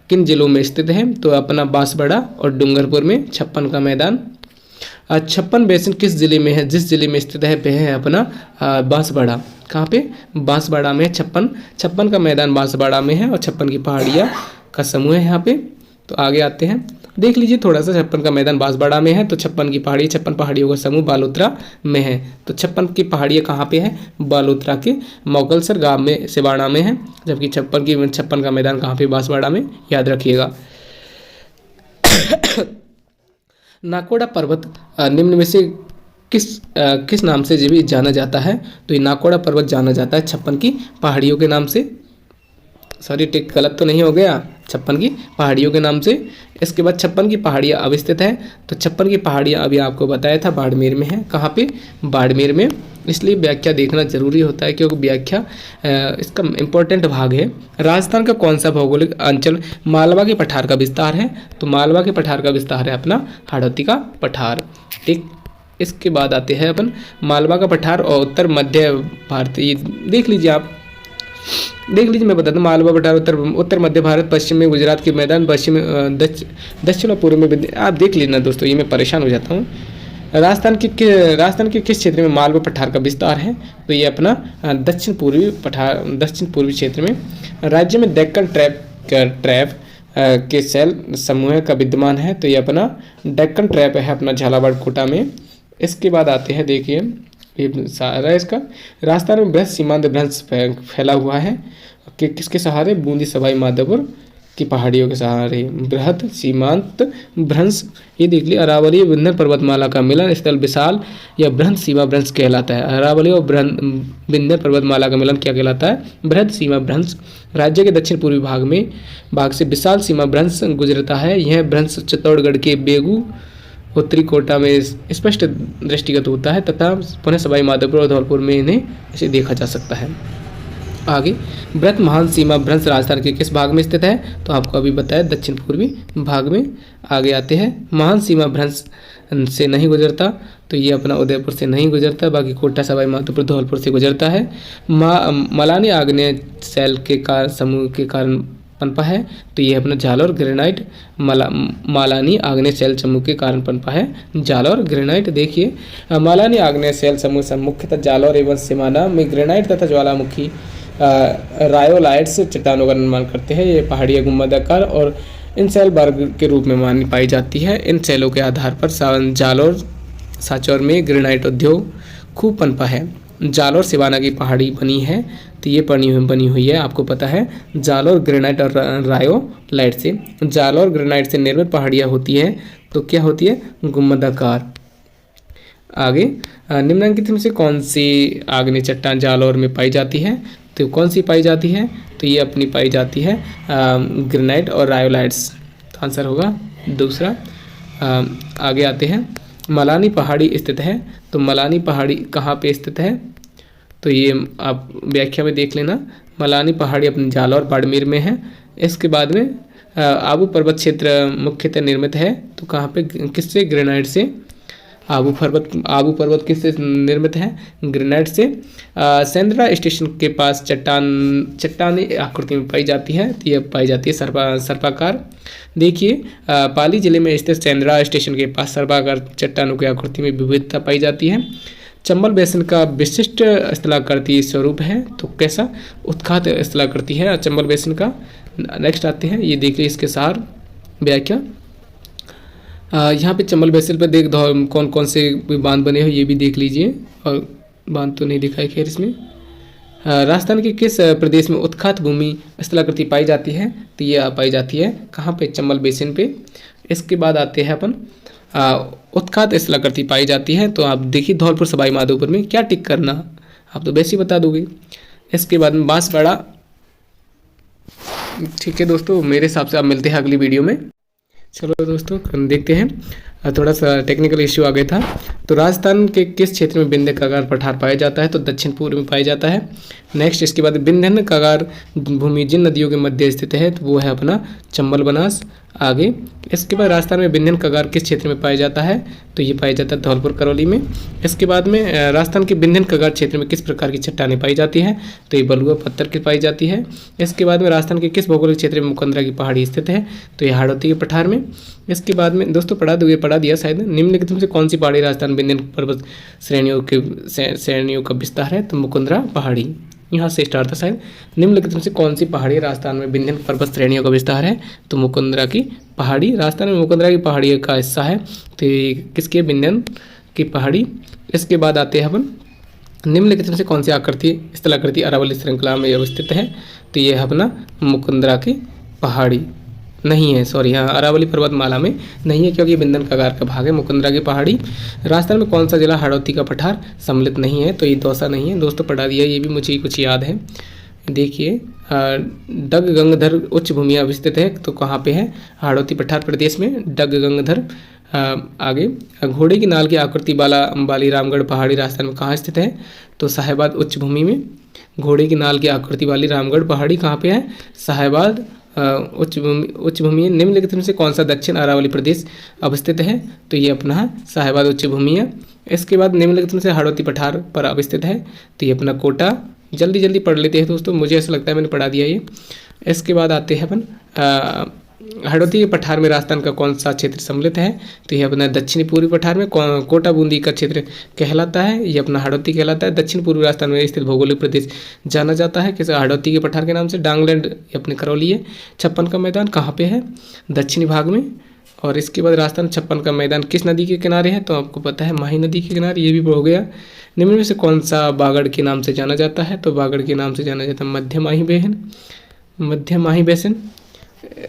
किन जिलों में स्थित है, तो अपना बांसवाड़ा और डूंगरपुर में छप्पन का मैदान। छप्पन बेसिन किस जिले में है, जिस जिले में स्थित है वह है अपना बांसवाड़ा। कहाँ पे, बांसवाड़ा में। छप्पन का मैदान बांसवाड़ा में है और छप्पन की पहाड़ियाँ का समूह है यहाँ पे। तो आगे आते हैं, देख लीजिए थोड़ा सा। छप्पन का मैदान बांसवाड़ा में है, तो छप्पन पहाड़ियों का समूह बालोतरा में है। तो छप्पन की पहाड़ियाँ कहाँ पे है, बालोतरा के मोगलसर गांव में, सिवाड़ा में है। जबकि छप्पन का मैदान कहाँ पे, बांसवाड़ा में, याद रखिएगा। नाकोड़ा पर्वत निम्न में से किस नाम से भी जाना जाता है, तो ये नाकोड़ा पर्वत जाना जाता है छप्पन की पहाड़ियों के नाम से। सॉरी, टिक गलत तो नहीं हो गया, छप्पन की पहाड़ियों के नाम से। इसके बाद छप्पन की पहाड़ियाँ अवस्थित है, तो छप्पन की पहाड़ियाँ अभी आपको बताया था बाड़मेर में है। कहाँ पे, बाड़मेर में। इसलिए व्याख्या देखना जरूरी होता है, क्योंकि व्याख्या इसका इम्पोर्टेंट भाग है। राजस्थान का कौन सा भौगोलिक अंचल मालवा के पठार का विस्तार है, तो मालवा के पठार का विस्तार है अपना हाड़ौती का पठार। ठीक, इसके बाद आते हैं अपन मालवा का पठार और उत्तर मध्य भारत। ये देख लीजिए आप, देख लीजिए, मैं बताता हूँ। मालवा पठार उत्तर मध्य भारत, पश्चिम में गुजरात के मैदान, पश्चिम दक्षिण और पूर्व में। आप देख लेना दोस्तों, ये मैं परेशान हो जाता हूँ। राजस्थान के किस क्षेत्र में मालवा पठार का विस्तार है, तो ये अपना दक्षिण पूर्वी क्षेत्र में। राज्य में डेक्कन ट्रैप के सेल समूह का विद्यमान है, तो ये अपना डेक्कन ट्रैप है अपना झालावाड़ कोटा में। इसके बाद आते हैं, देखिए ये सारा इसका। राजस्थान में बृहद सीमांत भ्रंश फैला हुआ है कि किसके सहारे, बूंदी सवाई माधोपुर की पहाड़ियों के सहारे बृहद सीमांत भ्रंश। ये देख लिया, अरावली विंध्य पर्वतमाला का मिलन स्थल विशाल या बृहद सीमा भ्रंश कहलाता है। अरावली और विंध्य पर्वतमाला का मिलन क्या कहलाता है, बृहद सीमा भ्रंश। राज्य के दक्षिण पूर्वी भाग से विशाल सीमा भ्रंश गुजरता है। यह भ्रंश चित्तौड़गढ़ के बेगू उत्तरी कोटा में स्पष्ट दृष्टिगत होता है तथा पुनः सवाई माधोपुर और धौलपुर में इन्हें इसे देखा जा सकता है। आगे, बृहत महान सीमा भ्रंश राजस्थान के किस भाग में स्थित है, तो आपको अभी बताया दक्षिण पूर्वी भाग में। आगे आते हैं, महान सीमा भ्रंश से नहीं गुजरता, तो ये अपना उदयपुर से नहीं गुजरता, बाकी कोटा सवाई माधोपुर धौलपुर से गुजरता है। मलानी आग्नेय शैल के समूह के कारण पनपा है, तो ये अपना जालौर ग्रेनाइट मालानी आग्नेय शैल समूह के कारण पनपा है, जालौर ग्रेनाइट। देखिए, मालानी आग्नेय शैल समूह मुख्यतः जालौर एवं सिमाना में ग्रेनाइट तथा ज्वालामुखी रायोलाइट्स चट्टानों का निर्माण करते हैं। ये पहाड़ियाँ गुंबदाकार और इन शैल वर्ग के रूप में मानी पाई जाती है। इन शैलों के आधार पर जालौर सांचौर में ग्रेनाइट उद्योग खूब पनपा है। जालौर सिवाना की पहाड़ी बनी है, तो ये बनी हुई है, आपको पता है, जालौर ग्रेनाइट और रायोलाइट से। जालौर ग्रेनाइट से निर्मित पहाड़ियाँ होती हैं तो क्या होती है, गुंबदाकार। आगे, निम्नलिखित में से कौन सी आग्नेय चट्टान जालौर में पाई जाती है, तो कौन सी पाई जाती है, तो ये अपनी पाई जाती है ग्रेनाइट और रायोलाइट्स, तो आंसर होगा दूसरा। आगे आते हैं, मलानी पहाड़ी स्थित है, तो मलानी पहाड़ी कहाँ पे स्थित है, तो ये आप व्याख्या में देख लेना। मलानी पहाड़ी अपनी जालौर बाड़मेर में है। इसके बाद में आबू पर्वत क्षेत्र मुख्यतः निर्मित है, तो कहाँ पे, किससे, ग्रेनाइट से। आबू पर्वत किससे निर्मित है, ग्रेनाइट से। सेंद्रा स्टेशन के पास चट्टानी आकृति में पाई जाती है, तो ये पाई जाती है सर्पाकार। देखिए, पाली जिले में स्थित सेंद्रा स्टेशन के पास सर्पाकार चट्टानों की आकृति में विविधता पाई जाती है। चंबल बेसिन का विशिष्ट स्थलाकृति स्वरूप है, तो कैसा, उत्खात स्थलाकृति है चंबल बेसिन का। नेक्स्ट आते हैं, ये देखिए इसके सार व्याख्या। यहाँ पे चंबल बेसिन पर देख कौन कौन से बांध बने हैं ये भी देख लीजिए, और बांध तो नहीं दिखाई खैर इसमें। राजस्थान के किस प्रदेश में उत्खात भूमि स्थलाकृति पाई जाती है, तो ये पाई जाती है कहाँ पे, चंबल बेसिन पे। इसके बाद आते हैं अपन, उत्खात स्थलाकृति पाई जाती है, तो आप देखिए धौलपुर सवाई माधोपुर में, क्या टिक करना, आप तो वैसे ही बता दोगे। इसके बाद में बांसवाड़ा। ठीक है दोस्तों, मेरे हिसाब से आप मिलते हैं अगली वीडियो में। चलो दोस्तों देखते हैं, थोड़ा सा टेक्निकल इश्यू आ गया था। तो राजस्थान के किस क्षेत्र में विंध्य कगार पठार पाया जाता है, तो दक्षिण पूर्व में पाया जाता है। नेक्स्ट, इसके बाद विंध्य कगार भूमि जिन नदियों के मध्य स्थित है, तो वो है अपना चंबल बनास। आगे, इसके बाद राजस्थान में विंध्य कगार किस क्षेत्र में पाया जाता है, तो ये पाया जाता है धौलपुर करौली में। इसके बाद में राजस्थान के विंध्य कगार क्षेत्र में किस प्रकार की चट्टानें पाई जाती है, तो ये बलुआ पत्थर की पाई जाती है। इसके बाद में राजस्थान के किस भौगोलिक क्षेत्र में मुकंदरा की पहाड़ी स्थित है, तो ये हाड़ौती के पठार में। इसके बाद में दोस्तों पढ़ा दिया शायद, निम्नलिखित में से कौन सी पहाड़ी राजस्थान विंध्य पर्वत श्रेणियों का विस्तार है, तो मुकुंदरा पहाड़ी, यहाँ से स्टार्ट था शायद। निम्नलिखित में से कौन सी पहाड़ी राजस्थान में विंध्य पर्वत श्रेणियों का विस्तार है, तो मुकुंदरा की पहाड़ी। राजस्थान में मुकुंदरा की पहाड़ी का हिस्सा है, तो ये किसकी, विंध्य की पहाड़ी। इसके बाद आते हैं अपन, निम्नलिखित में से कौन सी स्थलाकृति अरावली श्रृंखला में अवस्थित है, तो ये है अपना मुकुंदरा की पहाड़ी, नहीं है, सॉरी, हाँ, अरावली पर्वतमाला में नहीं है, क्योंकि विंध्य कगार का भाग है मुकुंदरा की पहाड़ी। राजस्थान में कौन सा जिला हाड़ौती का पठार सम्मिलित नहीं है, तो ये दौसा नहीं है। दोस्तों पढ़ा दिया, ये भी मुझे कुछ याद है। देखिए, डग गंगधर उच्च भूमि अवस्थित है, तो कहाँ पे है, हाड़ौती पठार प्रदेश में डग गंगधर। आगे, घोड़े की नाल की आकृति वाली रामगढ़ पहाड़ी राजस्थान में कहाँ स्थित है, तो साहेबाद उच्च भूमि में। घोड़े की नाल की आकृति वाली रामगढ़ पहाड़ी कहाँ पे है, साहेबाद उच्च भूमि। निम्नलिखित में से कौन सा दक्षिण अरावली प्रदेश अवस्थित है, तो ये अपना है साहेबाद उच्च भूमि है। इसके बाद निम्नलिखित में से हाड़ौती पठार पर अवस्थित है, तो ये अपना कोटा। जल्दी पढ़ लेते हैं दोस्तों, मुझे ऐसा लगता है मैंने पढ़ा दिया ये। इसके बाद आते हैं अपन, हाड़ौती के पठार में राजस्थान का कौन सा क्षेत्र सम्मिलित है, तो ये अपना दक्षिणी पूर्वी पठार में कोटा बूंदी का क्षेत्र कहलाता है, ये अपना हाड़ौती कहलाता है। दक्षिण पूर्वी राजस्थान में स्थित भौगोलिक प्रदेश जाना जाता है किस, हाड़ौती के पठार के नाम से। डांगलैंड ये अपने करौली है। छप्पन का मैदान कहाँ पे है, दक्षिणी भाग में। और इसके बाद राजस्थान छप्पन का मैदान किस नदी के किनारे है, तो आपको पता है माही नदी के किनारे, ये भी हो गया। निम्न में से कौन सा बागड़ के नाम से जाना जाता है, तो बागड़ के नाम से जाना जाता है मध्य माही बेसिन,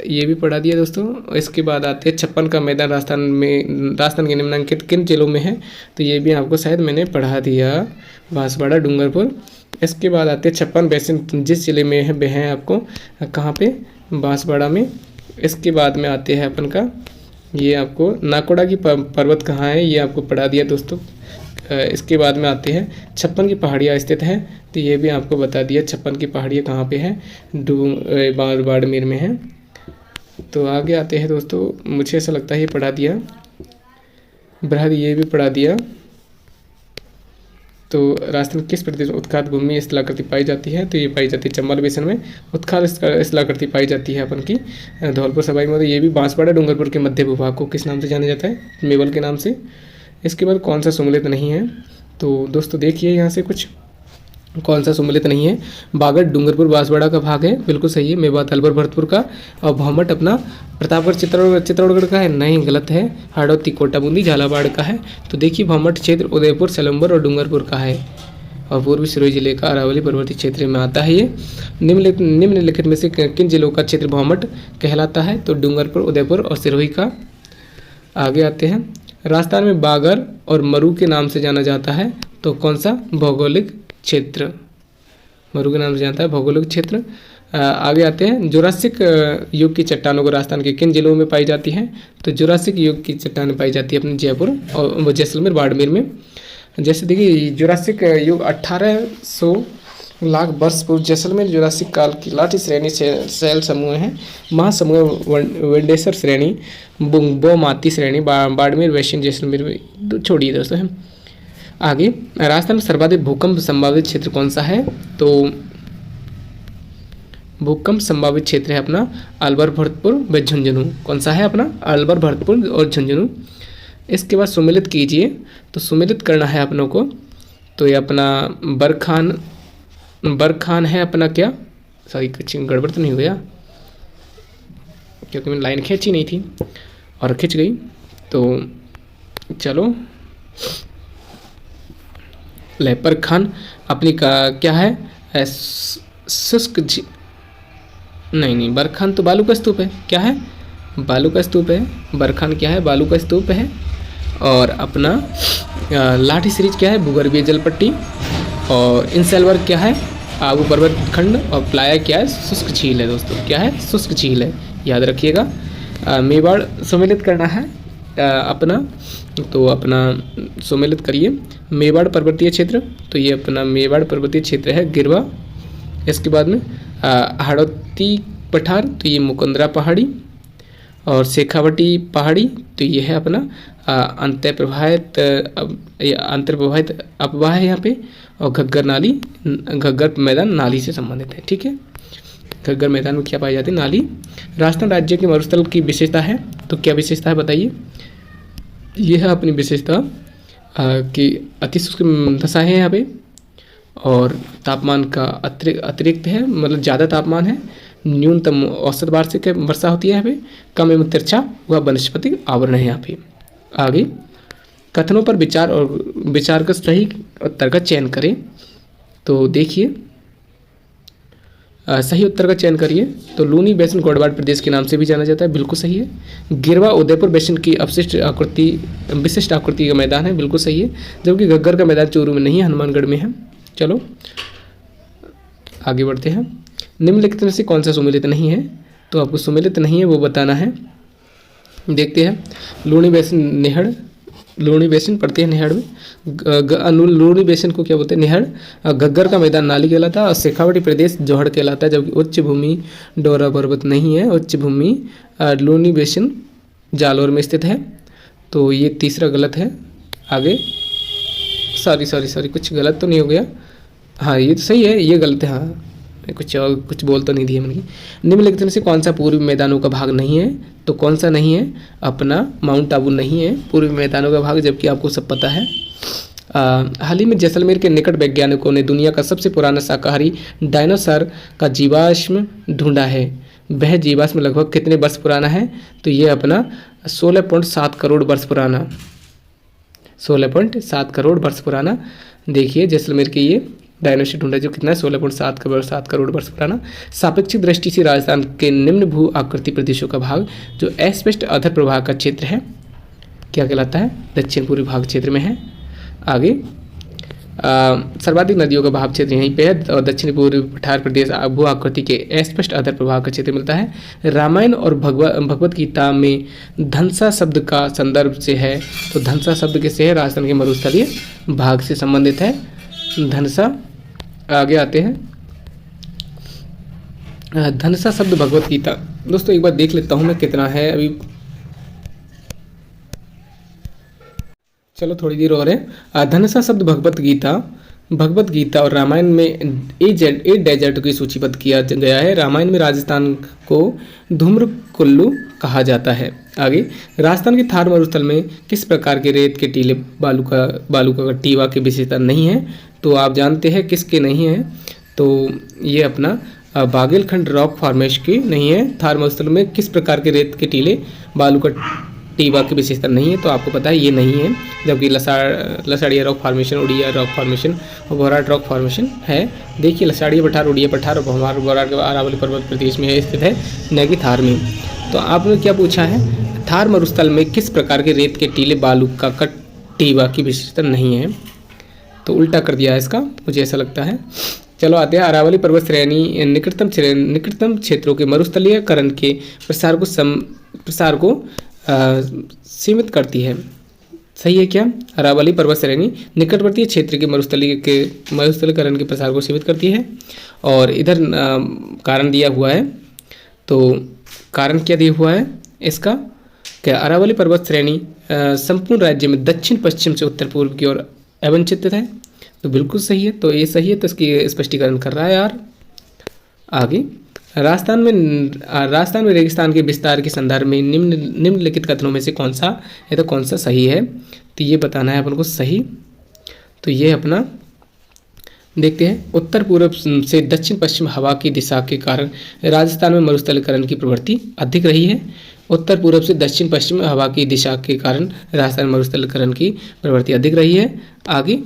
ये भी पढ़ा दिया दोस्तों। इसके बाद आते हैं छप्पन का मैदान राजस्थान के निम्नलिखित किन जिलों में है, तो ये भी आपको शायद मैंने पढ़ा दिया, बांसवाड़ा, डूंगरपुर। इसके बाद आते हैं छप्पन बेसिन जिस जिले में है वे हैं आपको कहाँ पे, बांसवाड़ा में। इसके बाद में आते हैं अपन का, ये आपको नाकोड़ा की पर्वत कहाँ है, ये आपको पढ़ा दिया दोस्तों। इसके बाद में आते हैं छप्पन की पहाड़ियाँ स्थित हैं, तो ये भी आपको बता दिया छप्पन की पहाड़ियाँ कहाँ पे है, बाड़मेर में है। तो आगे आते हैं दोस्तों, मुझे ऐसा लगता है ये पढ़ा दिया, बृहद ये भी पढ़ा दिया। तो राजस्थान किस प्रदेश में उत्खात भूमि स्थलाकृति पाई जाती है, तो ये पाई जाती है चंबल बेसिन में। उत्खात स्थलाकृति पाई जाती है अपन की धौलपुर सवाई माधोपुर, ये भी बांसवाड़ा डूंगरपुर के मध्य भूभाग को किस नाम से जाना जाता है, मेवल के नाम से। इसके बाद कौन सा सम्मिलित नहीं है, तो दोस्तों देखिए यहाँ से कुछ कौन सा सम्मिलित नहीं है। बागड़ डूंगरपुर बांसवाड़ा का भाग है, बिल्कुल सही है। मेवात अलवर भरतपुर का, और भौमट अपना प्रतापगढ़ चित्तौड़गढ़ का है, नहीं गलत है। हाड़ौती कोटा बूंदी झालावाड़ का है। तो देखिए भौमट क्षेत्र उदयपुर सलम्बर और डूंगरपुर का है। और पूर्वी सिरोही जिले का अरावली पर्वतीय क्षेत्र में आता है ये। निम्नलिखित में से किन जिलों का क्षेत्र भौमट कहलाता है? तो डूंगरपुर, उदयपुर और सिरोही का। आगे आते हैं, राजस्थान में बागर और मरु के नाम से जाना जाता है, तो कौन सा भौगोलिक क्षेत्र? मरु के नाम से जानता है भौगोलिक क्षेत्र। आगे आते हैं, जुरासिक युग की चट्टानों को राजस्थान के किन जिलों में पाई जाती हैं? तो जुरासिक युग की चट्टानें पाई जाती है अपने जयपुर और जैसलमेर, बाड़मेर में। जैसे देखिए, जुरासिक युग 1800 लाख वर्ष पूर्व जैसलमेर जुरासिक काल की लाठी श्रेणी शैल समूह हैं। महासमूह वेंडेसर श्रेणी, बोमाती श्रेणी, बाड़मेर, वैश्यन, जैसलमेर में। छोड़िए दोस्तों है। आगे, राजस्थान में सर्वाधिक भूकंप संभावित क्षेत्र कौन सा है? तो भूकंप संभावित क्षेत्र है अपना अलवर, भरतपुर व झुंझुनू। कौन सा है अपना? अलवर, भरतपुर और झुंझुनू। इसके बाद सुमेलित कीजिए, तो सुमेलित करना है अपनों को। तो ये अपना बरखान है अपना क्या, सॉरी कुछ गड़बड़ तो नहीं हो गया क्योंकि मैंने लाइन खींची नहीं थी और खिंच गई। तो चलो, लेपर खान अपनी का क्या है, शुष्क नहीं, बरखान तो बालू का स्तूप है। क्या है? बालू का स्तूप है। बरखान क्या है? बालू का स्तूप है। और अपना लाठी सीरीज क्या है? भूगर्भीय जलपट्टी। और इंसेलवर क्या है? आबू पर्वत खंड। और प्लाया क्या है? शुष्क झील है दोस्तों। क्या है? शुष्क झील है, याद रखिएगा। मेवाड़ सम्मिलित करना है अपना, तो अपना सम्मिलित करिए। मेवाड़ पर्वतीय क्षेत्र, तो ये अपना मेवाड़ पर्वतीय क्षेत्र है, गिरवा। इसके बाद में हाड़ौती पठार, तो ये मुकुंदरा पहाड़ी। और शेखावटी पहाड़ी, तो ये है अपना अंतर्प्रवाहित अपवाह है यहाँ पे। और घग्गर नाली, घग्गर मैदान नाली से संबंधित है। ठीक है, घग्गर मैदान में क्या पाई जाती है? नाली। राजस्थान राज्य के मरुस्थल की विशेषता है, तो क्या विशेषता है बताइए? यह है अपनी विशेषता कि अति शुष्क दशा है यहाँ पे, और तापमान का अतिरिक्त है, मतलब ज़्यादा तापमान है। न्यूनतम औसत वार्षिक वर्षा होती है यहाँ पे। कम एवं तिरछा वह वनस्पति आवरण है यहाँ पे। आगे, कथनों पर विचार कर सही उत्तर का चयन करें। तो देखिए, सही उत्तर का चयन करिए। तो लूनी बेसिन गौड़वाड़ प्रदेश के नाम से भी जाना जाता है, बिल्कुल सही है। गिरवा उदयपुर बेसिन की विशिष्ट आकृति का मैदान है, बिल्कुल सही है। जबकि घग्गर का मैदान चूरू में नहीं है, हनुमानगढ़ में है। चलो आगे बढ़ते हैं। निम्नलिखित में से कौन सा सुमेलित नहीं है? तो आपको सुमेलित नहीं है वो बताना है। देखते हैं, लूनी बेसिन नेहड़, लूनी बेसिन पड़ती है नेहड़ में। लूनी बेसिन को क्या बोलते हैं? नेहड़। घग्गर का मैदान नाली कहलाता है। और शेखावटी प्रदेश जोहड़ कहलाता है। जबकि उच्च भूमि डोरा पर्वत नहीं है। उच्च भूमि लूनी बेसिन जालौर में स्थित है। तो ये तीसरा गलत है। आगे, सॉरी कुछ गलत तो नहीं हो गया? हाँ, ये तो सही है, ये गलत है। हाँ, कुछ बोल तो नहीं दिए मैंने। निम्नलिखित में से कौन सा पूर्वी मैदानों का भाग नहीं है? तो कौन सा नहीं है? अपना माउंट आबू नहीं है पूर्वी मैदानों का भाग, जबकि आपको सब पता है। हाल ही में जैसलमेर के निकट वैज्ञानिकों ने दुनिया का सबसे पुराना शाकाहारी डायनासोर का जीवाश्म ढूंढा है। वह जीवाश्म लगभग कितने वर्ष पुराना है? तो ये अपना 16.7 करोड़ वर्ष पुराना, 16.7 करोड़ वर्ष पुराना। देखिए, जैसलमेर के ये डायनासोर ढूंढा जो कितना है? 16.7 करोड़ वर्ष पुराना। सापेक्षिक दृष्टि से राजस्थान के निम्न भू आकृति प्रदेशों का भाग जो अस्पष्ट अधर प्रवाह का क्षेत्र है क्या कहलाता है? दक्षिण पूर्वी भाग क्षेत्र में है। आगे, सर्वाधिक नदियों का भाग क्षेत्र यहीं पे है। और दक्षिण पूर्वी पठार प्रदेश भू आकृति के अस्पष्ट अधर प्रवाह का क्षेत्र मिलता है। रामायण और भगवत गीता में धनसा शब्द का संदर्भ से है। तो धनसा शब्द किससे है? राजस्थान के मरुस्थलीय भाग से संबंधित है धनसा। आगे आते हैं, धनसा शब्द भगवत गीता। दोस्तों एक बार देख लेता हूँ मैं कितना है अभी। चलो थोड़ी देर और है। धनसा शब्द भगवत गीता और रामायण में 8 डेजर्ट की सूचीबद्ध किया गया है। रामायण में राजस्थान को धूम्र कुल्लू कहा जाता है। आगे, राजस्थान के थार मरुस्थल में किस प्रकार के रेत के टीले बालू का टीवा की विशेषता नहीं है? तो आप जानते हैं किसके नहीं है? तो ये अपना बागेलखंड रॉक फॉर्मेशन की नहीं है। थार मरुस्थल में किस प्रकार के रेत के टीले बालू का टीबा की विशेषता नहीं है, तो आपको पता है ये नहीं है। जबकि लसाड़िया रॉक फॉर्मेशन, उड़िया रॉक फॉर्मेशन और भौराट रॉक फॉर्मेशन है। देखिए लसाड़िया पठार, उड़िया पठार और भौराट के अरावली पर्वत प्रदेश में स्थित है, न कि थार में। तो आपने क्या पूछा है, थार मरुस्थल में किस प्रकार के रेत के टीले बालू का कट टीबा की विशेषता नहीं है। तो उल्टा कर दिया है इसका, मुझे ऐसा लगता है। चलो आते हैं, अरावली पर्वत श्रेणी निकटतम क्षेत्रों के मरुस्थलीयकरण के प्रसार को सीमित करती है। सही है क्या? अरावली पर्वत श्रेणी निकटवर्ती क्षेत्र के मरुस्थलीकरण के प्रसार को सीमित करती है। और इधर कारण दिया हुआ है, तो कारण क्या दिया हुआ है इसका, क्या अरावली पर्वत श्रेणी संपूर्ण राज्य में दक्षिण पश्चिम से उत्तर पूर्व की ओर अवंचित है। तो बिल्कुल सही है, तो ये सही है, तो इसकी स्पष्टीकरण कर रहा है यार। आगे, राजस्थान में रेगिस्तान के विस्तार के संदर्भ में निम्नलिखित कथनों में से कौन सा है, तो कौन सा सही है, तो ये बताना है अपन को सही। तो ये अपना देखते हैं, उत्तर पूर्व से दक्षिण पश्चिम हवा की दिशा के कारण राजस्थान में मरुस्थलीकरण की प्रवृत्ति अधिक रही है। उत्तर पूर्व से दक्षिण पश्चिम हवा की दिशा के कारण राजस्थान में मरुस्थलीकरण की प्रवृत्ति अधिक रही है। आगे,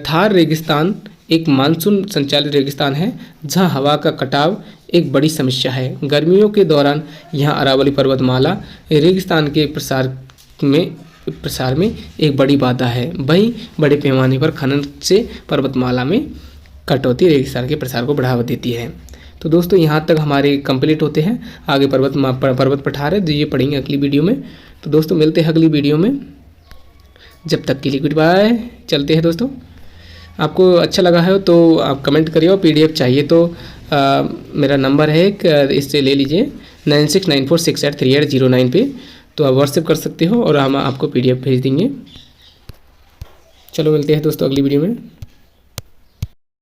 थार रेगिस्तान एक मानसून संचालित रेगिस्तान है जहां हवा का कटाव एक बड़ी समस्या है। गर्मियों के दौरान यहां अरावली पर्वतमाला रेगिस्तान के प्रसार में एक बड़ी बाधा है। वहीं बड़े पैमाने पर खनन से पर्वतमाला में कटौती रेगिस्तान के प्रसार को बढ़ावा देती है। तो दोस्तों यहाँ तक हमारे कंप्लीट होते हैं। आगे पर्वत पठार है, ये पढ़ेंगे अगली वीडियो में। तो दोस्तों मिलते हैं अगली वीडियो में, जब तक के लिए गुड बाय। चलते हैं दोस्तों, आपको अच्छा लगा है तो आप कमेंट करिए, और PDF चाहिए तो मेरा नंबर है, इससे ले लीजिए 9694683809 पे, तो आप व्हाट्सएप कर सकते हो और हम आपको PDF भेज देंगे। चलो मिलते हैं दोस्तों अगली वीडियो में।